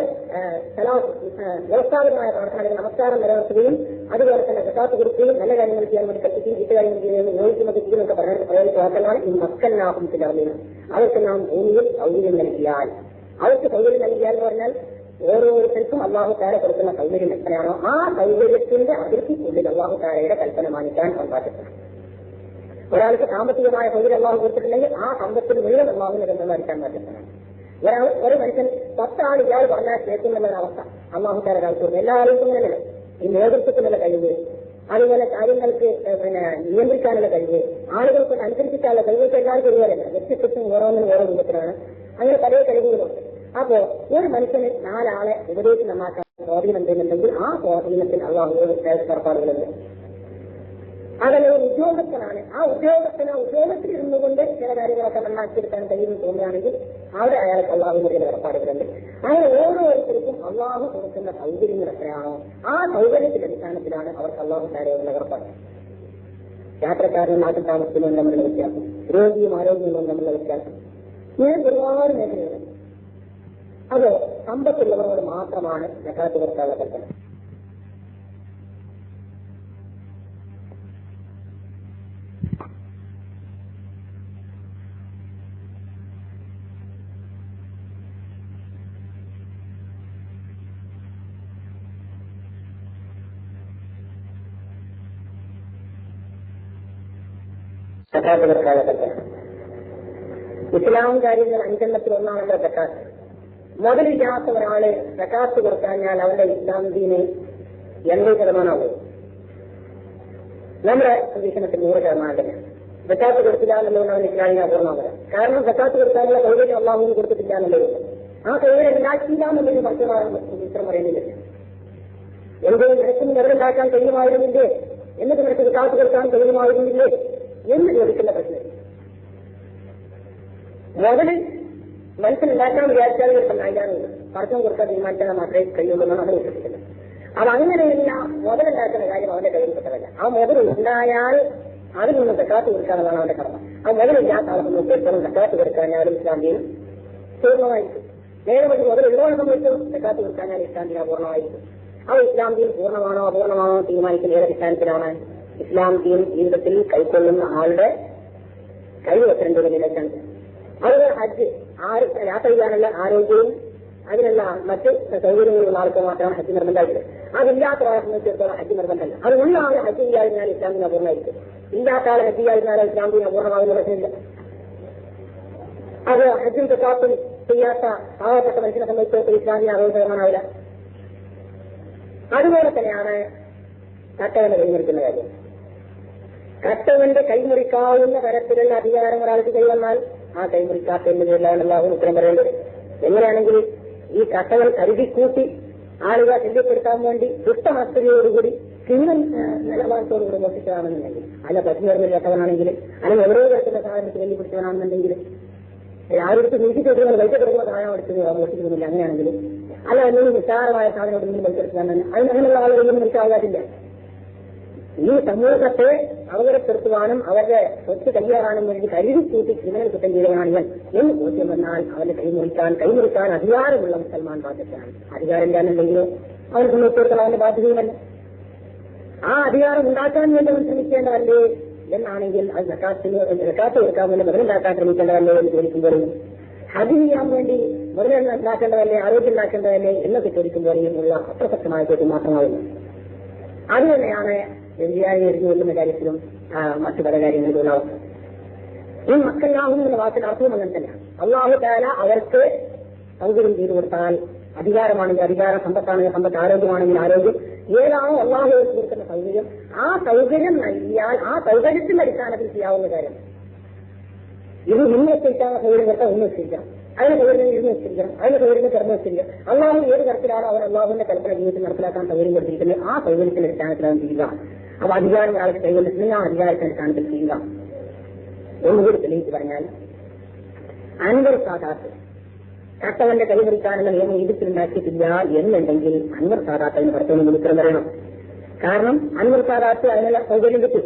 വ്യവസ്ഥാപിതമായ പ്രവർത്തനങ്ങളിൽ നമസ്കാരം നിലനിർത്തുകയും അതുപോലെ തന്നെ സക്കാത്ത് കൊടുക്കുകയും നല്ല കാര്യങ്ങൾ ചെയ്യാൻ വേണ്ടി കൽപ്പിക്കുകയും വീട്ടുകാര്യങ്ങൾ ചെയ്യുകയും യോജിക്കുന്നത് ചെയ്യുന്നൊക്കെ പ്രയോഗിച്ച വാക്കുകളാണ് ഈ മക്കല്ലാഹും ചിലർന്ന്. അവർക്ക് നാം ഭൂമിയിൽ സൗകര്യം നൽകിയാൽ, അവർക്ക് സൗകര്യം നൽകിയാൽ എന്ന് പറഞ്ഞാൽ ഓരോരുത്തർക്കും അള്ളാഹു താര കൊടുക്കുന്ന സൗകര്യം എത്രയാണോ ആ സൗകര്യത്തിന്റെ അതിർത്തിക്കുള്ളിൽ അള്ളാഹു താരയുടെ കൽപ്പന മാനിക്കാൻ സാധിക്കണം. ഒരാൾക്ക് സാമ്പത്തികമായ സൗകര്യം അള്ളാഹു കൊടുത്തിട്ടുണ്ടെങ്കിൽ ആ സമ്പത്തിന് മുഴുവൻ അള്ളാഹുവിനെ ബന്ധമായിരിക്കാൻ സാധിക്കണം. ഒരു മനുഷ്യൻ 10 ആൾ ഇയാൾ പറഞ്ഞാൽ കേൾക്കുന്നുള്ള അവസ്ഥ അള്ളാഹു താര കാണിച്ചു. എല്ലാവർക്കും ഇങ്ങനെയല്ലേ ഈ നേതൃത്വത്തിനുള്ള കഴിവ്, അതുപോലെ കാര്യങ്ങൾക്ക് നിയന്ത്രിക്കാനുള്ള കഴിവ്, ആളുകൾക്ക് അനുസരിപ്പിക്കാനുള്ള കഴിവൊക്കെ എല്ലാവർക്കും ഒരുപോലെയല്ല. വ്യക്തിത്വത്തിന് ഓരോന്നിനും ഓരോ രൂപത്തിലാണ്. അങ്ങനെ പല കഴിവുകളുണ്ട്. അപ്പോ ഒരു മനുഷ്യന് 4 ആളെ ഉപദേശം നന്നാക്കാൻ സ്വാധീനമുണ്ടെന്നുണ്ടെങ്കിൽ ആ സ്വാധീനത്തിൽ അള്ളാഹുവിന്റെ ഏർപ്പാടുകളുണ്ട്. അതല്ല ഒരു ഉദ്യോഗസ്ഥനാണ്, ആ ഉദ്യോഗത്തിൽ ഇരുന്നുകൊണ്ട് ചില കാര്യങ്ങളൊക്കെ നന്നാക്കിയെടുക്കാൻ കഴിയുമെന്ന് തോന്നുകയാണെങ്കിൽ അവിടെ അയാൾക്ക് അള്ളാഹുവിന്റെ ചില ഏർപ്പാടുകളുണ്ട്. അങ്ങനെ ഓരോരുത്തർക്കും അള്ളാഹു കൊടുക്കുന്ന സൗകര്യങ്ങൾ എത്രയാണോ ആ സൗകര്യത്തിന്റെ അടിസ്ഥാനത്തിലാണ് അവർക്ക് അള്ളാഹു താരയുള്ള ഏർപ്പാട്. യാത്രക്കാരനും നാട്ടിൽ താമസിക്കുന്നതും തമ്മിലുള്ള വ്യത്യാസം, രോഗിയും ആരോഗ്യവും തമ്മിലുള്ള വ്യത്യാസം, ഇങ്ങനെ ഒരുപാട് മേഖലകളുണ്ട്. അത് സമ്പത്തുള്ളവരോട് മാത്രമാണ് സക്കാത്ത് കൊടുക്കാനുള്ള കൽപ്പന. സക്കാത്ത് കൊടുക്കാനുള്ള കൽപ്പന ഇസ്ലാം കാര്യങ്ങൾ 5 ഒന്നാണല്ലോ സക്കാത്ത്. മുതലില്ലാത്ത ഒരാള് സക്കാത്ത് കൊടുക്കാഞ്ഞാൽ അവന്റെ ഇസ്ലാം ദീന് 80% നമ്മുടെ വീക്ഷണത്തിൽ 100% സക്കാത്ത് കൊടുത്തില്ല എന്നുള്ളത് അവൻ ഇസ്ലാമിനെ പൂർണ്ണമാകുക. കാരണം സക്കാത്ത് കൊടുക്കാനുള്ള സൗകര്യം അള്ളാഹുവിന് കൊടുത്തിട്ടില്ല എന്നുള്ളത് ആ സൗകര്യം ഉണ്ടാക്കിയില്ല എന്നുള്ളത് മറ്റൊരാളും ചിത്രം പറയുന്നില്ല. എന്തെങ്കിലും നിനക്കും നിറവുണ്ടാക്കാൻ കഴിയുമായിരുന്നില്ലേ, എന്നിട്ട് നിനക്ക് സക്കാത്ത് കൊടുക്കാൻ കഴിയുമായിരുന്നില്ലേ എന്ന് ചോദിക്കുന്ന പ്രശ്നം. മുതല് മനസ്സിലുണ്ടാക്കാൻ വിചാരിച്ചാൽ ഉണ്ടാകാനുണ്ട്, പടക്കം കൊടുക്കാൻ തീരുമാനിച്ചാൽ മാത്രമേ കഴിയുള്ളൂ എന്നാണ് നമ്മൾ വിശ്വസിക്കുന്നത്. അത് അങ്ങനെയല്ല, മുതലുണ്ടാക്കുന്ന കാര്യം അവന്റെ കയ്യിൽപ്പെട്ടതല്ല. ആ മുതൽ ഉണ്ടായാൽ അതിൽ നിന്ന് സക്കാത്ത് കൊടുക്കാനുള്ളതാണ് അവന്റെ കടമ. ആ മുതലില്ലാത്ത ആളെ എപ്പോഴും സക്കാത്ത് കൊടുക്കാഞ്ഞാൽ ഇസ്ലാമിയും പൂർണ്ണമായിരിക്കും. നേരെ മറ്റു മുതലുള്ളവരെ സംബന്ധിച്ചും സക്കാത്ത് കൊടുക്കാഞ്ഞാൽ ഇസ്ലാമിയ പൂർണ്ണമായിരിക്കും. ആ ഇസ്ലാം ദീൻ പൂർണ്ണമാണോ അപൂർണമാണോ തീരുമാനിക്കുന്ന ഏത് അടിസ്ഥാനത്തിലാണ്? ഇസ്ലാം ദീൻ ജീവിതത്തിൽ കൈക്കൊള്ളുന്ന ആളുടെ കഴിവ് എത്രയുടെ നിലയ്ക്കാണ്. അതുപോലെ ഹജ്ജ് യാത്ര ചെയ്യാനുള്ള ആരോഗ്യവും അതിനുള്ള മറ്റ് സൗകര്യങ്ങളുള്ള ആൾക്ക് മാത്രമാണ് ഹജ്ജ് നിർബന്ധമായിട്ടുള്ളത്. അതില്ലാത്ത ആളെ സംബന്ധിച്ചിടത്തോളം ഹജ്ജ് നിർബന്ധമല്ല. അത് ഉള്ള ആളെ ഹജ്ജ് ചെയ്യാതിരുന്നാൽ ഇസ്ലാമിന് അപൂർണ്ണമായിരിക്കും. ഇല്ലാത്ത ആളെ ഹജ്ജ് ചെയ്യാതിരുന്നാൽ ഇസ്ലാമിന് അപൂർണ്ണമാകുന്ന പ്രശ്നമില്ല. അത് ഹജ്ജും സക്കാത്തും ചെയ്യാത്ത പാവപ്പെട്ട മനുഷ്യനെ സംബന്ധിച്ചിടത്തോളം ഇസ്ലാമിന് 60% അതുപോലെ തന്നെയാണ് കട്ടവന്റെ കൈമുറിക്കുന്ന കാര്യം. കട്ടവന്റെ കൈമുറിക്കാവുന്ന തരത്തിലുള്ള അധികാരം ഒരാൾക്ക് കൈവന്നാൽ ആ കൈമുറിക്കാത്തതിന്റെ പേരിലാണ് എല്ലാവരും ഉത്തരം പറയേണ്ടത്. എങ്ങനെയാണെങ്കിൽ ഈ കട്ടവൻ കരുതിക്കൂട്ടി ആളുകളെ ശല്യപ്പെടുത്താൻ വേണ്ടി ദുഷ്ടമസ്തയോടുകൂടി ക്രിമിനൽ നിലപാടത്തോടുകൂടി മോഷിച്ചതാണെന്നുണ്ടെങ്കിൽ, അല്ല പറ്റുന്ന കട്ടവനാണെങ്കിൽ, അല്ലെങ്കിൽ ഓരോ തരത്തിലുള്ള സാധനത്തിൽ വെല്ലുപിടിച്ചവനാണെന്നുണ്ടെങ്കിൽ, ആരെടുത്ത് നീക്കിച്ചെടുക്കുന്ന പൈസ കൊടുക്കുന്ന സാധനം എടുത്ത് മോഷിക്കുന്നില്ല, അങ്ങനെയാണെങ്കിൽ, അല്ല എന്തെങ്കിലും നിസ്സാരമായ സാധനം എവിടെയെങ്കിലും പൈസെടുക്കാൻ തന്നെ അങ്ങനെയുള്ള ആളുകളൊന്നും എനിക്ക് അവകാശമില്ല. ഈ സമൂഹത്തെ അപകടപ്പെടുത്തുവാനും അവരുടെ സ്വത്ത് കൈയാറാനും വേണ്ടി കരുതി കൂട്ടി ക്രിമിനൽ കുറ്റം ചെയ്തവനാണ് ഇവൻ എന്ന് ബോധ്യം വന്നാൽ അവന്റെ കൈമുറിക്കാൻ അധികാരമുള്ള മുസൽമാൻ ബാധ്യതയാണ്. അധികാരം ഇല്ലാന്നുണ്ടെങ്കിലോ അവനെ സംബന്ധിച്ചിടത്തോളം അവന്റെ ബാധ്യതയുമല്ല. ആ അധികാരം ഉണ്ടാക്കാൻ വേണ്ടി അവൻ ശ്രമിക്കേണ്ടതല്ലേ എന്നാണെങ്കിൽ അത് സക്കാത്ത് കൊടുക്കാൻ വേണ്ടി മുതലുണ്ടാക്കാൻ ശ്രമിക്കേണ്ടതല്ലേ എന്ന് ചോദിക്കുമ്പോഴും, ഹജ്ജ് ചെയ്യാൻ വേണ്ടി മുതലുണ്ടാക്കേണ്ടതല്ലേ, ആരോഗ്യം ഉണ്ടാക്കേണ്ടതല്ലേ എന്നൊക്കെ ചോദിക്കുമ്പോഴേയും ഉള്ള അപ്രസക്തമായ ചോദ്യം മാത്രമാകുന്നു. അതുതന്നെയാണ് വ്യതിയായി എറിഞ്ഞു കൊള്ളുന്ന കാര്യത്തിലും മറ്റു പല കാര്യങ്ങളിലുള്ള അവസ്ഥ. ഈ മക്കല്ലാഹും എന്ന വാക്കിന്റെ അർത്ഥവും അങ്ങനെ തന്നെയാണ്. അള്ളാഹു തആല അവർക്ക് സൗകര്യം ചെയ്തു കൊടുത്താൽ, അധികാരമാണെങ്കിൽ അധികാരം, സമ്പത്താണെങ്കിൽ സമ്പത്ത്, ആരോഗ്യമാണെങ്കിൽ ആരോഗ്യം, ഏതാണോ അള്ളാഹു കൊടുക്കുന്ന സൗകര്യം, ആ സൗകര്യം നൽകിയാൽ ആ സൗകര്യത്തിന്റെ അടിസ്ഥാനത്തിൽ ചെയ്യാവുന്ന കാര്യം. ഇത് ഇന്ന് വെച്ചിരിക്കാനുള്ള സൗകര്യം കൊടുത്താൽ ഒന്ന് വെച്ചിരിക്കാം, അതിന് സൗകര്യം ഇരുന്ന് വെച്ചിരിക്കണം, അതിന് സൗകര്യം കിടന്ന് വെച്ചിരിക്കണം. അള്ളാഹു ഏത് തരത്തിലാണ് അവർ അള്ളാഹുവിന്റെ കൽപ്പന ജീവിതത്തിൽ നടപ്പിലാക്കാൻ സൗകര്യം കൊടുത്തിരിക്കുന്നത് ആ സൗകര്യത്തിന്റെ അടിസ്ഥാനത്തിലാണ് ചെയ്യുക. അപ്പൊ അധികാരം ഒരാൾക്ക് കൈവന്നിട്ടുണ്ടെങ്കിൽ ആ അധികാരത്തിന്റെ അടിസ്ഥാനത്തിൽ ചെയ്യുക. ഒന്നുകൂടി തെളിയിച്ച് പറഞ്ഞാൽ, അൻവർ സാദാത്ത് കട്ടവന്റെ കൈവരിക്കാനുള്ള നിയമം ഈജിപ്തിലുണ്ടാക്കിയിട്ടില്ല എന്നുണ്ടെങ്കിൽ അൻവർ സാദാത്ത് അതിന് പുറത്തുനിന്ന് ഉത്തരം പറയണം. കാരണം അൻവർ സാദാത്ത് അതിനുള്ള സൗകര്യം കിട്ടും.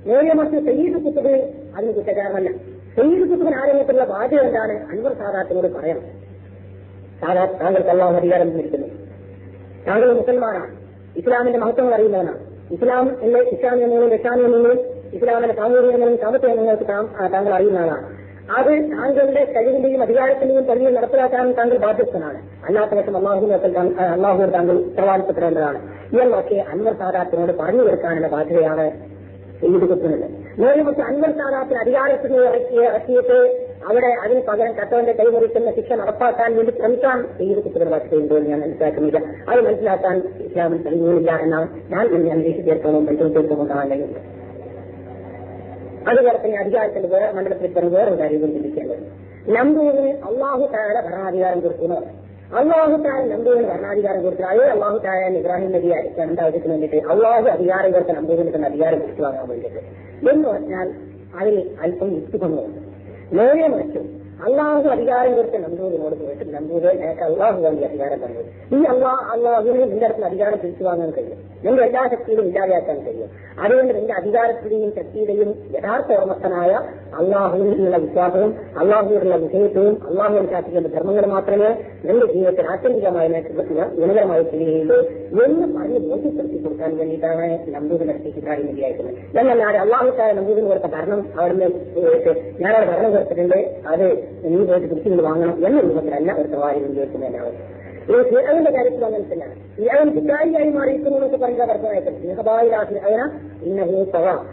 നേരെ മറിച്ച് സയ്യിദ് കുത്തുബ് അതിന് കുറ്റക്കാരനല്ല. സയ്യിദ് കുത്തുബിന് ആരോഗ്യത്തിലുള്ള ബാധ്യത എന്താണ്? അൻവർ സാദാത്തിനോട് പറയണം. താങ്കൾക്ക് അല്ലാഹു അധികാരം തന്നിരിക്കുന്നു, താങ്കൾ മുസൽമാനാണ്, ഇസ്ലാമിന്റെ മഹത്വങ്ങൾ അറിയുന്നവനാണ്, ഇസ്ലാമിന്റെ നിയമങ്ങളും രക്ഷാമിക നിയമങ്ങളും ഇസ്ലാമിന്റെ സാമൂഹിക നിയമങ്ങളും സാമ്പത്തിക നിങ്ങൾക്ക് താങ്കൾ അറിയുന്ന ആളാണ്. അത് താങ്കളുടെ കഴിവിന്റെയും അധികാരത്തിന്റെയും പരിധിയിൽ നടപ്പിലാക്കാൻ താങ്കൾ ബാധ്യസ്ഥനാണ്. അല്ലാത്ത പക്ഷം അള്ളാഹുവിനോട് താങ്കൾ ഉത്തരവാദിത്തപ്പെടേണ്ടതാണ്. എന്നൊക്കെ അൻവർ സാദാത്തിനോട് പറഞ്ഞു കൊടുക്കാനുള്ള ബാധ്യതയാണ് ചെയ്തിരിക്കുന്നത്. നേരെ മറിച്ച് അൻവർ സാദാത്തിന് അധികാരത്തിന് ഇറക്കിയിട്ട് അവിടെ അതിന് പകരം കത്തവന്റെ കൈമുറിക്കുന്ന ശിക്ഷ നടപ്പാക്കാൻ വേണ്ടി ശ്രമിക്കാൻ ചെയ്തിരിക്കുന്ന ബാധ്യതയുണ്ടോ എന്ന് ഞാൻ മനസ്സിലാക്കുന്നില്ല. അത് മനസ്സിലാക്കാൻ ഇസ്ലാമിൽ കഴിയുന്നില്ല എന്നാണ് ഞാൻ അന്വേഷിച്ചേർക്കവും പരിശോധിച്ചേർക്കവും കാണാൻ കഴിയുന്നത്. അതുപോലെ തന്നെ അധികാരത്തിന്റെ മണ്ഡലത്തിൽ പറഞ്ഞ വേറൊരു കാര്യം ചിന്തിക്കേണ്ടത്, നമ്പൂരിന് അള്ളാഹു താഴെ ഭരണാധികാരം കൊടുക്കുന്നു. അള്ളാഹു താഴെ നമ്പൂരിന് ഭരണാധികാരം കൊടുത്തു. അതേ അള്ളാഹു താഴെ ഇബ്രാഹിം നബി രണ്ടാവശ്യത്തിന് വേണ്ടിയിട്ട് അള്ളാഹു അധികാരം കൊടുത്ത നമ്പൂരിന് തന്നെ അധികാരം തിരിച്ചു വാങ്ങാൻ വേണ്ടിയിട്ട് എന്ന് പറഞ്ഞാൽ അതിൽ അല്പം യുക്തിഭംഗമുണ്ട്. നേരെ മറിച്ചും അള്ളാഹു അധികാരം കൊടുത്ത നമ്പൂരിനോട് പോയിട്ട് നമ്പൂര് എനിക്ക് അള്ളാഹു വേണ്ടി അധികാരം തന്നത്, ഈ അള്ളാഹുവിന് നിന്റെ അടുത്ത് അധികാരം തിരിച്ചു വാങ്ങാൻ കഴിയും, നിന്റെ എല്ലാ ശക്തിയിലും ഇല്ലാതെയാക്കാൻ കഴിയും. അതുകൊണ്ട് നിന്റെ അധികാരത്തിന്റെയും ശക്തിയുടെയും യഥാർത്ഥ ഓർമ്മസ്ഥനായ അള്ളാഹുവിനുള്ള വിശ്വാസവും അള്ളാഹുവിനുള്ള വിഷയത്വവും അള്ളാഹുവിന് ശാസിക്കുന്ന ധർമ്മങ്ങൾ മാത്രമേ നിന്റെ ജീവിതത്തിൽ ആത്യന്തികമായ ഗുണകരമായി ചെയ്യുകയുള്ളൂ എന്ന് പറഞ്ഞ് ബോധ്യപ്പെടുത്തി കൊടുക്കാൻ വേണ്ടിയിട്ടാണ് നമ്പൂരിന്റെ അടുത്തേക്ക് കാര്യം മതിയായിട്ടുള്ളത്. എന്നാൽ അള്ളാഹുക്കായ നമ്പൂരിന് കൊടുത്ത ഭരണം അവിടുന്ന് ഞാനവിടെ ഭരണം കൊടുത്തിട്ടുണ്ട്, അത് നീ പോയിട്ട് തിരിച്ചു വാങ്ങണം എന്ന രൂപത്തിലല്ല ഒരു സവാരികൾ ചോദിക്കുന്നതിനാണ്. ഫിർഔന്റെ കാര്യത്തിൽ അങ്ങനെ തന്നെയാണ്. ഫിർഔൻ ധിക്കാരിയായി മാറിയിരിക്കുന്നു എന്നൊക്കെ പറയുന്ന അർത്ഥമായിട്ട്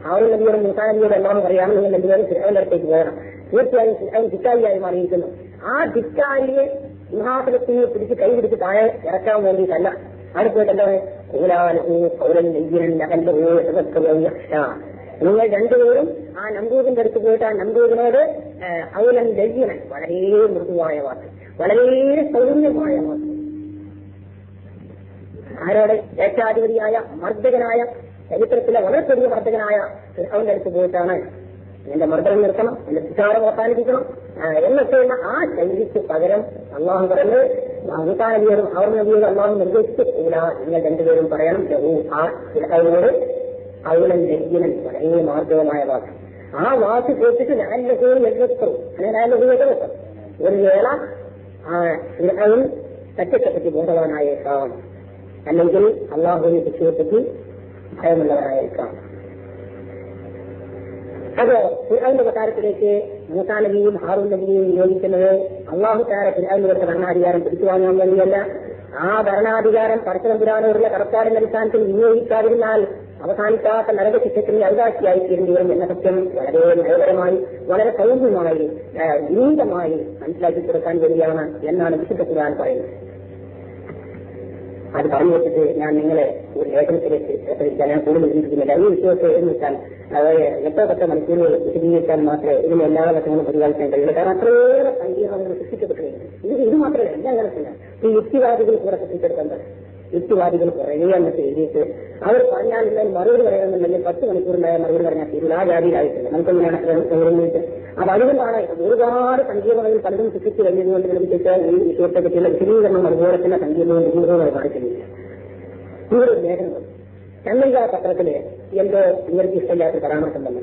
ഹാറൂൻ നബിയോടും മൂസാ നബിയോടും എല്ലാം പറയാനും നിങ്ങൾ രണ്ടുപേരും ഫിർഔന്റെ അടുത്തേക്ക് പോകണം. തീർച്ചയായും ഫിർഔൻ ധിക്കാരിയായി മാറിയിരിക്കുന്നു. ആ ധിക്കാരിയെ സിംഹാസനത്തിന് പിടിച്ച് കൈപിടിച്ച് താഴെ ഇറക്കാൻ വേണ്ടിയിട്ടല്ല. അവിടെ പോയിട്ട് എന്താണ് നിങ്ങൾ രണ്ടുപേരും ആ നമ്പൂരിന്റെ അടുത്ത് പോയിട്ട് ആ നമ്പൂരിനോട് ഔലൻ ലയ്യനൻ, വളരെ മൃദുവായ വാക്ക്, വളരെ സൗമ്യമായ വാക്ക്, ആരോട് ഏകാധിപതിയായ മർദ്ദകനായ ചരിത്രത്തിലെ വളരെ ചെറിയ മർദ്ദകനായ അവന്റെ അടുത്ത് പോയിട്ടാണ് എന്റെ മർദ്ദനം നിർത്തണം, എന്റെ വിചാരം അവസാനിപ്പിക്കണം എന്നൊക്കെയുള്ള ആ ശൈലിക്ക് പകരം അള്ളാഹു പറഞ്ഞ് മൂസാ നബിയോടും അവർ നബിയോടും അള്ളാഹു നിർദ്ദേശിച്ചില്ല, നിങ്ങൾ രണ്ടുപേരും പറയണം ആ ഫിർഔനോട് ഔലൻ ലയ്യനൻ, വളരെ മാർദ്ദവമായ വാക്ക്. ആ വാക്ക് കേട്ടിട്ട് ഒരു വേള ഫിർഔൻ സത്യത്തെപ്പറ്റി ബോധവാനായേക്കാം, അല്ലെങ്കിൽ അള്ളാഹുവിന്റെ ശിക്ഷയെപ്പറ്റി ഭയമുള്ളവരായേക്കാം. അത് ഫിർഔന്റെ കൊട്ടാരത്തിലേക്ക് മൂസാ നബിയും ഹാറൂൻ നബിയും നിയോഗിക്കുന്നത് അള്ളാഹു താര ഫിർഔന് കൊടുത്ത ഭരണാധികാരം പിടിച്ചു വാങ്ങാൻ വേണ്ടിയല്ല. ആ ഭരണാധികാരം പരസ്പരപുരാനോടുള്ള കടപ്പാടിന്റെ അടിസ്ഥാനത്തിൽ വിനിയോഗിക്കാതിരുന്നാൽ അവസാനിക്കാത്ത നരകശിക്ഷത്തിന് അവകാശിയായി തീരേണ്ടി വരും എന്ന സത്യം വളരെ നയപരമായി വളരെ സൗമ്യമായി വിനീതമായി മനസ്സിലാക്കി കൊടുക്കാൻ വേണ്ടിയാണ് എന്നാണ് വിശുദ്ധ ഖുർആൻ പറയുന്നത്. അത് പറഞ്ഞു വെച്ചിട്ട് ഞാൻ നിങ്ങളെ ഒരു ലേഖനത്തിലേക്ക് ഞാൻ കൂടുതൽ വിശദീകരിക്കുന്നില്ല. ഈ വിഷയത്തെ എന്ന് വെച്ചാൽ അത് 8-10 മണിക്കൂറുകൾ വിശദീകരിച്ചാൽ മാത്രമേ ഇതിന് എല്ലാ വശങ്ങളും പ്രതിപാദിക്കാൻ കഴിയുള്ളൂ. കാരണം അത്രയേറെ സങ്കീർണങ്ങൾ സൃഷ്ടിക്കപ്പെട്ടിരിക്കുന്നു. ഇത് മാത്രമല്ല, എല്ലാ കാലത്തില്ല ഈ യുക്തിവാദികൾ കൂടെ സൃഷ്ടിച്ചെടുക്കേണ്ടത്. യുക്തിവാദികൾ കുറേ എന്നിട്ട് എഴുതിയിട്ട് അവർ പറഞ്ഞാൽ മറുപടി പറയണമെന്നുണ്ടെങ്കിൽ 10 മണിക്കൂറുണ്ടായ മറുപടി പറഞ്ഞാൽ തീരുന്ന ആ ജാതിയിലായിട്ടില്ല. നമുക്കെങ്ങനെയാണ് അപ്പൊ അതുകൊണ്ടാണ് ഒരുപാട് സങ്കീർണതയിൽ പലതും സൃഷ്ടിച്ച് കഴിഞ്ഞതുകൊണ്ട് ലഭിച്ചിട്ട് ഈ വിഷയത്തെ പറ്റിയുള്ള വിശദീകരണം അതുപോലെ തന്നെ സങ്കീർണവും വിശദീകരണമായി കാണിക്കുന്നില്ല. ഇവിടെ ഒരു ലേഖനം ചന്ദ്രിക പത്രത്തില് എന്തോ ഇവർക്ക് ഇഷ്ടമില്ലാത്ത പരാമർശമുണ്ടല്ലോ.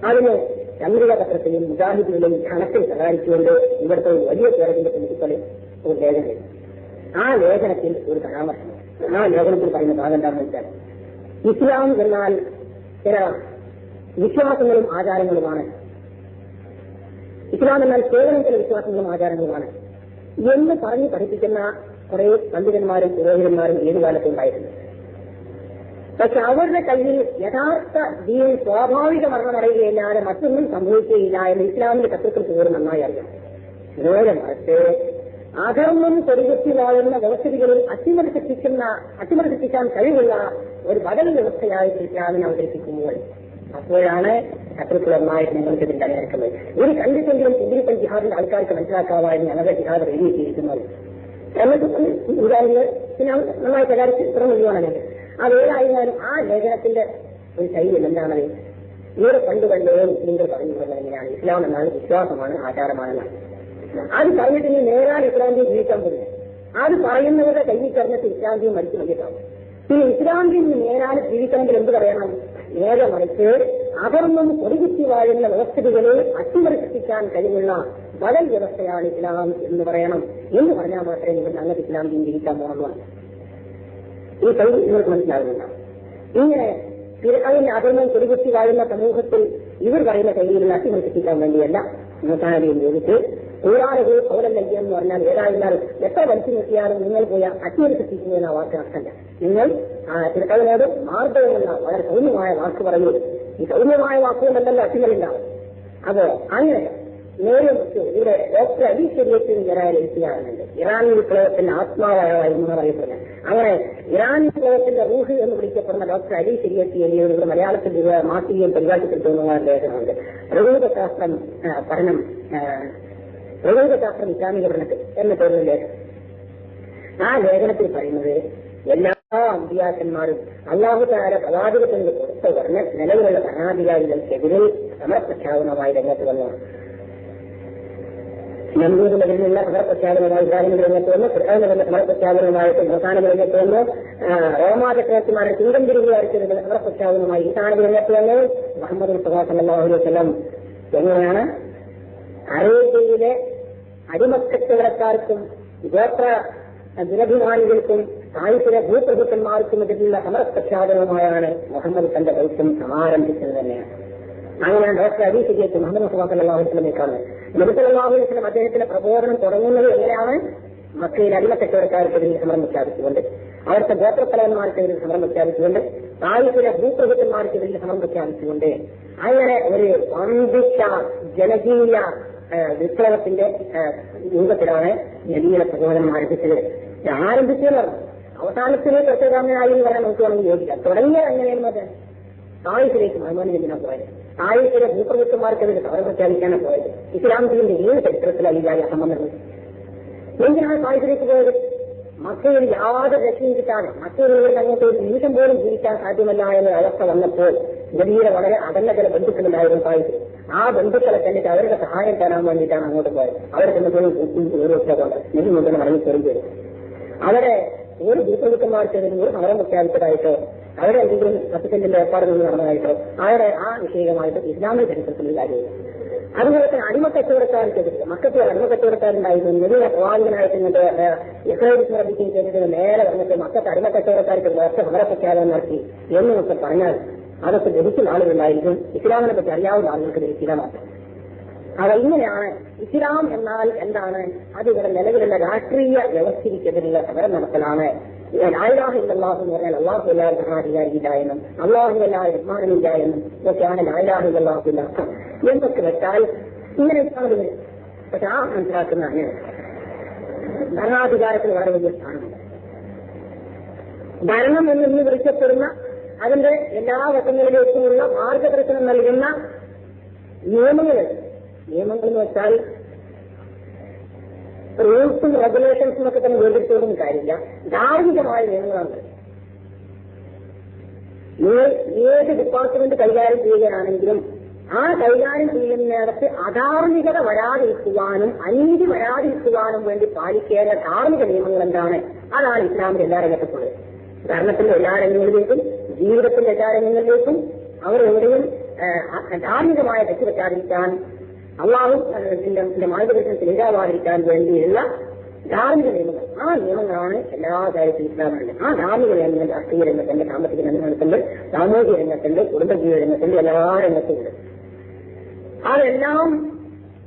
അതിന് ചന്ദ്രിക പത്രത്തിലും മുജാഹിദിലും കണക്കിൽ സഹായിച്ചുകൊണ്ട് ഇവിടുത്തെ വലിയ കേരളത്തിന്റെ പ്രിൻസിപ്പല് ഒരു ലേഖനം. ആ ലേഖനത്തിൽ ഒരു പരാമർശം, ആ ലേഖനത്തിൽ പറയുന്ന ഭാഗം എന്താണെന്ന് വെച്ചാൽ ഇസ്ലാം എന്നാൽ ചില വിശ്വാസങ്ങളും ആചാരങ്ങളുമാണ്, ഇസ്ലാം എന്നാൽ കേവലം ചില വിശ്വാസങ്ങളും ആചാരങ്ങളുമാണ് എന്ന് പറഞ്ഞ് പഠിപ്പിക്കുന്ന കുറെ പണ്ഡിതന്മാരും പുരോഹിതന്മാരും ഏതു കാലത്തും ഉണ്ടായിട്ടുണ്ട്. പക്ഷെ അവരുടെ കയ്യിൽ യഥാർത്ഥ ദീൻ സ്വാഭാവിക മരണമടയുകയില്ലാതെ മറ്റൊന്നും സംഭവിക്കുകയില്ല എന്ന് ഇസ്ലാമിന്റെ തത്വത്തിൽ പോലും നന്നായി അറിയാം. നേരെ മറിച്ച് അധർമ്മം കൊടികുത്തി വാഴുന്ന വ്യവസ്ഥിതികളിൽ അട്ടിമറി സൃഷ്ടിക്കാൻ കഴിവുള്ള ഒരു ബദൽ വ്യവസ്ഥയായിട്ട് ഇസ്ലാമിനെ അവതരിപ്പിക്കുമ്പോൾ അപ്പോഴാണ് ശത്രുക്കളൊന്നായിട്ട് ഞങ്ങൾക്ക് ഇതിന്റെ അനേക്കുന്നത്. ഒരു കണ്ടിട്ടെങ്കിലും ഇന്ത്യൻ ജിഹാദിന്റെ ആൾക്കാർക്ക് മനസ്സിലാക്കാമായിരുന്നു ഞങ്ങളുടെ ജിഹാദ് എഴുതിയിരിക്കുന്നത് എന്നിട്ട് ഉദാഹരണങ്ങൾ പിന്നെ നന്നായി പ്രചാരിച്ച് തുടങ്ങുകയാണ്. അതേതായിരുന്നാലും ആ ലേഖനത്തിന്റെ ഒരു ശൈലി എന്താണത്? ഇവിടെ പണ്ടുകൊണ്ടേ മുസ്ലിംകൾ പറഞ്ഞുകൊണ്ടത് എങ്ങനെയാണ് ഇസ്ലാം എന്നാൽ വിശ്വാസമാണ്, ആചാരമാണെന്നാണ്. അത് പറഞ്ഞിട്ട് ഇനി നേരാൻ ഇസ്ലാമിയെ ജീവിക്കാൻ പറ്റില്ല. അത് പറയുന്നവരുടെ കയ്യിൽ ചേർന്നിട്ട് ഇസ്ലാമിയെ മരിച്ചു മതിയാവും. പിന്നെ ഇസ്ലാമിൽ നേരാൻ ജീവിക്കണമെങ്കിൽ എന്ത് പറയണം? നേരെ മറിച്ച് അധർമ്മം കൊടികുത്തി വാഴുന്ന വ്യവസ്ഥിതികളെ അട്ടിമറി സൃഷ്ടിക്കാൻ കഴിവുള്ള ബദൽ വ്യവസ്ഥയാണ് ഇസ്ലാം എന്ന് പറയണം. എന്ന് പറഞ്ഞാൽ മാത്രമേ നിങ്ങൾ ഞങ്ങൾക്ക് ഇസ്ലാം ജീവിക്കാൻ പോകുള്ളൂ. ഈ കഴിവ് നിങ്ങൾക്ക് മനസ്സിലാകുന്നില്ല. ഇങ്ങനെ ഫിർഔനിന്റെ അധർമ്മം കൊടികുത്തി വാഴുന്ന സമൂഹത്തിൽ ഇവർ പറയുന്ന ശൈലിയിൽ അട്ടിമറിപ്പിക്കാൻ വേണ്ടിയല്ല മുസാനബിയും ചോദിച്ച് കൂടാതെ പൗരം നൽകിയെന്ന് പറഞ്ഞാൽ ഏതായിരുന്നാലും എത്ര വലിച്ചു നിർത്തിയാലും നിങ്ങൾ പോയി അട്ടിമറിപ്പിക്കുന്നു എന്ന വാക്ക് അർത്ഥമല്ല. നിങ്ങൾ ഫിർഔനോട് മാർഗവുമുള്ള വളരെ സൗമ്യമായ വാക്ക് പറയൂ. ഈ സൗമ്യമായ വാക്കുകൊണ്ടല്ല അട്ടിമറിണ്ടാവും. അപ്പോ അങ്ങനെ നേരെ ഇവിടെ ഡോക്ടർ അലി ശരീരത്തിൽ ഇറാൻ എഴുത്തുകാരുന്നുണ്ട്. ഇറാൻ വിപ്ലവത്തിന്റെ ആത്മാവായിരുന്നു അറിയപ്പെടുന്നത്. അങ്ങനെ ഇറാൻ വിപ്ലവത്തിന്റെ റൂഹ് എന്ന് വിളിക്കപ്പെടുന്ന ഡോക്ടർ അലി ശരീരത്തി എഴുതിയത് ഇവിടെ മലയാളത്തിൽ മാസികയും പരിപാടിപ്പെടുത്തുന്ന ലേഖനമുണ്ട്. പ്രകൃതിശാസ്ത്രം പഠനം, പ്രകൃതിശാസ്ത്രം ഇസ്ലാമിക പഠനത്തിൽ എന്ന പേരുള്ള ലേഖനം. ആ ലേഖനത്തിൽ പറയുന്നത് എല്ലാ അമ്പിയാക്കന്മാരും അല്ലാഹു തആല പ്രവാചകത്തിന് കൊടുത്ത പറഞ്ഞ നിലവിലുള്ള ഭരണാധികാരികൾക്കെതിരെ സമരപ്രഖ്യാപനമായി രംഗത്ത് വന്നു. നമ്പൂരിന്റെ പിന്നിലുള്ള സമരപ്രഖ്യാപനമായി ഇബ്രാഹിമിന്റെ രംഗത്ത് വന്നു, ഫിർഔനിന്റെ സമരപ്രഖ്യാപനമായിട്ട് അവസാന രംഗത്ത് വന്നു, റോമാ ചക്രവർത്തിമാരുടെ ചിന്തം തിരികെ അടിച്ചതിന്റെ സമരപ്രഖ്യാപനമായി ഈസാനബി രംഗത്ത് വന്നു. മുഹമ്മദ് മുസ്തഫ സല്ലല്ലാഹു അലൈഹി വസല്ലം എങ്ങനെയാണ് അറേബ്യയിലെ അടിമക്കച്ചവടക്കാർക്കും ഗോത്ര ദുരഭിമാനികൾക്കും സാഹിത്യ ഭൂപ്രഭുക്കന്മാർക്കും ഇതിലുള്ള സമരപ്രഖ്യാപനവുമായാണ് മുഹമ്മദ് തന്റെ ദൗത്യം സമാരംഭിച്ചത് തന്നെയാണ്. അങ്ങനെയാണ് ഡോക്ടർ അലി ശരീഅത്ത് മുഹമ്മദ് മുസ്തഫ സല്ലല്ലാഹു അലൈഹി വസല്ലമയെ കാണുന്നത്. നബി സല്ലല്ലാഹു അലൈഹി വസല്ലം അദ്ദേഹത്തിന്റെ പ്രബോധനം തുടങ്ങുന്നത് എങ്ങനെയാണ്? മക്കയിൽ അടിമക്കച്ചവടക്കാർക്കെതിരെ സമരം പ്രഖ്യാപിച്ചുകൊണ്ട്, അവിടുത്തെ ഗോത്രത്തലവന്മാർക്കെതിരെ സമരം പ്രഖ്യാപിച്ചുകൊണ്ട്, സാഹിത്യ ഭൂപ്രഭുക്കന്മാർക്കെതിരെ സമരം പ്രഖ്യാപിച്ചുകൊണ്ട്, അങ്ങനെ ഒരു വമ്പിച്ച ജനകീയ വിപ്ലവത്തിന്റെ രൂപത്തിലാണ് നബിയുടെ പ്രബോധനം ആരംഭിച്ചത്. ആരംഭിച്ചത് അവസാനത്തിന് പ്രത്യേകമായി എന്ന് പറയാൻ നമുക്ക് വേണമെങ്കിൽ യോജിക്കാം. തുടങ്ങിയത് എങ്ങനെയാണ്? അത് തായിഫിലേക്ക് മുഹമ്മദ് നബിയാണ് പോയത്. തായിഫിലെ ഭൂപ്രഭുക്കന്മാർക്കെതിരെ സമരം പ്രഖ്യാപിക്കാനാണ് പോയത്. ഇസ്ലാമിന്റെ ഏത് ചരിത്രത്തിലാണ് ഈ കാര്യം സംബന്ധം? എന്തിനാണ് തായിഫിലേക്ക് പോയത്? മക്കയിൽ യാതൊരു രക്ഷയും കിട്ടാതെ മക്കയിൽ അങ്ങനത്തെ ഒരു നിമിഷം പോലും ജീവിക്കാൻ സാധ്യമല്ല എന്ന അവസ്ഥ വന്നപ്പോൾ നബിയുടെ വളരെ അകന്ന ചില ബന്ധുക്കളുണ്ടായിരുന്നു തായിഫിൽ. ആ ബന്ധുക്കളെ കണ്ടിട്ട് അവരുടെ സഹായം തരാൻ വേണ്ടിയിട്ടാണ് അങ്ങോട്ട് പോയത്. അവരെ ചെന്നപ്പോഴും ഓരോരുത്തരുണ്ട് നബി മുതൽ മടങ്ങി ചെറിയ അവരെ ഒരു ഭൂപ്രഭുക്കന്മാർക്കെതിരെ ഒരു സമരം പ്രഖ്യാപിച്ചതായിട്ടോ അവരെ എന്തെങ്കിലും സത്യത്തിന്റെ ഏർപ്പാടുകൾ നടന്നതായിട്ടോ അവരെ ആ വിഷയമായിട്ട് ഇസ്ലാമിക ചരിത്രത്തിൽ കാര്യമില്ല. അതുപോലെ തന്നെ അടിമക്കച്ചവടക്കാർക്കെതിരെ മക്കത്തിൽ അടിമക്കച്ചവടക്കാരുണ്ടായിരുന്നു. വലിയ പ്രവാചകനായിട്ട് ഇങ്ങോട്ട് ഇസ്രായേൽ ശ്രദ്ധിക്കുകയും ചെയ്തതിന് നേരെ വന്നിട്ട് മക്കത്തെ അടിമക്കച്ചവടക്കാർക്ക് ഒറ്റ സമരപ്രഖ്യാപനം നടത്തി എന്നൊക്കെ പറഞ്ഞാൽ അതൊക്കെ ധരിക്കുന്ന ആളുകളുണ്ടായിരിക്കും. ഇസ്ലാമിനെ പറ്റി അറിയാവുന്ന ആളുകൾക്ക് ധരിക്കില്ല മാത്രം. അവ ഇങ്ങനെയാണ് ഇസ്ലാം എന്നാൽ എന്താണ്? അത് ഇവിടെ നിലവിലുള്ള രാഷ്ട്രീയ വ്യവസ്ഥിതിക്കെതിരെയുള്ള സമരം നടത്തലാണ്. ലാ ഇലാഹ ഇല്ലല്ലാഹ് എന്ന് പറഞ്ഞാൽ അള്ളാഹു അല്ലാതെ ഭരണാധികാരിയില്ല എന്നും അള്ളാഹു അല്ലാതെ യജമാനനില്ല എന്നും ഒക്കെയാണ് ലാ ഇലാഹ ഇല്ലല്ലാഹുവിന്റെ അർത്ഥം. എന്തൊക്കെ വെച്ചാൽ ഇങ്ങനെ ഇസ്ലാമിൽ പക്ഷെ ആ മനസ്സിലാക്കുന്ന അങ്ങനെ ഭരണാധികാരത്തിന് വളരെ വലിയ സ്ഥാനമുണ്ട്. ഭരണം എന്ന് വിളിക്കപ്പെടുന്ന അതിന്റെ എല്ലാ വശങ്ങളിലേക്കുമുള്ള മാർഗദർശനം നൽകുന്ന നിയമങ്ങൾ എന്ന് വെച്ചാൽ റൂൾസും റെഗുലേഷൻസും ഒക്കെ തന്നെ വേണ്ടിയിട്ടൊന്നും കാര്യമില്ല. ധാർമ്മികമായ നിയമങ്ങളാണ്. നിങ്ങൾ ഏത് ഡിപ്പാർട്ട്മെന്റ് കൈകാര്യം ചെയ്യുകയാണെങ്കിലും ആ കൈകാര്യം ചെയ്യുന്നിടത്ത് അധാർമികത വരാതിരിക്കുവാനും അനീതി വരാതിരിക്കുവാനും വേണ്ടി പാലിക്കേണ്ട ധാർമ്മിക നിയമങ്ങൾ എന്താണ്? അതാണ് ഇസ്ലാമിന്റെ എല്ലാ രംഗത്തുള്ളത്. ഭരണത്തിന്റെ എല്ലാ രംഗങ്ങളിലേക്കും ജീവിതത്തിന്റെ എല്ലാ രംഗങ്ങളിലേക്കും അവരെവിടെയും ധാർമ്മികമായ തെറ്റ് പറ്റാതിരിക്കാൻ അള്ളാഹുവിന്റെ മാർഗദർശനത്തിൽ ഇടാവാതിരിക്കാൻ വേണ്ടിയുള്ള ധാർമ്മിക നിയമങ്ങൾ. ആ നിയമങ്ങളാണ് എല്ലാ കാര്യത്തിലും ഇസ്ലാമുള്ളത്. ആ ധാർമ്മിക നിയമങ്ങൾ രാഷ്ട്രീയ രംഗത്തുണ്ട്, സാമ്പത്തിക രംഗത്തുണ്ട്, സാമൂഹിക രംഗത്തുണ്ട്, കുടുംബജീവ രംഗത്തുണ്ട്, എല്ലാ രംഗത്തുമുണ്ട്. അതെല്ലാം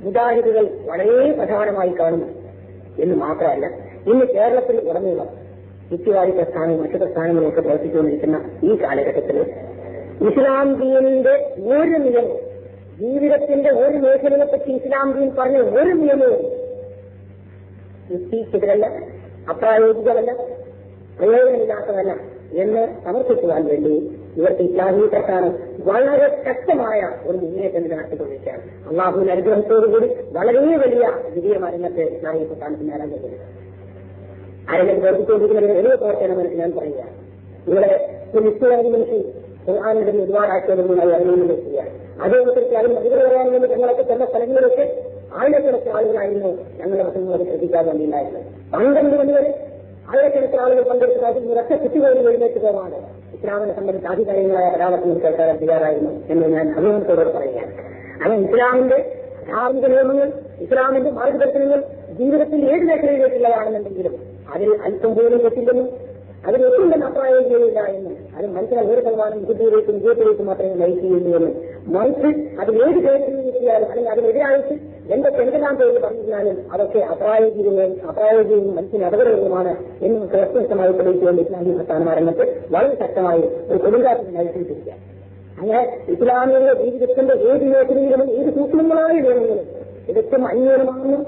മുജാഹിദുകൾ വളരെ പ്രധാനമായി കാണുന്നു എന്ന് മാത്രമല്ല, ഇന്ന് കേരളത്തിൽ ഉടനീളം യുക്തിവാദി പ്രസ്ഥാനവും മറ്റു പ്രസ്ഥാനങ്ങളുമൊക്കെ പ്രവർത്തിച്ചുകൊണ്ടിരിക്കുന്ന ഈ കാലഘട്ടത്തിൽ ഇസ്ലാം ദീനിന്റെ ഒരു നിയമവും ജീവിതത്തിന്റെ ഒരു മേഖലയെ പറ്റി ഇസ്ലാം ദീൻ പറഞ്ഞ ഒരു നിയമവും യുക്തിക്കെതിരല്ല, അപ്രായോഗികമല്ല, പ്രയോജനമില്ലാത്തതല്ല എന്ന് സമർപ്പിക്കുവാൻ വേണ്ടി ഇവർക്ക് ഇസ്ലാമീ പ്രസ്ഥാനം വളരെ ശക്തമായ ഒരു മുന്നേറ്റം നടത്തിക്കൊണ്ടിരിക്കുകയാണ്. അള്ളാഹുവിന്റെ അനുഗ്രഹത്തോടുകൂടി വളരെ വലിയ വിജയമരങ്ങത്ത് ഇസ്ലാമീ പ്രസ്ഥാനത്തിന് നേടാൻ കഴിയുന്നത്. ആരെങ്കിലും പ്രവർത്തിച്ചുകൊണ്ടിരിക്കുന്ന ഒരു വലിയ പ്രവർത്തനമെന്ന് ഞാൻ പറയുക. ഇവിടെ ഒരു നിശ്ചയാതി മനുഷ്യൻ ഖുർആനിൽ ഒരുപാട് ആശയങ്ങളുമായി അറിയുന്നത് ചെയ്യുകയാണ്. അതേപോലെ അതിന് മതികൾ പറയാൻ വേണ്ടി ഞങ്ങളൊക്കെ ചില സ്ഥലങ്ങളിലൊക്കെ ആയിരക്കണക്കിന് ആളുകളായിരുന്നു ഞങ്ങളുടെ വശങ്ങളൊക്കെ ശ്രദ്ധിക്കാൻ വേണ്ടിയില്ലായിരുന്നത്. 12 മണി വരെ ആയിരക്കണക്കിന് ആളുകൾ പങ്കെടുത്ത ഒരൊറ്റ കുട്ടികളിൽ എഴുന്നേറ്റ് പോകാണ് ഇസ്ലാമിനെ സംബന്ധിച്ച ആധികാരികളായ പരാമർശങ്ങൾ കേൾക്കാൻ തയ്യാറായിരുന്നു എന്ന് ഞാൻ അഭിമാനത്തോട് പറയുകയാണ്. അങ്ങനെ ഇസ്ലാമിന്റെ ധാർമ്മിക നിയമങ്ങൾ, ഇസ്ലാമിന്റെ മാർഗദർശനങ്ങൾ ജീവിതത്തിൽ ഏത് മേഖലയിലേക്കുള്ളതാണെന്നുണ്ടെങ്കിലും അതിൽ അല്പം പോലും തെറ്റില്ലെന്നും അതിൽ ഒട്ടും തന്നെ അപ്രായോഗികയില്ല എന്നും അത് മനുഷ്യനെ 100% ബുദ്ധിയിലേക്കും വിജയത്തിലേക്കും മാത്രമേ നയിക്കുകയുള്ളൂ എന്നും മറിച്ച് അത് ഏത് കേന്ദ്രത്തിൽ കിട്ടിയാലും അല്ലെങ്കിൽ അതിനെതിരായിട്ട് എന്തെല്ലാം പേര് പറഞ്ഞിരുന്നാലും അതൊക്കെ അപ്രായോഗികവും മനുഷ്യന് അപകടകരവുമാണ് എന്നും വ്യക്തമായി തെളിയിച്ചുകൊണ്ട് ഇസ്ലാമിക പ്രസ്ഥാന രംഗത്ത് വളരെ ശക്തമായി ഒരു കൊടുങ്കാറ്റിന് നയിച്ചിരിക്കുക. അങ്ങനെ ഇസ്ലാമിക ജീവിതത്തിന്റെ ഏത് മേഖലയിലും ഏത് സൂക്ഷ്മങ്ങളായ നിയമങ്ങളും തികച്ചും അന്യൂനമാണെന്നും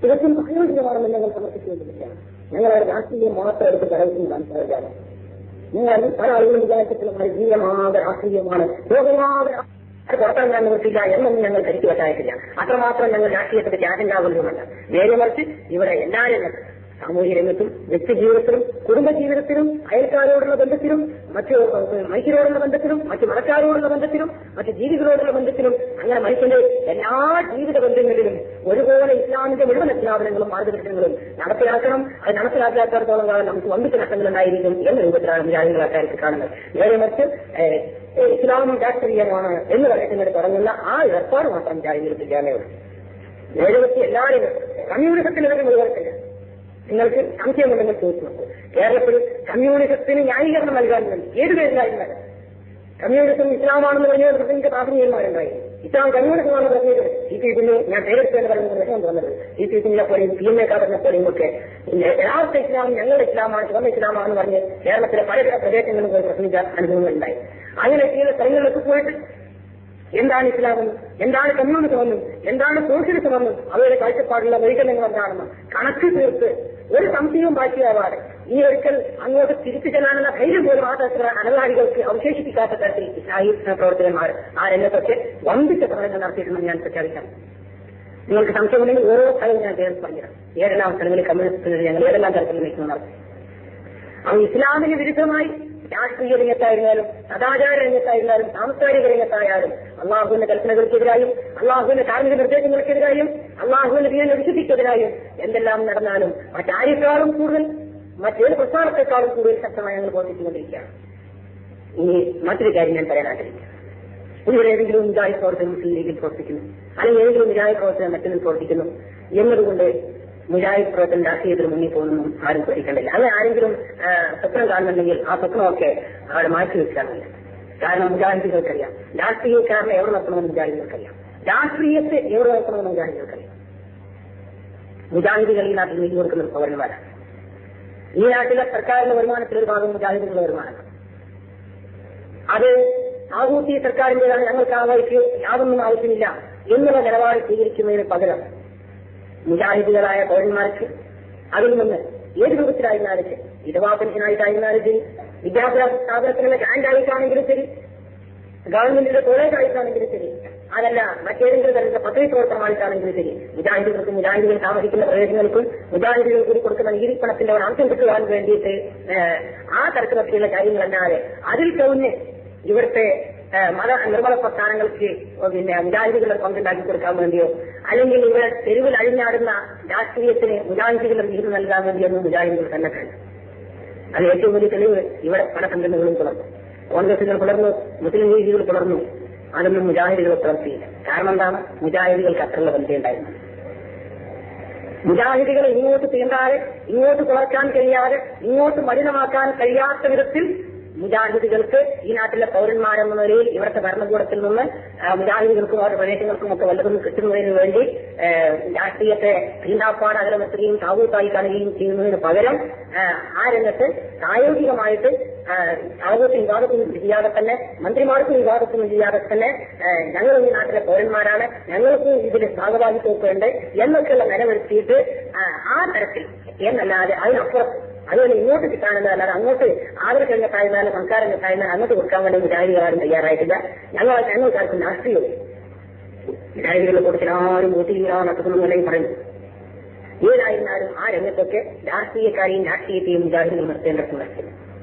തികച്ചും പ്രായോഗികമാണെന്നും ഞങ്ങൾ സമർപ്പിച്ചുകൊണ്ടിരിക്കുകയാണ്. ഞങ്ങളുടെ രാഷ്ട്രീയം മാത്രം എടുത്ത് കടന്നു സംസാരിക്കാണ്. നിങ്ങൾ പല ആളുകളും വിചാരിച്ചിട്ടുള്ള ജീവിതമാകെ രാഷ്ട്രീയമാണ്, ലോകമാകെ പുറത്തിറങ്ങാൻ നിവർത്തില്ല എന്നൊന്നും ഞങ്ങൾ ധരിച്ചു വെച്ചായിട്ടില്ല. അത്രമാത്രം ഞങ്ങൾ രാഷ്ട്രീയത്തിന്റെ ത്യാഗണ്ടാകുന്നതുമല്ല. നേരെ മറിച്ച് ഇവിടെ എല്ലാ രംഗത്തും, സാമൂഹ്യ രംഗത്തും, വ്യക്തിജീവിതത്തിലും, കുടുംബജീവിതത്തിലും, അയൽക്കാരോടുള്ള ബന്ധത്തിലും, മറ്റു മനുഷ്യരോടുള്ള ബന്ധത്തിലും, മറ്റു മതക്കാരോടുള്ള ബന്ധത്തിലും, മറ്റു ജീവികളോടുള്ള ബന്ധത്തിലും, അങ്ങനെ മനുഷ്യന്റെ എല്ലാ ജീവിത ബന്ധങ്ങളിലും ഒരുപോലെ ഇസ്ലാമിന്റെ മുഴുവൻ അധ്യാപനങ്ങളും മാർഗദർശനങ്ങളും നടപ്പിലാക്കണം. അത് നടപ്പിലാക്കാത്തടത്തോളം കാലം നമുക്ക് വമ്പിച്ച നഷ്ടങ്ങളുണ്ടായിരിക്കും എന്ന രൂപത്തിലാണ് മുജാഹിദുകാർക്ക് കാണുന്നത്. നേരെ മറിച്ച് ഇസ്ലാം രാഷ്ട്രീയമാണ് എന്ന് പറയുന്നത് തുടങ്ങുന്ന ആ ഏർപ്പാട് മാത്രം മുജാഹിദുകൾക്കില്ലാന്നേ ഉള്ളൂ. നേരെ മറിച്ച് എല്ലാവരും കമ്മ്യൂണിസത്തിനെതിരെ മുഴുവത്തില്ല. നിങ്ങൾക്ക് സംശയമുണ്ടെങ്കിൽ ചോദിച്ചു നോക്കൂ. കേരളത്തിൽ കമ്മ്യൂണിസത്തിന് ന്യായീകരണം നൽകാൻ വേണ്ടി ഏത് പേരിലായിരുന്നത് കമ്മ്യൂണിസം ഇസ്ലാമാണെന്ന് പറഞ്ഞ പ്രസംഗിച്ച പ്രാഥമികന്മാരുണ്ടായി. ഇസ്ലാം കമ്മ്യൂണിസമാണെന്ന് പറഞ്ഞത് CPM ഞാൻ പേരെടുത്തെന്ന് പറയുന്നത് വിഷയം തോന്നുന്നത് CPM പോലെയും PMA പറഞ്ഞപ്പോലെയും ഒക്കെ യഥാർത്ഥ ഇസ്ലാം ഞങ്ങളുടെ ഇസ്ലാമാണ്, ചുവന്ന ഇസ്ലാമാണെന്ന് പറഞ്ഞ് കേരളത്തിലെ പല പ്രദേശങ്ങളിലും പോയി പ്രസംഗിച്ച അനുഭവങ്ങളുണ്ടായി. അങ്ങനെ ചില സ്ഥലങ്ങളിലൊക്കെ പോയിട്ട് എന്താണ് ഇസ്ലാമെന്നും എന്താണ് കമ്മ്യൂണിസമെന്നും എന്താണ് സോഷ്യലിസമെന്നും അവരുടെ കാഴ്ചപ്പാടുള്ള വൈകല്യങ്ങൾ എന്താണെന്നും കണക്ക് തീർത്ത് ഒരു സംശയവും ബാക്കിയാവാതെ ഈ ഒരിക്കൽ അങ്ങോട്ട് തിരിച്ചു ചെല്ലാനുള്ള ധൈര്യം പോലും ആ തരത്തിലുള്ള അനുവാദികൾക്ക് അവശേഷിപ്പിക്കാത്ത തരത്തിൽ ഇസ്ലാമിക പ്രവർത്തകന്മാർ ആ രംഗത്തൊക്കെ വമ്പിച്ച പ്രവർത്തനം നടത്തിയിട്ടുണ്ടെന്ന് ഞാൻ പ്രഖ്യാപിക്കാം. നിങ്ങൾക്ക് സംശയമുണ്ടെങ്കിൽ ഓരോ സ്ഥലവും ഞാൻ പേര് പറഞ്ഞിടാം. ഏതെല്ലാം സ്ഥലങ്ങളിൽ കമ്മ്യൂണിസ്റ്റിനെതിരെ ഞങ്ങൾ ഏതെല്ലാം തരത്തിൽ നീക്കം നടത്തി. അത് ഇസ്ലാമിന് വിരുദ്ധമായി രാഷ്ട്രീയ രംഗത്തായിരുന്നാലും സദാചാര രംഗത്തായിരുന്നാലും സാംസ്കാരിക രംഗത്തായാലും അള്ളാഹുവിന്റെ കൽപ്പനകൾക്കെതിരായും അള്ളാഹുവിന്റെ ധാർമ്മിക നിർദ്ദേശങ്ങൾക്കെതിരായും അള്ളാഹുവിന്റെ ദീനിന്റെ വിശുദ്ധിക്കെതിരായും എന്തെല്ലാം നടന്നാലും മറ്റാരെക്കാളും കൂടുതൽ മറ്റേത് പ്രസ്ഥാനത്തെക്കാളും കൂടുതൽ ശക്തമായി ഞങ്ങൾ പ്രവർത്തിച്ചുകൊണ്ടിരിക്കുകയാണ്. ഇനി മറ്റൊരു കാര്യം ഞാൻ പറയാൻ ആഗ്രഹിക്കുന്നു. ഇവിടെ ഏതെങ്കിലും മുജാഹിദ് പ്രവർത്തനം മുസ്ലിം ലീഗിൽ പ്രവർത്തിക്കുന്നു, അല്ലെങ്കിൽ ഏതെങ്കിലും മുജാഹിദ് പ്രവർത്തനം മറ്റൊന്നിൽ പ്രവർത്തിക്കുന്നു എന്നതുകൊണ്ട് മുജാഹിദ് പ്രവർത്തനം രാഷ്ട്രീയത്തിൽ മുന്നിൽ പോകുന്നൊന്നും ആരും പേടിക്കണ്ടില്ല. അങ്ങനെ ആരെങ്കിലും സ്വപ്നം കാണുന്നുണ്ടെങ്കിൽ ആ സ്വപ്നമൊക്കെ അവിടെ മാറ്റി വെക്കാറില്ല. കാരണം മുജാഹിദുകൾക്കറിയാം രാഷ്ട്രീയക്കാരനെ എവിടെ നിർത്തണമെന്ന് മുജാഹിദുകൾക്കറിയാം, രാഷ്ട്രീയത്തെ എവിടെ നിർത്തണമെന്ന് മുജാഹിദുകൾക്കറിയാം. മുജാഹിദുകൾ ഈ നാട്ടിൽ നീതി കൊടുക്കുന്ന പൗരന്മാരാണ്. ഈ നാട്ടിലെ സർക്കാരിന്റെ വരുമാനത്തിൽ ഒരു ഭാഗം മുജാഹിദുകളുടെ വരുമാനമാണ്. അത് ആകൂട്ടി സർക്കാരിന്റേതാണ്, ഞങ്ങൾക്ക് ആ വഴിക്ക് യാതൊന്നും ആവശ്യമില്ല എന്നുള്ള നിലപാട് സ്വീകരിക്കുന്നതിന് പകരം മുജാഹിദുകളായ പൗരന്മാർക്ക് അതിൽ നിന്ന് ഏത് രൂപത്തിലായിരുന്നാലും ശരി, വിധവാ പെൻഷനായിട്ടായിരുന്നാലും ശരി, വിദ്യാഭ്യാസ സ്ഥാപനത്തിലുള്ള ഗ്രാൻഡ് ആയിട്ടാണെങ്കിലും ശരി, ഗവൺമെന്റിന്റെ കോളേജ് ആയിട്ടാണെങ്കിലും ശരി, അതല്ല മറ്റേതെങ്കിലും തരത്തിലുള്ള പദ്ധതി പ്രവർത്തനമായിട്ടാണെങ്കിലും ശരി, മുജാഹിദുകൾ താമസിക്കുന്ന പ്രദേശങ്ങൾക്കും മുജാഹിദുകൾ കൂടി കൊടുക്കുന്ന നികുതിപ്പണത്തിന്റെ ഒരു അംശം കിട്ടുവാൻ വേണ്ടിയിട്ട് ആ തരത്തിലൊക്കെയുള്ള കാര്യങ്ങളല്ലാതെ അതിൽ കവിഞ്ഞ് ഇവിടുത്തെ മത നിർമ്മല പ്രസ്ഥാനങ്ങൾക്ക് മുജാഹിദുകളുടെ പങ്കുണ്ടാക്കി കൊടുക്കാൻ വേണ്ടിയോ അല്ലെങ്കിൽ ഇവിടെ തെരുവിൽ അഴിഞ്ഞാടുന്ന രാഷ്ട്രീയത്തിന് മുജാഹിദുകളുടെ വിഹിതം നൽകാൻ വേണ്ടിയൊന്നും മുജാഹിദുകൾ തന്നെ കഴിഞ്ഞു. അത് ഏറ്റവും വലിയ തെളിവ് ഇവിടെ പല സംഘടനകളും പുലർന്നു, കോൺഗ്രസുകൾ പുലർന്നു, മുസ്ലിം ലീഗുകൾ പുലർന്നു. അതൊന്നും മുജാഹിദുകൾ പ്രവർത്തിയില്ല. കാരണം എന്താണ്? മുജാഹിദുകൾക്ക് അത്രയുള്ള ബന്ധമുണ്ടായിരുന്നു. മുജാഹിദുകളെ ഇങ്ങോട്ട് തീണ്ടാതെ, ഇങ്ങോട്ട് കുറക്കാൻ കഴിയാതെ, ഇങ്ങോട്ട് മലിനമാക്കാൻ കഴിയാത്ത വിധത്തിൽ മുജാഹിദുകൾക്ക് ഈ നാട്ടിലെ പൗരന്മാരെന്ന നിലയിൽ ഇവിടുത്തെ ഭരണകൂടത്തിൽ നിന്ന് മുജാഹിദുകൾക്കും അവരുടെ പ്രദേശങ്ങൾക്കും ഒക്കെ വല്ലതും കിട്ടുന്നതിന് വേണ്ടി രാഷ്ട്രീയത്തെ തീണ്ടാപ്പാട് അകലമെത്തുകയും താവൂത്തായി കാണുകയും ചെയ്യുന്നതിന് പകരം ആ രംഗത്ത് പ്രായോഗികമായിട്ട് താവൂത്ത് വിവാദത്തിനും ചെയ്യാതെ തന്നെ, മന്ത്രിമാർക്കും വിവാദത്തിനും ചെയ്യാതെ തന്നെ ഞങ്ങൾ ഈ നാട്ടിലെ പൗരന്മാരാണ്, ഞങ്ങൾക്ക് ഇതിന് ഭാഗഭാഗിത്വമുണ്ട് എന്നൊക്കെയുള്ള നിലനിർത്തിയിട്ട് ആ തരത്തിൽ എന്നല്ലാതെ അതിനപ്പുറം അതുപോലെ ഇങ്ങോട്ട് കിട്ടാനെന്നല്ലാതെ അങ്ങോട്ട് ആദരവ് രംഗത്തായിരുന്നാലും സംസ്കാര രംഗത്തായിരുന്നാലും അങ്ങോട്ട് കൊടുക്കാൻ വേണ്ടി മുജാഹിദുകാരും തയ്യാറായിട്ടില്ല. ഞങ്ങൾക്കാർക്കും രാഷ്ട്രീയവും മുജാഹിദുകളുടെ കൂട്ടത്തിൽ ആരും വോട്ടില്ല നടത്തുന്നതെല്ലാം പറയുന്നു. ഏതായിരുന്നാലും ആ രംഗത്തൊക്കെ രാഷ്ട്രീയക്കാരെയും രാഷ്ട്രീയത്തെയും മുജാഹിദുകൾ നിർത്തേണ്ടതുണ്ട്.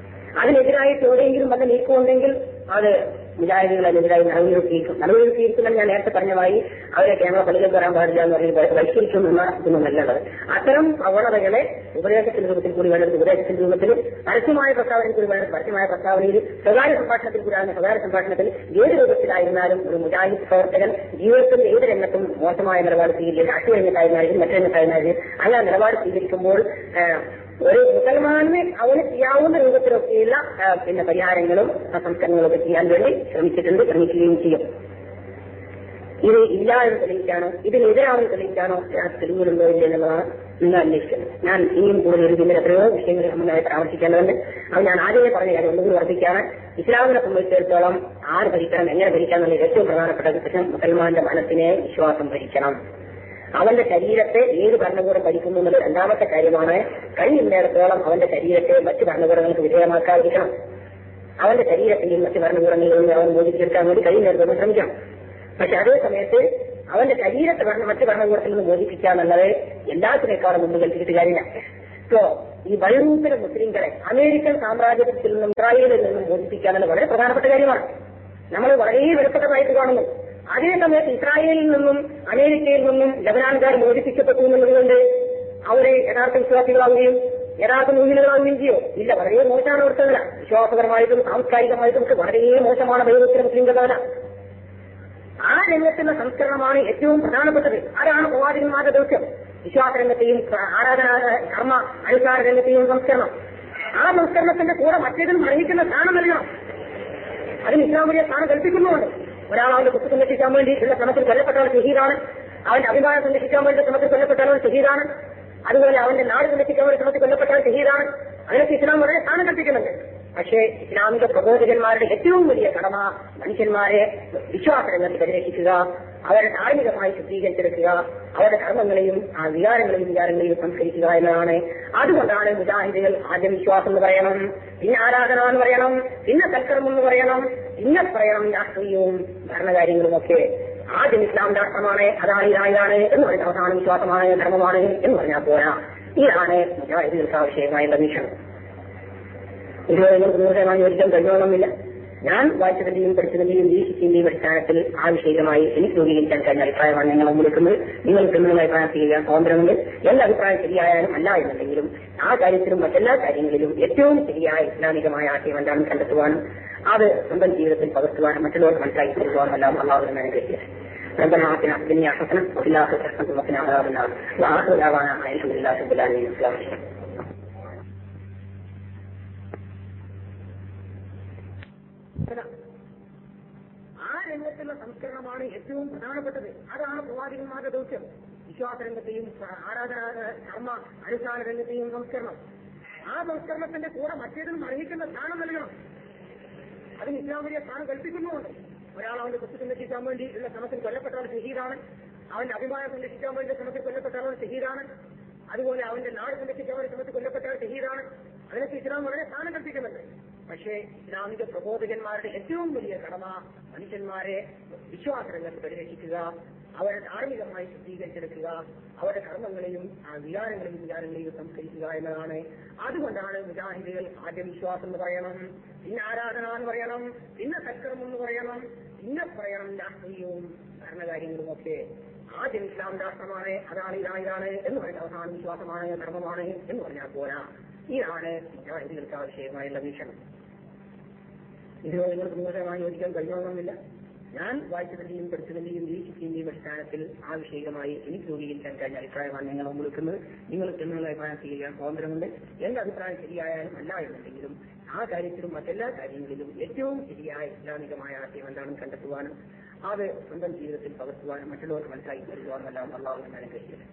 അതിനെതിരായിട്ട് എവിടെയെങ്കിലും വല്ല നീക്കമുണ്ടെങ്കിൽ അത് മുജാഹിദുകളെതിരായി നടപടിയെടുത്തിരിക്കുന്ന ഞാൻ നേരത്തെ പറഞ്ഞമായി അവരെ ഞങ്ങളെ പള്ളിയിലേക്ക് വരാൻ പാടില്ല എന്ന് പറഞ്ഞ് ബഹിഷ്കരിക്കുമെന്ന ഇതൊന്നും നല്ലത്. അത്തരം പ്രവണതകളെ ഉപദേശത്തിന്റെ രൂപത്തിൽ കൂടി വേണ്ടത് ഉപദേശത്തിന്റെ രൂപത്തിൽ, പരസ്യമായ പ്രസ്താവനയിൽ കൂടി വേണ്ടത് പരസ്യമായ പ്രസ്താവനയിൽ, സ്വകാര്യ സംഭാഷണത്തിൽ കൂടി ആകുന്ന സ്വകാര്യ സംഭാഷണത്തിൽ ഏത് രൂപത്തിലായിരുന്നാലും ഒരു മുജാഹിദ് പ്രവർത്തകൻ ജീവിതത്തിന്റെ ഏത് രംഗത്തും മോശമായ നിലപാട് സ്വീകരിക്കുക, രാഷ്ട്രീയ രംഗത്തായിരുന്നാലും മറ്റു രംഗത്തായിരുന്നാലും അങ്ങനെ നിലപാട് സ്വീകരിക്കുമ്പോൾ ഒരു മുസൽമാനെ അവന് ചെയ്യാവുന്ന രൂപത്തിലൊക്കെയുള്ള പരിഹാരങ്ങളും സംസ്കരണങ്ങളും ഒക്കെ ചെയ്യാൻ വേണ്ടി ശ്രമിക്കുകയും ചെയ്യും. ഇത് ഇല്ല എന്ന് തെളിയിക്കാനോ ഇതിനെതിരാണെന്ന് തെളിയിക്കാനോ തെളിവുകളുണ്ടോ ഇല്ല എന്നുള്ളതാണ് നിങ്ങൾ അന്വേഷിക്കുന്നത്. ഞാൻ ഇനിയും കൂടുതൽ ഇതിന്റെ എത്രയോ വിഷയങ്ങൾ സംബന്ധമായിട്ട് ആവർത്തിക്കേണ്ടതുണ്ട്. അത് ഞാൻ ആദ്യമേ പറഞ്ഞ കാര്യം ഒന്നുകൂടി വർദ്ധിക്കാണ്. ഇസ്ലാമിനെ സംബന്ധിച്ചിടത്തോളം ആര് ഭരിക്കണം, എങ്ങനെ ഭരിക്കണം എന്നുള്ള ഏറ്റവും പ്രധാനപ്പെട്ട വിഷയം മുസൽമാന്റെ മനസ്സിനെ വിശ്വാസം ഭരിക്കണം. അവന്റെ ശരീരത്തെ ഏത് ഭരണകൂടം ഭരിക്കുന്നു എന്നുള്ളത് രണ്ടാമത്തെ കാര്യമാണ്. കഴിയുന്നിടത്തോളം അവന്റെ ശരീരത്തെ മറ്റു ഭരണകൂടങ്ങൾക്ക് വിധേയമാക്കാതിരിക്കണം. അവന്റെ ശരീരത്തെയും മറ്റു ഭരണകൂടങ്ങളിൽ നിന്ന് അവൻ മോചിപ്പിച്ചെടുക്കാൻ വേണ്ടി കഴിയുന്നിടത്തോളം ശ്രമിക്കണം. പക്ഷെ അതേ സമയത്ത് അവന്റെ ശരീരത്തെ മറ്റു ഭരണകൂടത്തിൽ നിന്ന് മോചിപ്പിക്കുക എന്നുള്ളത് എല്ലാത്തിനേക്കാളും മുമ്പ് കൽപ്പിച്ചിട്ട് കാര്യമില്ല. ഇപ്പോ ഈ ബൈറൂട്ടിലെ മുസ്ലിംകളെ അമേരിക്കൻ സാമ്രാജ്യത്തിൽ നിന്നും ഇസ്രായേലിൽ നിന്നും മോചിപ്പിക്കുക എന്നുള്ളത് വളരെ പ്രധാനപ്പെട്ട കാര്യമാണ്. നമ്മൾ വളരെ വിലപ്പെട്ടതായിട്ട് കാണുന്നു. അതേ സമയത്ത് ഇസ്രായേലിൽ നിന്നും അമേരിക്കയിൽ നിന്നും ലബനാൻകാർ മോചിപ്പിക്കപ്പെട്ടു എന്നുള്ളതുകൊണ്ട് അവരെ യഥാർത്ഥ വിശ്വാസികളാവുകയും യഥാർത്ഥ മുസ്ലിങ്ങളാവുകയും ചെയ്യോ? ഇല്ല, വളരെ മോശമാണ് അവിടുത്തെ നില. വിശ്വാസപരമായിട്ടും സാംസ്കാരികമായിട്ടും ഒക്കെ വളരെ മോശമാണ് ബൈറൂട്ടിലെ മുസ്ലിംകളുടെ നില. ആ രംഗത്തുള്ള സംസ്കരണമാണ് ഏറ്റവും പ്രധാനപ്പെട്ടത്. അതാണ് പ്രവാചകന്മാരുടെ ദൗത്യം. വിശ്വാസരംഗത്തെയും ആരാധന കർമ്മ അനുഷ്ഠാന രംഗത്തെയും സംസ്കരണം. ആ സംസ്കരണത്തിന്റെ കൂടെ മറ്റേതിനും അർഹിക്കുന്ന സ്ഥാനം നൽകണം. അതിന് ഇസ്ലാം വലിയ സ്ഥാനം കൽപ്പിക്കുന്നുണ്ട്. ഒരാൾ അവന്റെ കുത്തു സംരക്ഷിക്കാൻ വേണ്ടി ഉള്ള ശ്രമത്തിൽ കൊല്ലപ്പെട്ടവൻ ഷഹീദാണ്. അവന്റെ അഭിമാനം സംരക്ഷിക്കാൻ വേണ്ടി ശ്രമത്തിൽ കൊല്ലപ്പെട്ടവൻ ഷഹീദാണ്. അതുപോലെ അവന്റെ നാട് സംരക്ഷിക്കാൻ വേണ്ടി ശ്രമത്തിൽ കൊല്ലപ്പെട്ടവൻ ഷഹീദാണ്. അതിനൊക്കെ ഇസ്ലാം വളരെ സ്ഥാനം കൽപ്പിക്കുന്നുണ്ട്. പക്ഷേ ഇസ്ലാമിക പ്രബോധകന്മാരുടെ ഏറ്റവും വലിയ കടമ മനുഷ്യന്മാരെ വിശ്വാസരംഗത്ത് പരിരക്ഷിക്കുക, അവരെ ധാർമ്മികമായി ശുദ്ധീകരിച്ചെടുക്കുക, അവരുടെ കർമ്മങ്ങളെയും ആ വികാരങ്ങളെയും സംസ്കരിക്കുക എന്നതാണ്. അതുകൊണ്ടാണ് മുജാഹിദുകൾ ആദ്യം വിശ്വാസം എന്ന് പറയണം, പിന്നെ ആരാധന എന്ന് പറയണം, പിന്നെ സൽക്കർമ്മം എന്ന് പറയണം, പിന്നെ പറയണം രാഷ്ട്രീയവും ഭരണകാര്യങ്ങളുമൊക്കെ. ആദ്യം ഇസ്ലാം രാഷ്ട്രമാണ്, അതാണ് ഇതാണ് എന്ന് പറയുന്ന അവസാനം വിശ്വാസമാണ് ധർമ്മമാണ് എന്ന് പറഞ്ഞാൽ പോരാ. ഇതാണ് മുജാഹിദുകൾക്ക് ആവശ്യമായുള്ള വീക്ഷണം. നിങ്ങൾക്ക് നൂറമായി ഒരിക്കലും കഴിയണമെന്നില്ല. ഞാൻ വായിച്ചതിന്റെയും പഠിച്ചതിന്റെയും വീക്ഷിച്ചതിന്റെയും അടിസ്ഥാനത്തിൽ ആവശ്യമായി എനിക്ക് രൂപീകരിക്കാൻ കഴിഞ്ഞ അഭിപ്രായമാണ് നിങ്ങൾ വിളിക്കുന്നത്. നിങ്ങൾക്ക് എന്നുള്ള അഭിപ്രായം സ്വീകരിക്കാൻ സ്വാതന്ത്ര്യമുണ്ട്. എല്ലാ അഭിപ്രായം ശരിയായാലും അല്ല എന്നുണ്ടെങ്കിലും ആ കാര്യത്തിലും മറ്റെല്ലാ കാര്യങ്ങളിലും ഏറ്റവും ശരിയായ ഇസ്ലാമികമായ ആശയം എന്താണെന്ന് കണ്ടെത്തുവാനും അത് സ്വന്തം ജീവിതത്തിൽ പകർത്തുവാനും മറ്റുള്ളവർക്ക് മനസ്സിലാക്കി തരുവാനും എല്ലാം അള്ളാഹുവിനെ അനുഗ്രഹിക്കട്ടെ. ربنا آتنا في الدنيا حسنة وفي الآخرة حسنة وقنا عذاب النار وآخر دعوانا الحمد لله رب العالمين. ആ രംഗത്തുള്ള സംസ്കരണമാണ് ഏറ്റവും പ്രധാനപ്പെട്ടത്. അതാണ് പ്രവാചകന്മാരുടെ ദൗത്യം. വിശ്വാസരംഗത്തെയും ആരാധന കർമ്മ അനുഷ്ഠാന രംഗത്തെയും സംസ്കരണം. ആ സംസ്കരണത്തിന്റെ കൂടെ മറ്റേതിനും അർഹിക്കുന്ന സ്ഥാനം നൽകണം. അതിന് ഇസ്ലാം വലിയ സ്ഥാനം കൽപ്പിക്കുന്നുണ്ട്. ഒരാൾ അവന്റെ കുത്തു സംരക്ഷിക്കാൻ വേണ്ടി ഉള്ള ശ്രമത്തിൽ കൊല്ലപ്പെട്ടവൻ ഷഹീദാണ്. അവന്റെ അഭിമാനം സംരക്ഷിക്കാൻ വേണ്ടി ശ്രമത്തിൽ കൊല്ലപ്പെട്ടവൻ ഷഹീദാണ്. അതുപോലെ അവന്റെ നാട് സംരക്ഷിക്കാൻ വേണ്ടി ശ്രമത്തിൽ കൊല്ലപ്പെട്ടവൻ ഷഹീദാണ്. അതിനൊക്കെ ഇസ്ലാം വളരെ സ്ഥാനം കൽപ്പിക്കുന്നുണ്ട്. പക്ഷേ ഇസ്ലാമിക പ്രബോധകന്മാരുടെ ഏറ്റവും വലിയ കടമ മനുഷ്യന്മാരെ വിശ്വാസരംഗത്ത് പരിരക്ഷിക്കുക, അവരെ ധാർമ്മികമായി ശുദ്ധീകരിച്ചെടുക്കുക, അവരുടെ കർമ്മങ്ങളെയും ആ വികാരങ്ങളെയും സംസ്കരിക്കുക എന്നതാണ്. അതുകൊണ്ടാണ് മുജാഹിദുകൾ ആദ്യം വിശ്വാസം എന്ന് പറയണം, പിന്നെ ആരാധന എന്ന് പറയണം, പിന്നെ സൽക്കർമ്മം എന്ന് പറയണം, പിന്നെ പറയണം രാഷ്ട്രീയവും ഭരണകാര്യങ്ങളും ഒക്കെ. ആദ്യം ഇസ്ലാം രാഷ്ട്രമാണ്, അതാണ് ഇതാണ് എന്ന് പറയുന്ന അവസാനം വിശ്വാസമാണ് ധർമ്മമാണ് എന്ന് പറഞ്ഞാൽ പോരാ. ഇതാണ് മുജാഹിദുകൾക്ക് ആവശ്യമായുള്ള വീക്ഷണം. ഇതിനോട് നിങ്ങൾക്ക് നൂറമായി യോജിക്കാൻ കഴിയണമെന്നില്ല. ഞാൻ വായിച്ചതിന്റെയും പഠിച്ചതിന്റെയും വീക്ഷിച്ചതിന്റെയും അടിസ്ഥാനത്തിൽ ആവശ്യമായി എനിക്ക് രൂപീകരിക്കാൻ കഴിഞ്ഞ അഭിപ്രായമാണ് നിങ്ങൾ വിളിക്കുന്നത്. നിങ്ങൾക്ക് എന്നുള്ള അഭിപ്രായം സ്വീകരിക്കാൻ സ്വാതന്ത്ര്യമുണ്ട്. എന്റെ അഭിപ്രായം ശരിയായാലും അല്ല എന്നുണ്ടെങ്കിലും ആ കാര്യത്തിലും മറ്റെല്ലാ കാര്യങ്ങളിലും ഏറ്റവും ശരിയായ ഇസ്ലാമികമായ ആശയം എന്താണെന്ന് കണ്ടെത്തുവാനും അത് സ്വന്തം ജീവിതത്തിൽ പകർത്തുവാനും മറ്റുള്ളവർക്ക് മനസ്സിലാക്കി തരുവാനും എല്ലാം അള്ളാഹുവിനെ അനുഗ്രഹിക്കട്ടെ.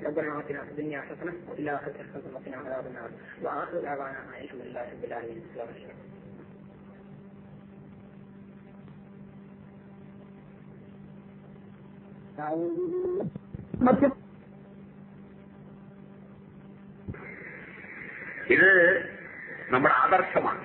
ربنا آتنا في الدنيا حسنة وفي الآخرة حسنة وقنا عذاب النار وآخر دعوانا الحمد لله رب العالمين. ഇത് നമ്മുടെ ആദർശമാണ്.